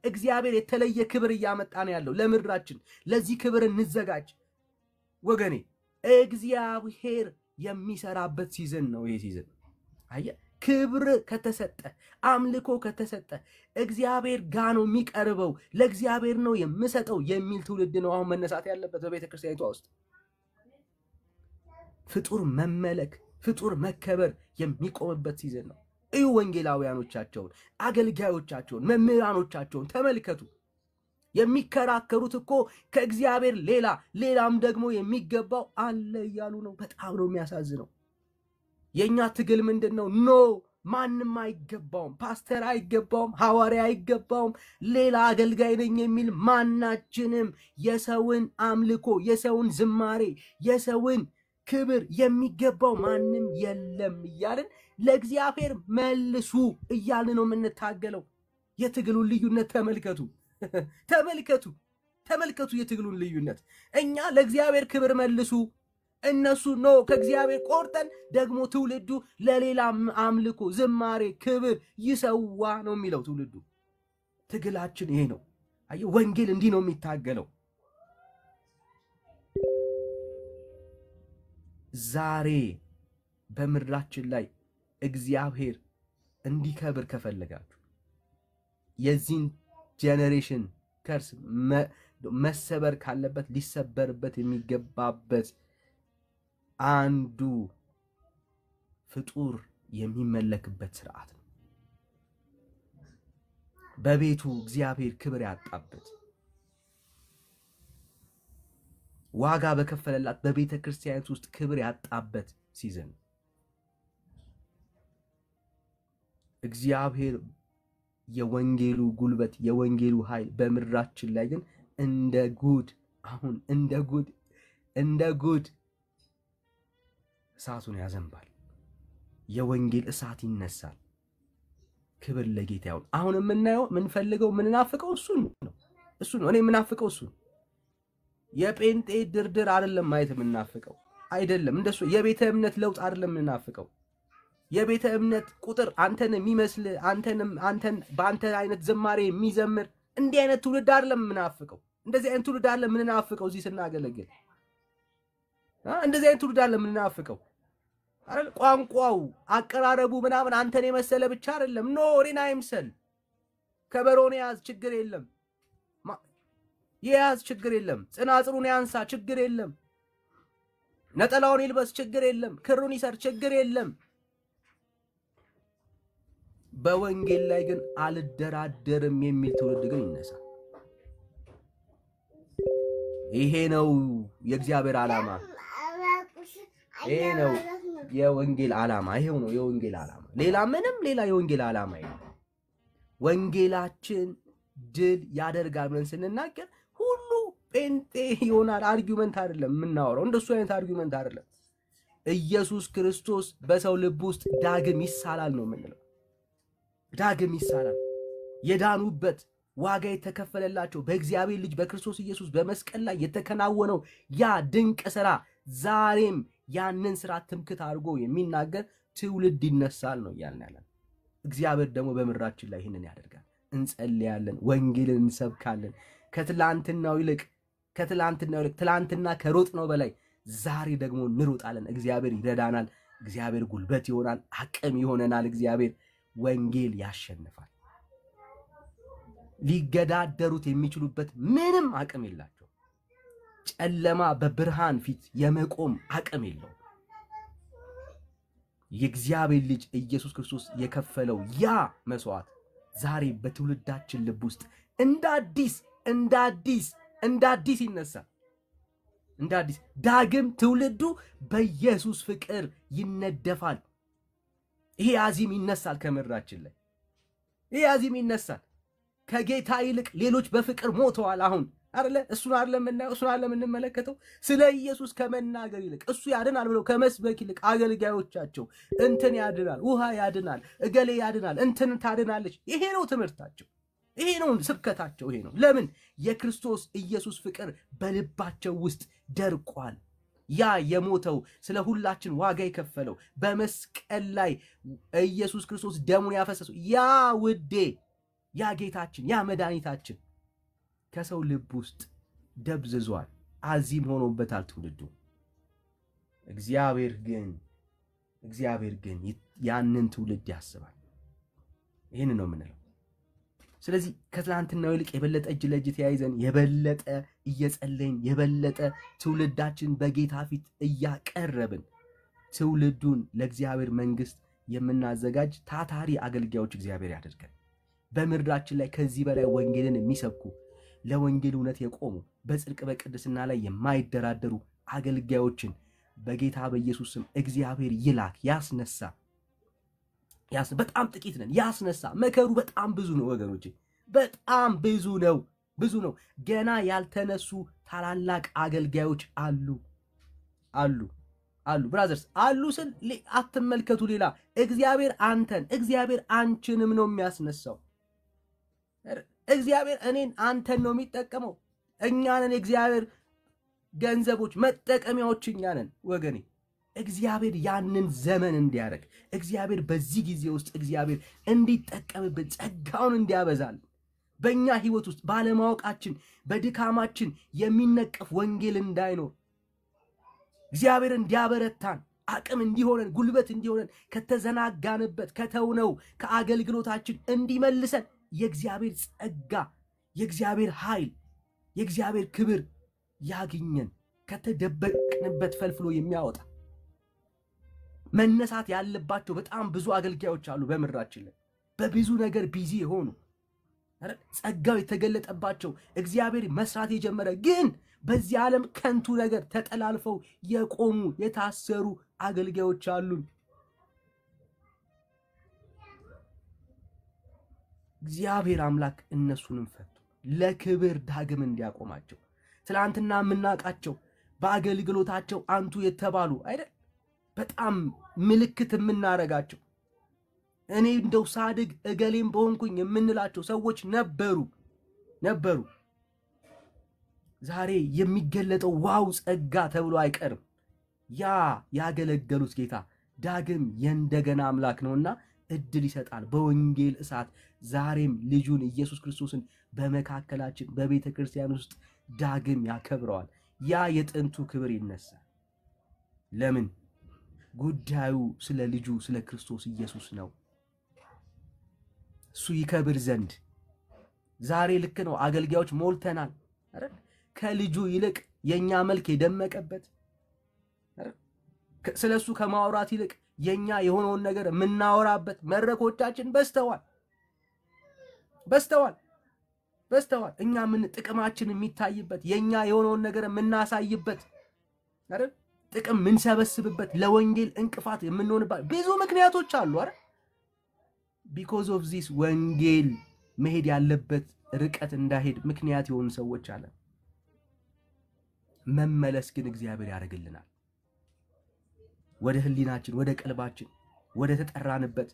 እግዚአብሔር የተለየ ክብር እያመጣ ነው ያለው ለምድራችን። ለዚህ ክብር እንዘጋጅ ወገኔ። እግዚአብሔር የሚሰራበት ሲዝን ነው ይሄ ሲዝን። አየ ክብር ከተሰጠ አምልኮ ከተሰጠ እግዚአብሔር ጋር ነው የሚቀርበው ለእግዚአብሔር ነው የምሰጠው የሚል ትውልድ ነው አሁን መነሳት ያለበት በቤተክርስቲያኒቷ ውስጥ ፍጡር መመለክ ፍጡር መከበር የሚቆምበት ሲዝን ነው እዩ ወንጌላውያኖቻቸውን አገልጋዮቻቸውን መምህራኖቻቸውን ተመልከቱ የሚከራከሩት እኮ ከእግዚአብሔር ሌላም ደግሞ የሚገባው አለ እያሉ ነው በጣም ነው የሚያሳዝነው የኛ ትግል ምንድነው ኖ ማንም አይገባውም ፓስተር አይገባውም ሐዋርያ አይገባውም ሌላ አገልጋይ ነኝ የሚል ማናችንም የሰውን አምልኮ የሰውን ዝማሬ የሰውን ክብር የሚገባው ማንም የለም እያልን ለእግዚአብሔር መልሱ እያልን ነው የምንታገለው የትግሉን ልዩነት ተመልከቱ የትግሉን ልዩነት እኛ ለእግዚአብሔር ክብር መልሱ እነሱ ነው ከእግዚአብሔር ቆርጠን ደግሞ ትውልዱ ለሌላ አምልኮ ዝማሬ ክብር ይሰዋ ነው የሚለው ትውልዱ ትግላችን ይሄ ነው አይ ወንጌል እንዲህ ነው የሚታገለው ዛሬ በምድራችን ላይ እግዚአብሔር እንዲከብር ከፈለጋችሁ የዚህን ጄኔሬሽን ከርስ መሰበር ካለበት ሊሰበርበት የሚገባበት አንዱ ፍጡር የሚመለክበት ስርዓት ነው በቤቱ እግዚአብሔር ክብር ያጣበት ዋጋ በከፈለላት በቤተ ክርስቲያን ውስጥ ክብር ያጣበት ሲዝን እግዚአብሔር የወንጌሉ ጉልበት የወንጌሉ ኃይል በምድራችን ላይ ግን እንደ ጉድ እሳቱን ያዘንባል የወንጌል እሳት ይነሳል ክብር ለጌታ ይሁን አሁን የምናየው ምንፈልገው ምንናፍቀው እሱ ነው እኔ ምናፍቀው እሱ የጴንጤ ድርድር አይደለም ማየት ምንናፍቀው አይደለም እንደሱ የቤተ እምነት ለውጥ አይደለም ምንናፍቀው የቤተ እምነት ቁጥር አንተን የሚመስል አንተን በአንተ አይነት ዝማሬ የሚዘምር እንዲህ አይነት ትውልድ አይደለም ምናፍቀው እንደዚህ አይነት ትውልድ አይደለም ምንናፍቀው እዚህ ስናገለግል እንደዚህ አይነት ትውልድ አይደለም ምንናፍቀው አይደል ቋንቋው አቀራረቡ ምናምን አንተን የመሰለ ብቻ አይደለም ኖ ሪና ይምሰል ከበሮን ያዝ ችግር የለም ያዝ ችግር የለም ጽናጽሩን ያንሳ ችግር የለም ነጠላውን ይልበስ ችግር የለም ክሩን ይሰር ችግር የለም በወንጌል ላይ ግን አልደራደርም የሚል ትውልድ ግን ይነሳ ይሄ ነው የእግዚአብሔር ዓላማ ይሄ ነው የወንጌል ዓላማ ይሄው ነው የወንጌል ዓላማ ሌላ የወንጌል ዓላማ የለም ወንጌላችን ድል ያደርጋል ብለን ስንናገር ሁሉ ጴንጤ ይሆናል አርጊውመንት አይደለም ምናወራው እንደሱ አይነት አርጊውመንት አይደለም ኢየሱስ ክርስቶስ በሰው ልብ ውስጥ ዳግም ይሳላል ነው የምንለው ዳግም ይሳላል የዳኑበት ዋጋ የተከፈለላቸው በእግዚአብሔር ልጅ በክርስቶስ ኢየሱስ በመስቀል ላይ የተከናወነው ያ ድንቅ ሥራ ዛሬም ያንን ሥራ ትምክት አድርጎ የሚናገር ትውልድ ይነሳል ነው ያልናለን እግዚአብሔር ደግሞ በምድራችን ላይ ይሄንን ያደርጋል እንጸልያለን ወንጌልን እንሰብካለን ከትላንትናው ይልቅ ትላንትና ከሮጥ ነው በላይ ዛሬ ደግሞ እንሮጣለን እግዚአብሔር ይረዳናል እግዚአብሔር ጉልበት ይሆናል አቅም ይሆነናል እግዚአብሔር ወንጌል ያሸንፋል ሊገዳደሩት የሚችሉበት ምንም አቅም የላቸው ጨለማ በብርሃን ፊት የመቆም አቅም የለው የእግዚአብሔር ልጅ ኢየሱስ ክርስቶስ የከፈለው ያ መስዋዕት ዛሬ በትውልዳችን ልብ ውስጥ እንደ አዲስ ይነሳል እንደ አዲስ ዳግም ትውልዱ በኢየሱስ ፍቅር ይነደፋል ይሄ አዚም ይነሳል ከምድራችን ላይ ይሄ አዚም ይነሳል ከጌታ ይልቅ ሌሎች በፍቅር ሞተዋል አሁን አይደለ እሱን አይደለም እናየው እሱን አይደለም እንመለከተው ስለ ኢየሱስ ከመናገር ይልቅ እሱ ያድናል ብለው ከመስበክ ይልቅ አገልጋዮቻቸው እንትን ያድናል ውሃ ያድናል እገሌ ያድናል እንትን ታድናለች ይሄ ነው ትምህርታቸው ይሄ ነው ስብከታቸው ይሄ ነው ለምን የክርስቶስ ኢየሱስ ፍቅር በልባቸው ውስጥ ደርቋል ያ የሞተው ስለ ሁላችን ዋጋ የከፈለው በመስቀል ላይ ኢየሱስ ክርስቶስ ደሙን ያፈሰሰው ያ ውዴ ያ ጌታችን ያ መድኃኒታችን ከሰው ልብ ውስጥ ደብዝዟል አዚም ሆኖበታል ትውልዱ እግዚአብሔር ግን እግዚአብሔር ግን ያንን ትውልድ ያስባል። ይህን ነው የምንለው። ስለዚህ ከትላንትናው ይልቅ የበለጠ እጅ ለእጅ ተያይዘን የበለጠ እየጸለይን የበለጠ ትውልዳችን በጌታ ፊት እያቀረብን ትውልዱን ለእግዚአብሔር መንግስት የምናዘጋጅ ታታሪ አገልጋዮች እግዚአብሔር ያደርገን። በምድራችን ላይ ከዚህ በላይ ወንጌልን የሚሰብኩ ለወንጌል እውነት የቆሙ በጽድቅ በቅድስና ላይ የማይደራደሩ አገልጋዮችን በጌታ በኢየሱስ ስም እግዚአብሔር ይላክ፣ ያስነሳ። በጣም ጥቂት ነን፣ ያስነሳ። መከሩ በጣም ብዙ ነው ወገኖቼ፣ በጣም ብዙ ነው። ገና ያልተነሱ ታላላቅ አገልጋዮች አሉ ብራዘርስ፣ አሉ ስል አትመልከቱ። ሌላ እግዚአብሔር አንተን እግዚአብሔር አንቺንም ነው የሚያስነሳው። እግዚአብሔር እኔን አንተን ነው የሚጠቀመው። እኛ ነን እግዚአብሔር ገንዘቦች፣ መጠቀሚያዎች እኛ ነን ወገኔ። እግዚአብሔር ያንን ዘመን እንዲያረግ እግዚአብሔር በዚህ ጊዜ ውስጥ እግዚአብሔር እንዲጠቀምብን ጸጋውን እንዲያበዛል በእኛ ህይወት ውስጥ ባለማወቃችን በድካማችን የሚነቀፍ ወንጌል እንዳይኖር እግዚአብሔር እንዲያበረታን አቅም እንዲሆነን ጉልበት እንዲሆነን ከተዘናጋንበት ከተውነው ከአገልግሎታችን እንዲመልሰን የእግዚአብሔር ጸጋ የእግዚአብሔር ኃይል የእግዚአብሔር ክብር ያግኘን ከተደበቅንበት ፈልፍሎ የሚያወጣ መነሳት ያለባቸው በጣም ብዙ አገልጋዮች አሉ በምድራችን ላይ በብዙ ነገር ቢዚ ሆኑ ጸጋው የተገለጠባቸው እግዚአብሔር መስራት የጀመረ ግን በዚህ ዓለም ከንቱ ነገር ተጠላልፈው የቆሙ የታሰሩ አገልጋዮች አሉን። እግዚአብሔር አምላክ እነሱንም ፈቱ ለክብር ዳግም እንዲያቆማቸው። ትላንትና የምናውቃቸው በአገልግሎታቸው አንቱ የተባሉ አይደል በጣም ምልክት የምናረጋቸው እኔ እንደው ሳድግ እገሌም በሆንኩኝ የምንላቸው ሰዎች ነበሩ። ዛሬ የሚገለጠው ዋው ጸጋ ተብሎ አይቀርም። ያ ያገለገሉት ጌታ ዳግም የእንደገና አምላክ ነውና እድል ይሰጣል በወንጌል እሳት ዛሬም ልጁን ኢየሱስ ክርስቶስን በመካከላችን በቤተ ክርስቲያን ውስጥ ዳግም ያከብረዋል። ያ የጥንቱ ክብር ይነሳል። ለምን? ጉዳዩ ስለ ልጁ ስለ ክርስቶስ ኢየሱስ ነው። እሱ ይከብር ዘንድ ዛሬ ልክ ነው አገልጋዮች ሞልተናል አይደል? ከልጁ ይልቅ የኛ መልክ የደመቀበት አይደል? ስለሱ ከማውራት ይልቅ የኛ የሆነውን ነገር የምናወራበት መድረኮቻችን በስተዋል። እኛ ምን ጥቅማችን የሚታይበት የኛ የሆነውን ነገር የምናሳይበት አይደል? ጥቅም ምን ሰበስብበት ለወንጌል እንቅፋት የምንሆንበት ብዙ ምክንያቶች አሉ አይደል? because of this ወንጌል መሄድ ያለበት ርቀት እንዳይሄድ ምክንያት የሆኑ ሰዎች አለ። መመለስ ግን እግዚአብሔር ያደርግልናል። ወደ ህሊናችን ወደ ቀልባችን ወደ ተጠራንበት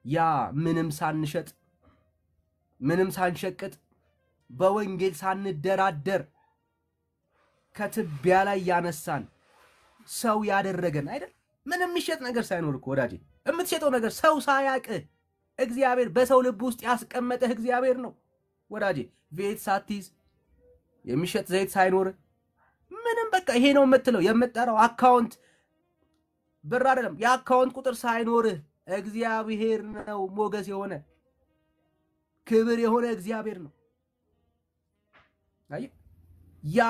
ያ ምንም ሳንሸጥ ምንም ሳንሸቅጥ በወንጌል ሳንደራደር ከትቢያ ላይ ያነሳን ሰው ያደረገን አይደል? ምንም የሚሸጥ ነገር ሳይኖር እኮ ወዳጄ የምትሸጠው ነገር ሰው ሳያቅህ እግዚአብሔር በሰው ልብ ውስጥ ያስቀመጠህ እግዚአብሔር ነው ወዳጄ። ቤት ሳትይዝ የሚሸጥ ዘይት ሳይኖር ምንም በቃ ይሄ ነው የምትለው የምትጠራው አካውንት ብር አይደለም የአካውንት ቁጥር ሳይኖርህ እግዚአብሔር ነው ሞገስ የሆነ ክብር የሆነ እግዚአብሔር ነው። አይ ያ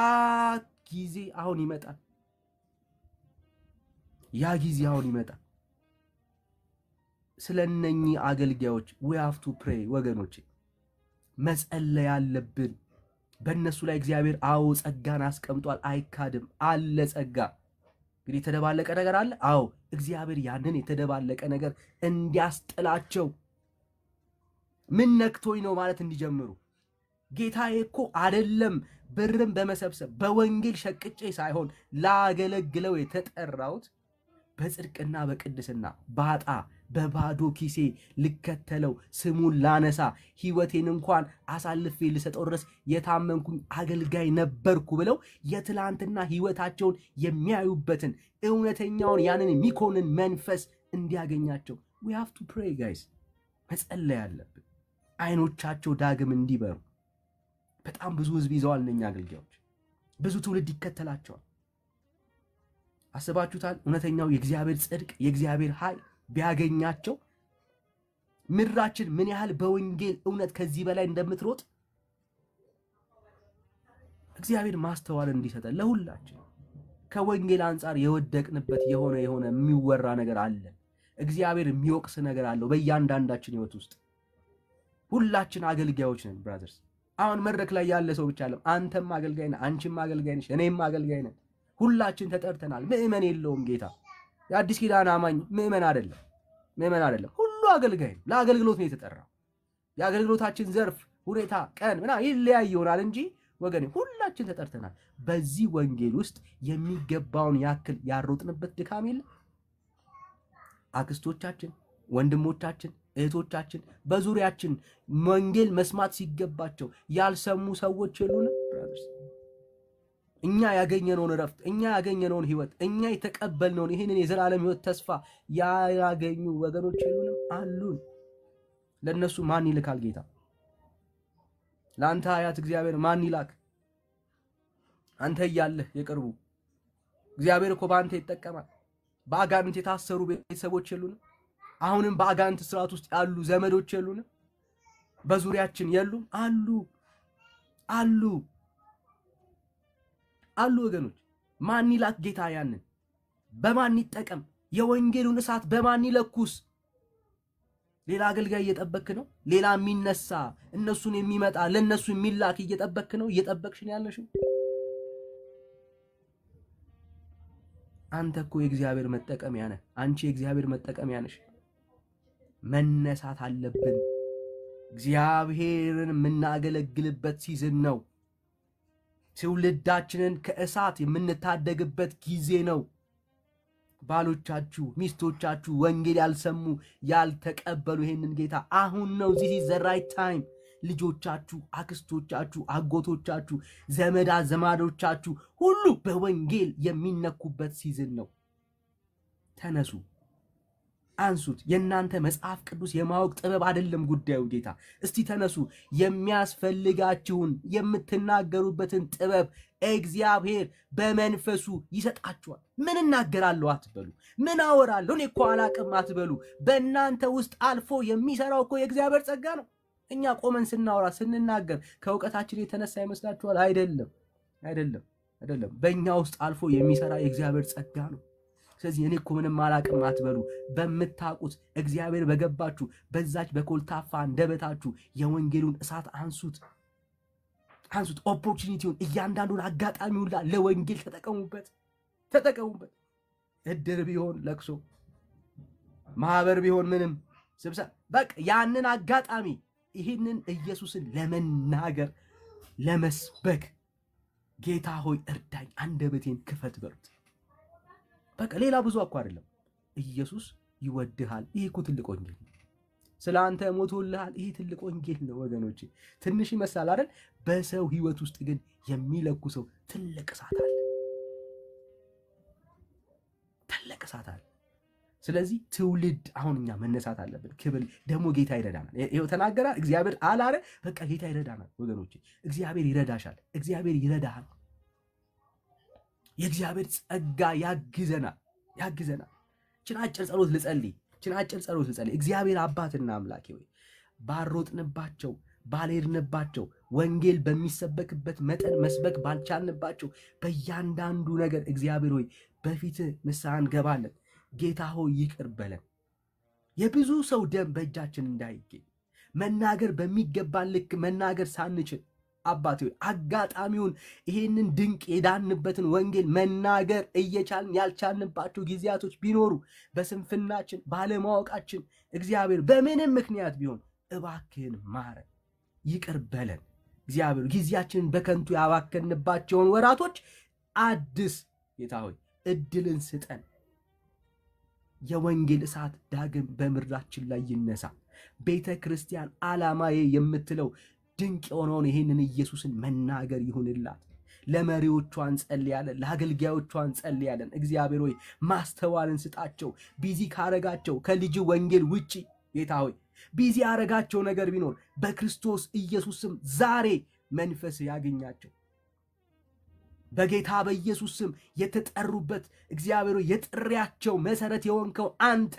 ጊዜ አሁን ይመጣል። ስለነኚህ አገልጋዮች we have to pray ወገኖቼ መጸለይ ያለብን በእነሱ ላይ እግዚአብሔር አዎ ጸጋን አስቀምጧል አይካድም አለ ጸጋ። እንግዲህ የተደባለቀ ነገር አለ። አዎ እግዚአብሔር ያንን የተደባለቀ ነገር እንዲያስጥላቸው ምን ነክቶኝ ነው ማለት እንዲጀምሩ ጌታዬ እኮ አይደለም ብርም በመሰብሰብ በወንጌል ሸቅጬ ሳይሆን ላገለግለው የተጠራሁት በጽድቅና በቅድስና ባጣ በባዶ ኪሴ ልከተለው ስሙን ላነሳ ህይወቴን እንኳን አሳልፌ ልሰጠው ድረስ የታመንኩኝ አገልጋይ ነበርኩ ብለው የትላንትና ህይወታቸውን የሚያዩበትን እውነተኛውን ያንን የሚኮንን መንፈስ እንዲያገኛቸው we have to pray guys መጸለይ ያለብን አይኖቻቸው ዳግም እንዲበሩ። በጣም ብዙ ህዝብ ይዘዋል እነኛ አገልጋዮች ብዙ ትውልድ ይከተላቸዋል። አስባችሁታል? እውነተኛው የእግዚአብሔር ጽድቅ የእግዚአብሔር ኃይል ቢያገኛቸው ምድራችን ምን ያህል በወንጌል እውነት ከዚህ በላይ እንደምትሮጥ እግዚአብሔር ማስተዋል እንዲሰጠን ለሁላችን። ከወንጌል አንፃር የወደቅንበት የሆነ የሚወራ ነገር አለ። እግዚአብሔር የሚወቅስ ነገር አለው በእያንዳንዳችን ህይወት ውስጥ። ሁላችን አገልጋዮች ነን ብራዘርስ። አሁን መድረክ ላይ ያለ ሰው ብቻ አይደለም። አንተም አገልጋይ ነህ፣ አንቺም አገልጋይ ነሽ፣ እኔም አገልጋይ ነን። ሁላችን ተጠርተናል። ምእመን የለውም ጌታ። የአዲስ ኪዳን አማኝ ምእመን አይደለም። ሁሉ አገልጋይ ነው። ለአገልግሎት ነው የተጠራው። የአገልግሎታችን ዘርፍ ሁኔታ ቀን ምናምን ይለያይ ይሆናል እንጂ ወገኔ ሁላችን ተጠርተናል። በዚህ ወንጌል ውስጥ የሚገባውን ያክል ያሮጥንበት ድካም የለም። አክስቶቻችን፣ ወንድሞቻችን፣ እህቶቻችን በዙሪያችን ወንጌል መስማት ሲገባቸው ያልሰሙ ሰዎች የሉንም ብራዘርስ? እኛ ያገኘነውን ረፍት፣ እኛ ያገኘነውን ህይወት፣ እኛ የተቀበልነውን ይህንን የዘላለም ህይወት ተስፋ ያገኙ ወገኖች የሉንም? አሉን። ለነሱ ማን ይልካል ጌታ? ለአንተ አያት እግዚአብሔር ማን ይላክ? አንተ እያለህ የቅርቡ እግዚአብሔር እኮ በአንተ ይጠቀማል። በአጋንንት የታሰሩ ቤተሰቦች የሉንም? አሁንም በአጋንንት ስርዓት ውስጥ ያሉ ዘመዶች የሉንም? በዙሪያችን የሉም? አሉ ወገኖች። ማን ይላክ ጌታ? ያንን በማን ይጠቀም? የወንጌሉን እሳት በማን ይለኩስ? ሌላ አገልጋይ እየጠበክ ነው? ሌላ የሚነሳ እነሱን የሚመጣ ለነሱ የሚላክ እየጠበክ ነው? እየጠበክሽ ነው ያለሽው? አንተ እኮ የእግዚአብሔር መጠቀሚያ ነህ። አንቺ የእግዚአብሔር መጠቀሚያ ነሽ። መነሳት አለብን። እግዚአብሔርን የምናገለግልበት ሲዝን ነው። ትውልዳችንን ከእሳት የምንታደግበት ጊዜ ነው። ባሎቻችሁ፣ ሚስቶቻችሁ ወንጌል ያልሰሙ ያልተቀበሉ ይሄንን ጌታ አሁን ነው this is the right time። ልጆቻችሁ፣ አክስቶቻችሁ፣ አጎቶቻችሁ፣ ዘመዳ ዘማዶቻችሁ ሁሉ በወንጌል የሚነኩበት ሲዝን ነው። ተነሱ፣ አንሱት። የእናንተ መጽሐፍ ቅዱስ የማወቅ ጥበብ አይደለም ጉዳዩ ጌታ። እስቲ ተነሱ። የሚያስፈልጋችሁን የምትናገሩበትን ጥበብ እግዚአብሔር በመንፈሱ ይሰጣችኋል። ምን እናገራለሁ አትበሉ። ምን አወራለሁ እኔ እኮ አላቅም አትበሉ። በእናንተ ውስጥ አልፎ የሚሰራው እኮ የእግዚአብሔር ጸጋ ነው። እኛ ቆመን ስናወራ ስንናገር ከእውቀታችን የተነሳ ይመስላችኋል? አይደለም። በእኛ ውስጥ አልፎ የሚሰራ የእግዚአብሔር ጸጋ ነው። ስለዚህ እኔ እኮ ምንም አላቅም አትበሉ። በምታውቁት እግዚአብሔር በገባችሁ በዛች በኮልታፋ አንደበታችሁ የወንጌሉን እሳት አንሱት። ኦፖርቹኒቲውን፣ እያንዳንዱን አጋጣሚ ሁላ ለወንጌል ተጠቀሙበት። እድር ቢሆን ለቅሶ፣ ማህበር ቢሆን ምንም ስብሰባ፣ በቃ ያንን አጋጣሚ ይህንን ኢየሱስን ለመናገር ለመስበክ ጌታ ሆይ እርዳኝ፣ አንደበቴን ክፈት በሉት። በቃ ሌላ ብዙ እኮ አይደለም። ኢየሱስ ይወድሃል። ይሄ እኮ ትልቅ ወንጌል ነው። ስላንተ ሞቶልሃል። ይሄ ትልቅ ወንጌል ነው ወገኖቼ። ትንሽ ይመስላል አይደል? በሰው ህይወት ውስጥ ግን የሚለኩሰው ትልቅ እሳት አለ። ስለዚህ ትውልድ አሁን እኛ መነሳት አለብን። ክብር ደግሞ ጌታ ይረዳናል። ይሄው ተናገራ እግዚአብሔር አላረ በቃ ጌታ ይረዳናል ወገኖቼ። እግዚአብሔር ይረዳሻል። እግዚአብሔር ይረዳሃል። የእግዚአብሔር ጸጋ ያግዘናል። ችን አጭር ጸሎት ልጸልይ። እግዚአብሔር አባትና አምላኬ ሆይ ባሮጥንባቸው ባልሄድንባቸው ወንጌል በሚሰበክበት መጠን መስበክ ባልቻልንባቸው በእያንዳንዱ ነገር እግዚአብሔር ሆይ በፊትህ ንስሐ እንገባለን። ጌታ ሆይ ይቅር በለን። የብዙ ሰው ደም በእጃችን እንዳይገኝ መናገር በሚገባን ልክ መናገር ሳንችል አባቴ ሆይ አጋጣሚውን ይሄንን ድንቅ የዳንበትን ወንጌል መናገር እየቻልን ያልቻልንባቸው ጊዜያቶች ቢኖሩ በስንፍናችን ባለማወቃችን እግዚአብሔር በምንም ምክንያት ቢሆን እባክህን ማረን፣ ይቅር በለን። እግዚአብሔር ጊዜያችንን በከንቱ ያባከንባቸውን ወራቶች አድስ። ጌታ ሆይ እድልን ስጠን። የወንጌል እሳት ዳግም በምድራችን ላይ ይነሳ። ቤተ ክርስቲያን ዓላማዬ የምትለው ድንቅ የሆነውን ይህንን ኢየሱስን መናገር ይሁንላት። ለመሪዎቿ እንጸልያለን፣ ለአገልጋዮቿ እንጸልያለን። እግዚአብሔር ሆይ ማስተዋልን ስጣቸው። ቢዚ ካረጋቸው ከልጅ ወንጌል ውጪ ጌታ ሆይ ቢዚ ያረጋቸው ነገር ቢኖር በክርስቶስ ኢየሱስም ዛሬ መንፈስ ያገኛቸው። በጌታ በኢየሱስ ስም የተጠሩበት እግዚአብሔር የጥሪያቸው መሰረት የሆንከው አንተ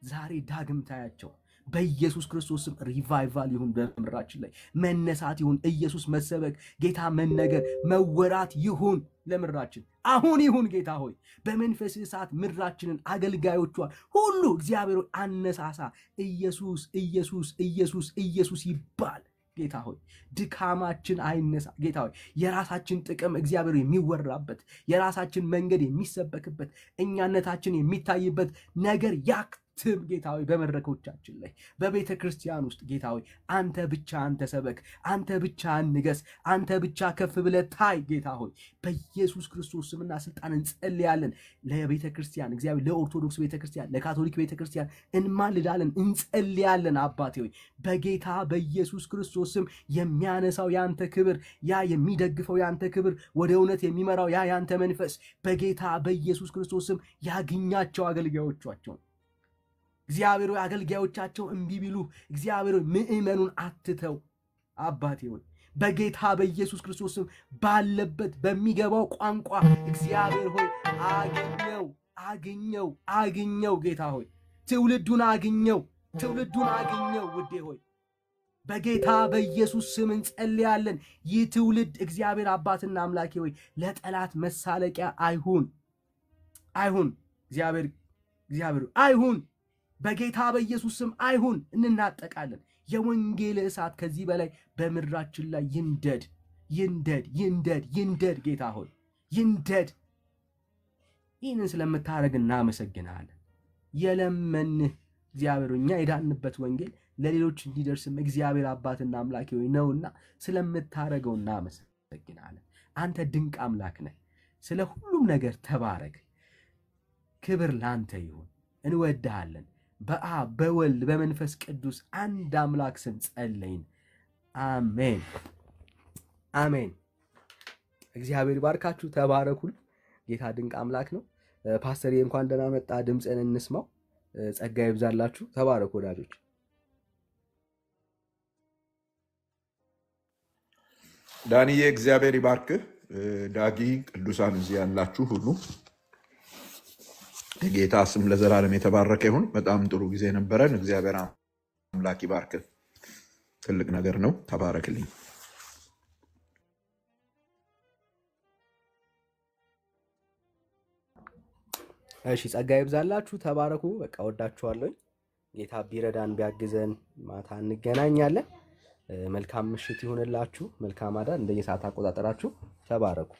ዛሬ ዳግም ታያቸው በኢየሱስ ክርስቶስ ስም። ሪቫይቫል ይሁን በምድራችን ላይ መነሳት ይሁን ኢየሱስ መሰበክ ጌታ መነገር መወራት ይሁን ለምድራችን አሁን ይሁን ጌታ ሆይ በመንፈስ እሳት ምድራችንን አገልጋዮቿን ሁሉ እግዚአብሔር አነሳሳ። ኢየሱስ ኢየሱስ ኢየሱስ ኢየሱስ ይባል ጌታ ሆይ ድካማችን አይነሳ ጌታ ሆይ የራሳችን ጥቅም እግዚአብሔር የሚወራበት የራሳችን መንገድ የሚሰበክበት እኛነታችን የሚታይበት ነገር ያክትም ጌታ ሆይ በመድረኮቻችን ላይ በቤተ ክርስቲያን ውስጥ ጌታ ሆይ አንተ ብቻ አንተ ሰበክ አንተ ብቻ ንገስ አንተ ብቻ ከፍ ብለህ ታይ ጌታ ሆይ በኢየሱስ ክርስቶስ ስምና ስልጣን እንጸልያለን። ለቤተ ክርስቲያን እግዚአብሔር ለኦርቶዶክስ ቤተ ክርስቲያን ለካቶሊክ ቤተ ክርስቲያን እንማልዳለን እንጸልያለን። አባቴ ሆይ በጌታ በኢየሱስ ክርስቶስ ስም የሚያነሳው ያንተ ክብር ያ የሚደግፈው ያንተ ክብር ወደ እውነት የሚመራው ያ ያንተ መንፈስ በጌታ በኢየሱስ ክርስቶስ ስም ያግኛቸው አገልጋዮቻቸው እግዚአብሔር ሆይ አገልጋዮቻቸው እምቢ ቢሉ እግዚአብሔር ሆይ ምእመኑን አትተው አባቴ ሆይ በጌታ በኢየሱስ ክርስቶስ ስም ባለበት በሚገባው ቋንቋ እግዚአብሔር ሆይ አግኘው ጌታ ሆይ ትውልዱን አግኘው ውዴ ሆይ በጌታ በኢየሱስ ስም እንጸልያለን። ይህ ትውልድ እግዚአብሔር አባትና አምላኬ ሆይ ለጠላት መሳለቂያ አይሁን እግዚአብሔር አይሁን በጌታ በኢየሱስ ስም አይሁን። እንናጠቃለን። የወንጌል እሳት ከዚህ በላይ በምድራችን ላይ ይንደድ ጌታ ሆይ ይንደድ። ይህንን ስለምታረግ እናመሰግናለን። የለመንህ እግዚአብሔር እኛ የዳንበት ወንጌል ለሌሎች እንዲደርስም እግዚአብሔር አባትና አምላኬ ሆይ ነውና ስለምታረገው እናመሰግናለን። አንተ ድንቅ አምላክ ነህ። ስለ ሁሉም ነገር ተባረክ። ክብር ላንተ ይሁን። እንወድሃለን። በአብ በወልድ በመንፈስ ቅዱስ አንድ አምላክ ስም ጸለይን። አሜን አሜን። እግዚአብሔር ይባርካችሁ። ተባረኩ። ጌታ ድንቅ አምላክ ነው። ፓስተር እንኳን ደህና መጣ። ድምፅን እንስማው። ጸጋ ይብዛላችሁ። ተባረኩ ወዳጆች። ዳንዬ እግዚአብሔር ይባርክህ። ዳጊ ቅዱሳን እዚህ ያላችሁ ሁሉ የጌታ ስም ለዘላለም የተባረከ ይሁን። በጣም ጥሩ ጊዜ ነበረን። እግዚአብሔር አምላክ ይባርክህ። ትልቅ ነገር ነው። ተባረክልኝ። እሺ ጸጋ ይብዛላችሁ። ተባረኩ። በቃ ወዳችኋለሁ። ጌታ ቢረዳን ቢያግዘን ማታ እንገናኛለን። መልካም ምሽት ይሁንላችሁ። መልካም አዳር እንደየሰዓት አቆጣጠራችሁ። ተባረኩ።